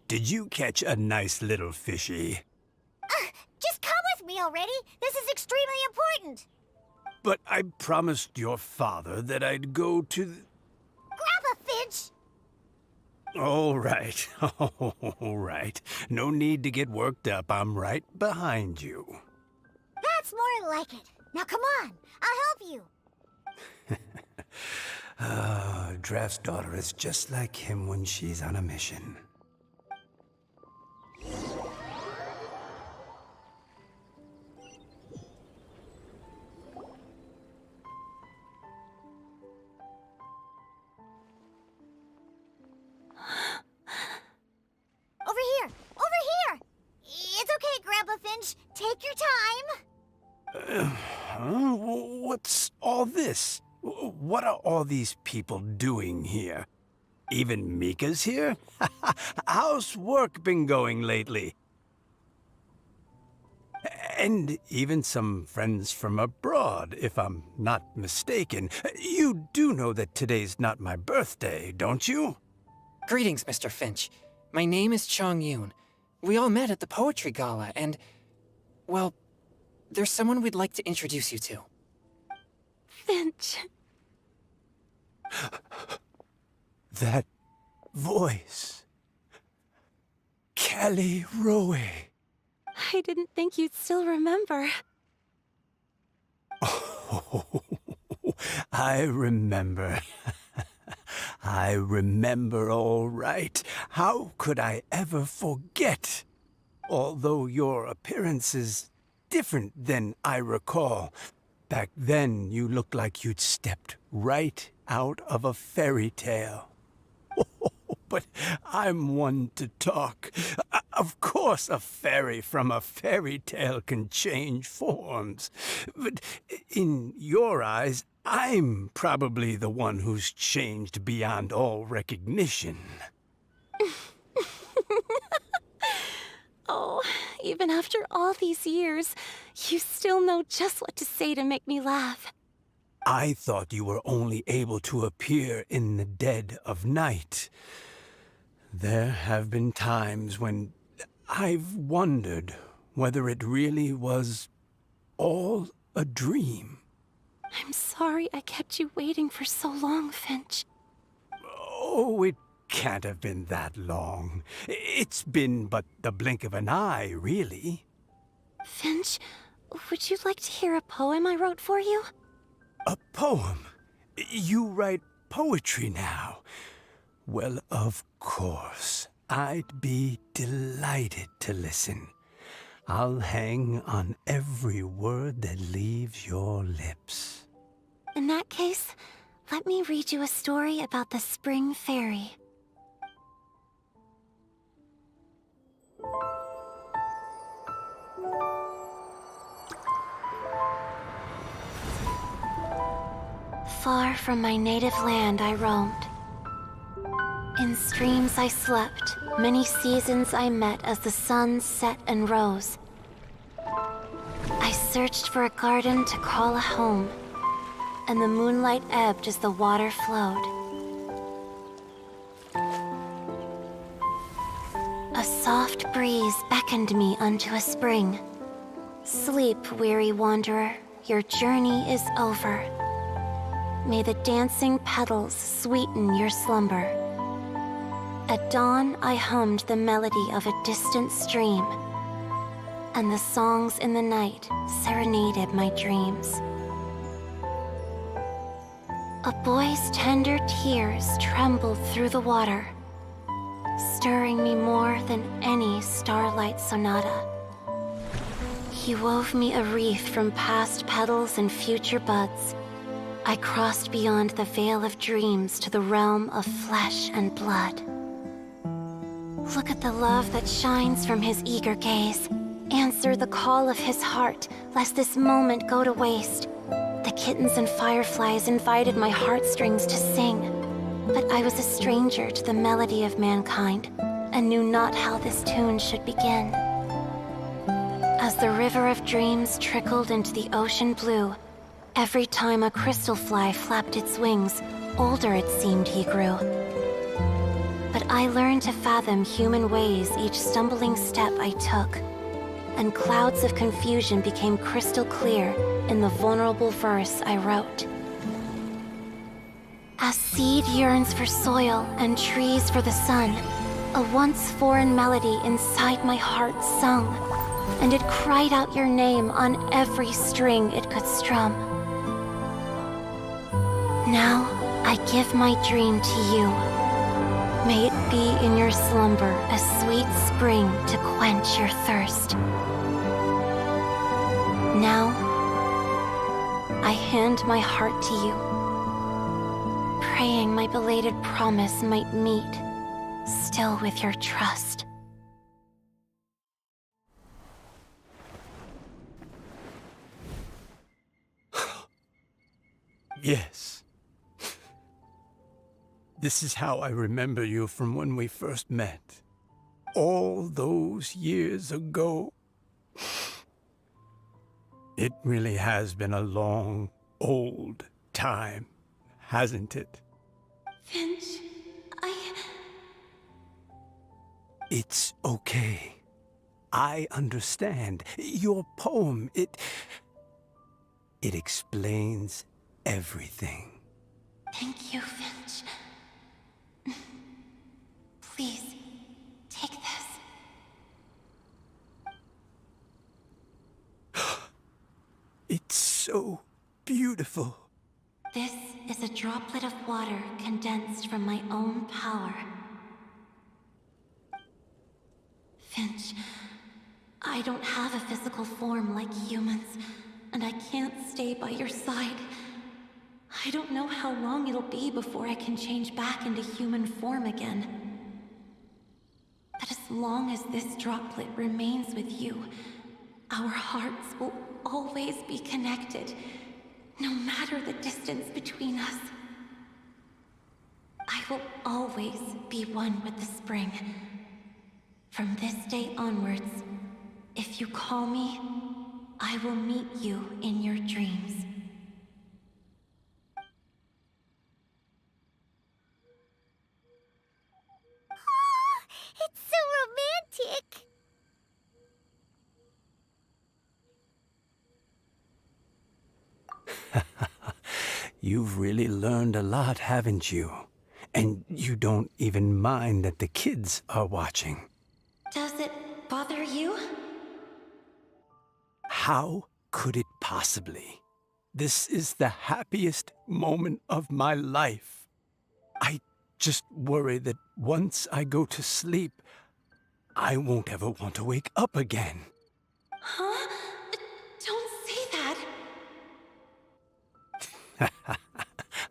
Did you catch a nice little fishy? Just come with me already. This is extremely important. But I promised your father that I'd go to the... Grandpa Finch! All right, all right. No need to get worked up. I'm right behind you. That's more like it. Now come on, I'll help you. Draft's daughter is just like him when she's on a mission. Over here! Over here! It's okay, Grandpa Finch. Take your time. What's all this? What are all these people doing here? Even Mika's here? How's work been going lately? And even some friends from abroad, if I'm not mistaken. You do know that today's not my birthday, don't you? Greetings, Mr. Finch. My name is Chong Yoon. We all met at the poetry gala, and... well, there's someone we'd like to introduce you to. Finch. That voice. Caliroe. I didn't think you'd still remember. Oh, I remember. I remember all right. How could I ever forget? Although your appearance is different than I recall. Back then, you looked like you'd stepped right out of a fairy tale. But I'm one to talk. Of course, a fairy from a fairy tale can change forms. But in your eyes, I'm probably the one who's changed beyond all recognition. Oh, even after all these years, you still know just what to say to make me laugh. I thought you were only able to appear in the dead of night. There have been times when I've wondered whether it really was all a dream. I'm sorry I kept you waiting for so long, Finch. Oh, it can't have been that long. It's been but the blink of an eye, really. Finch, would you like to hear a poem I wrote for you? A poem? You write poetry now. Well, of course. I'd be delighted to listen. I'll hang on every word that leaves your lips. In that case, let me read you a story about the Spring Fairy. Far from my native land I roamed. In streams I slept, many seasons I met as the sun set and rose. I searched for a garden to call a home, and the moonlight ebbed as the water flowed. A soft breeze beckoned me unto a spring. Sleep, weary wanderer, your journey is over. May the dancing petals sweeten your slumber. At dawn, I hummed the melody of a distant stream, and the songs in the night serenaded my dreams. A boy's tender tears trembled through the water, stirring me more than any starlight sonata. He wove me a wreath from past petals and future buds. I crossed beyond the veil of dreams to the realm of flesh and blood. Look at the love that shines from his eager gaze. Answer the call of his heart, lest this moment go to waste. The kittens and fireflies invited my heartstrings to sing, but I was a stranger to the melody of mankind, and knew not how this tune should begin. As the river of dreams trickled into the ocean blue, every time a crystal fly flapped its wings, older it seemed he grew. But I learned to fathom human ways each stumbling step I took, and clouds of confusion became crystal clear in the vulnerable verse I wrote. As seed yearns for soil and trees for the sun, a once foreign melody inside my heart sung, and it cried out your name on every string it could strum. Now I give my dream to you. May it be in your slumber a sweet spring to quench your thirst. Now, I hand my heart to you, praying my belated promise might meet, still with your trust. Yes. This is how I remember you from when we first met. All those years ago. It really has been a long, old time, hasn't it? Finch, It's okay. I understand. Your poem, it explains everything. Thank you, Finch. Please, take this. It's so beautiful. This is a droplet of water condensed from my own power. Finch, I don't have a physical form like humans, and I can't stay by your side. I don't know how long it'll be before I can change back into human form again. But as long as this droplet remains with you, our hearts will always be connected, no matter the distance between us. I will always be one with the spring. From this day onwards, if you call me, I will meet you in your dreams. It's so romantic! You've really learned a lot, haven't you? And you don't even mind that the kids are watching. Does it bother you? How could it possibly? This is the happiest moment of my life. I just worry that once I go to sleep, I won't ever want to wake up again. Huh? Don't say that.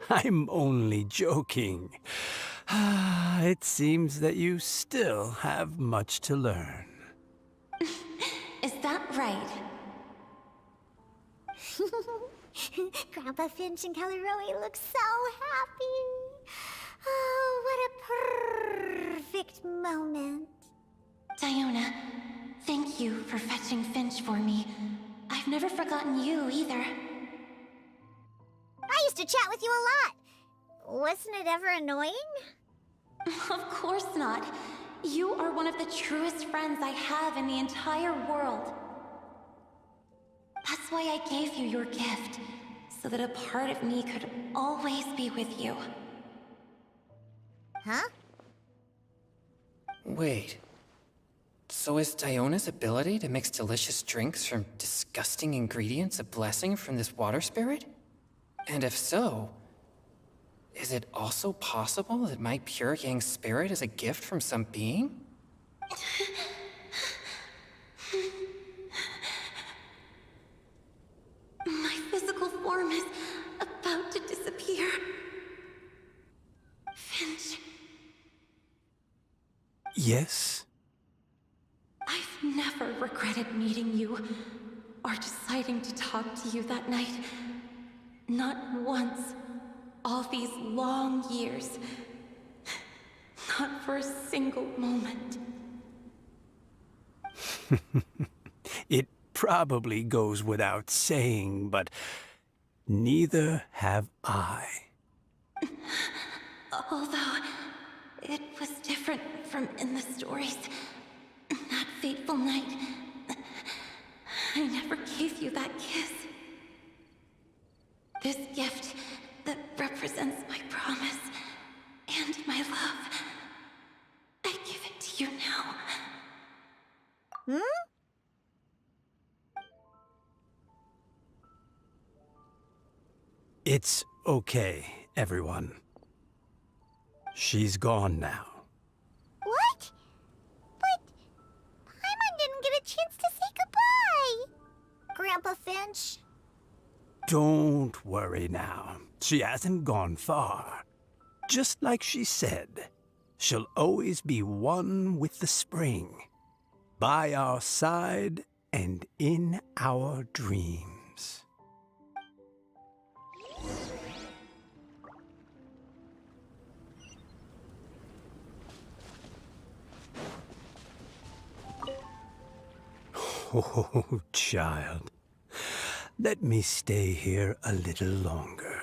I'm only joking. It seems that you still have much to learn. Is that right? Grandpa Finch and Kelly Rowie look so happy. Oh, what a perfect moment. Diona, thank you for fetching Finch for me. I've never forgotten you either. I used to chat with you a lot. Wasn't it ever annoying? Of course not. You are one of the truest friends I have in the entire world. That's why I gave you your gift, so that a part of me could always be with you. Huh? Wait. So is Diona's ability to mix delicious drinks from disgusting ingredients a blessing from this water spirit? And if so, is it also possible that my pure yang spirit is a gift from some being? My physical form is about to disappear. Finch, Yes? I've never regretted meeting you or deciding to talk to you that night. Not once. All these long years. Not for a single moment. It probably goes without saying, but neither have I. Although, it was different from in the stories. That fateful night, I never gave you that kiss. This gift that represents my promise and my love, I give it to you now. Hmm? It's okay, everyone. She's gone now. What? But Paimon didn't get a chance to say goodbye. Grandpa Finch. Don't worry now. She hasn't gone far. Just like she said, she'll always be one with the spring, by our side and in our dreams. Oh, child. Let me stay here a little longer.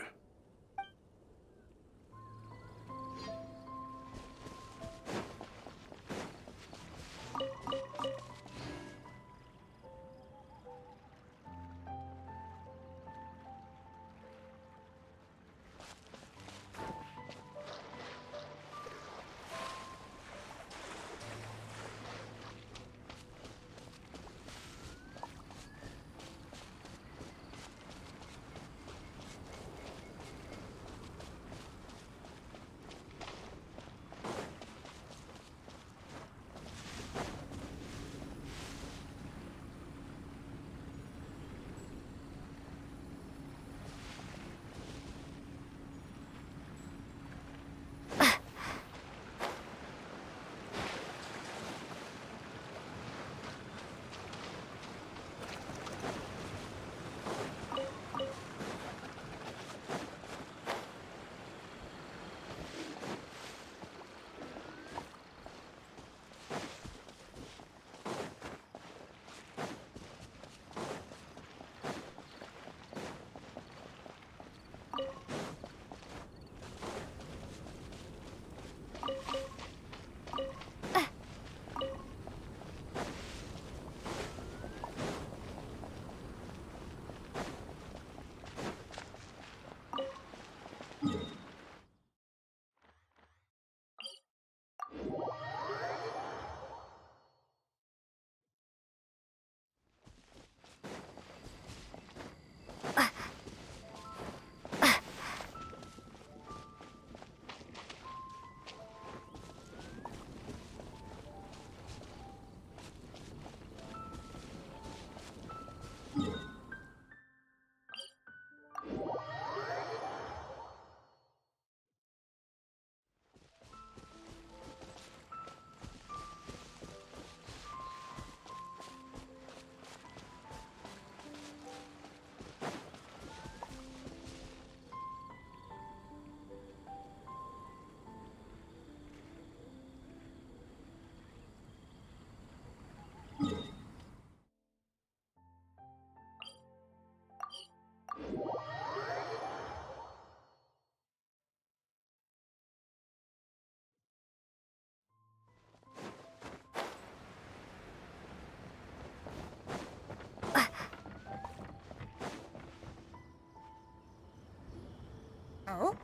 Oh?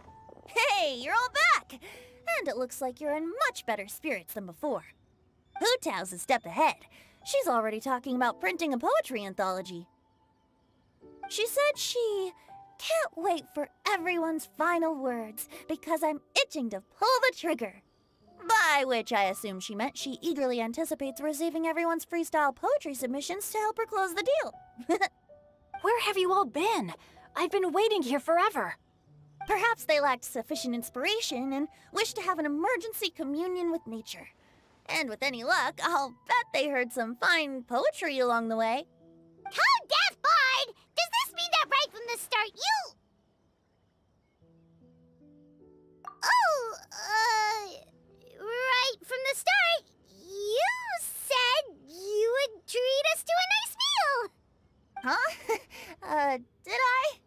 Hey, you're all back! And it looks like you're in much better spirits than before. Hu Tao's a step ahead. She's already talking about printing a poetry anthology. She said she can't wait for everyone's final words because I'm itching to pull the trigger. By which I assume she meant she eagerly anticipates receiving everyone's freestyle poetry submissions to help her close the deal. Where have you all been? I've been waiting here forever. Perhaps they lacked sufficient inspiration and wished to have an emergency communion with nature. And with any luck, I'll bet they heard some fine poetry along the way. Code Death Bard! Does this mean that right from the start you... Oh, right from the start, you said you would treat us to a nice meal! Huh? Did I?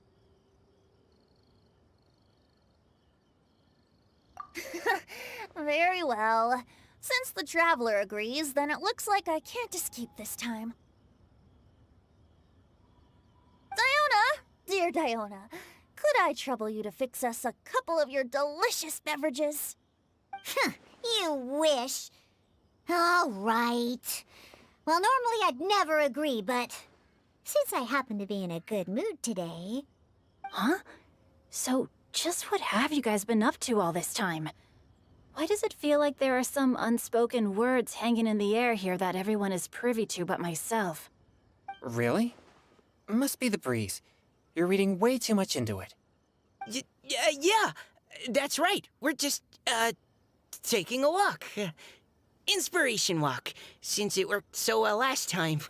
Very well. Since the Traveler agrees, then it looks like I can't escape this time. Diona! Dear Diona, could I trouble you to fix us a couple of your delicious beverages? You wish. All right. Well, normally I'd never agree, but since I happen to be in a good mood today... Huh? So, just what have you guys been up to all this time? Why does it feel like there are some unspoken words hanging in the air here that everyone is privy to but myself? Really? Must be the breeze. You're reading way too much into it. Yeah, that's right. We're just, taking a walk. Inspiration walk, since it worked so well last time.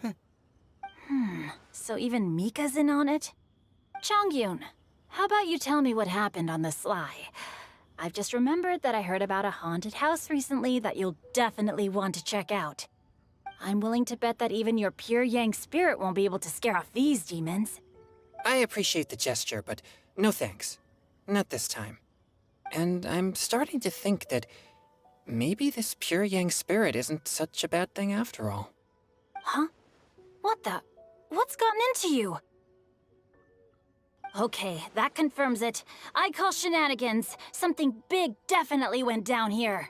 So even Mika's in on it? Chongyun, how about you tell me what happened on the sly? I've just remembered that I heard about a haunted house recently that you'll definitely want to check out. I'm willing to bet that even your pure Yang spirit won't be able to scare off these demons. I appreciate the gesture, but no thanks. Not this time. And I'm starting to think that maybe this pure Yang spirit isn't such a bad thing after all. Huh? What the? What's gotten into you? Okay, that confirms it. I call shenanigans. Something big definitely went down here.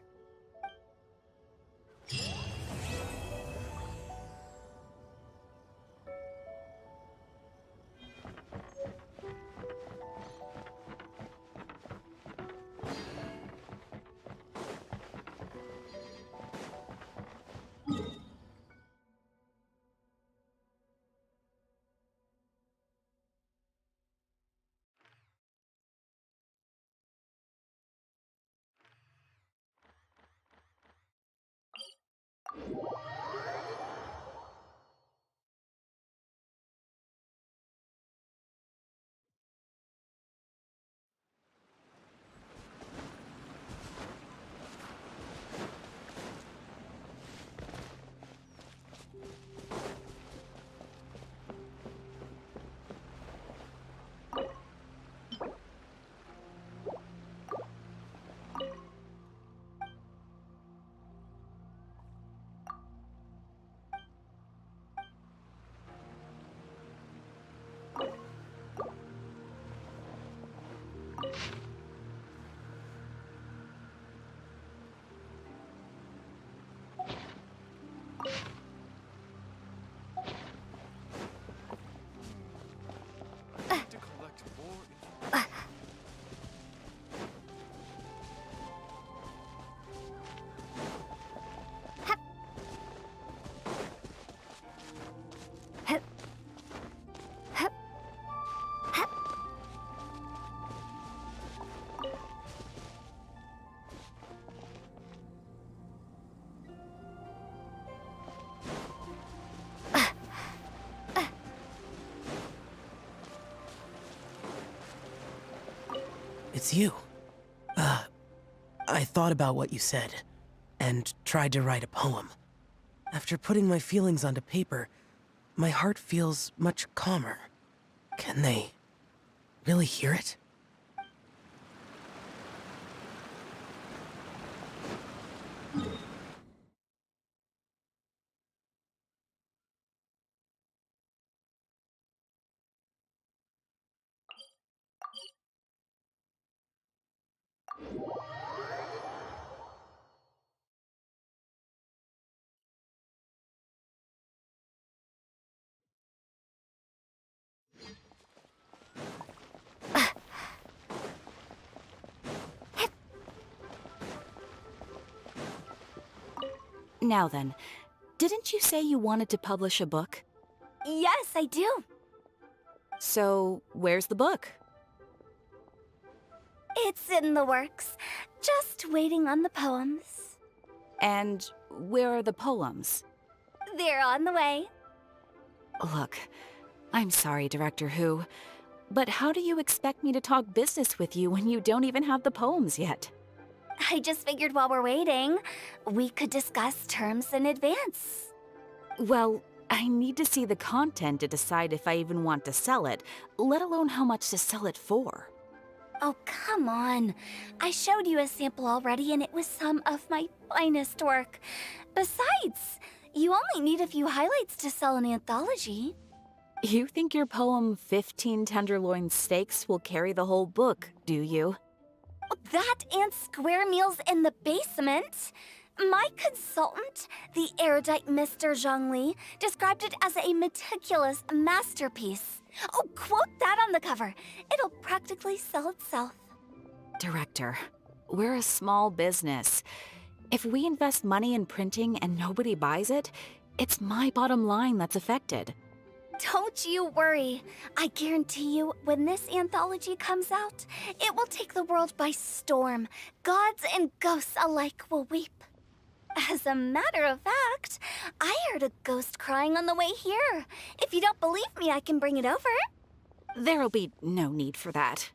It's you. I thought about what you said, and tried to write a poem. After putting my feelings onto paper, my heart feels much calmer. Can they really hear it? Now then, didn't you say you wanted to publish a book? Yes, I do. So, where's the book? It's in the works. Just waiting on the poems. And where are the poems? They're on the way. Look, I'm sorry, Director Who, but how do you expect me to talk business with you when you don't even have the poems yet? I just figured while we're waiting, we could discuss terms in advance. Well, I need to see the content to decide if I even want to sell it, let alone how much to sell it for. Oh, come on. I showed you a sample already, and it was some of my finest work. Besides, you only need a few highlights to sell an anthology. You think your poem 15 Tenderloin Steaks will carry the whole book, do you? That and square meals in the basement. My consultant, the erudite Mr. Zhongli, described it as a meticulous masterpiece. Oh, quote that on the cover. It'll practically sell itself. Director, we're a small business. If we invest money in printing and nobody buys it, it's my bottom line that's affected. Don't you worry. I guarantee you, when this anthology comes out, it will take the world by storm. Gods and ghosts alike will weep. As a matter of fact, I heard a ghost crying on the way here. If you don't believe me, I can bring it over. There'll be no need for that.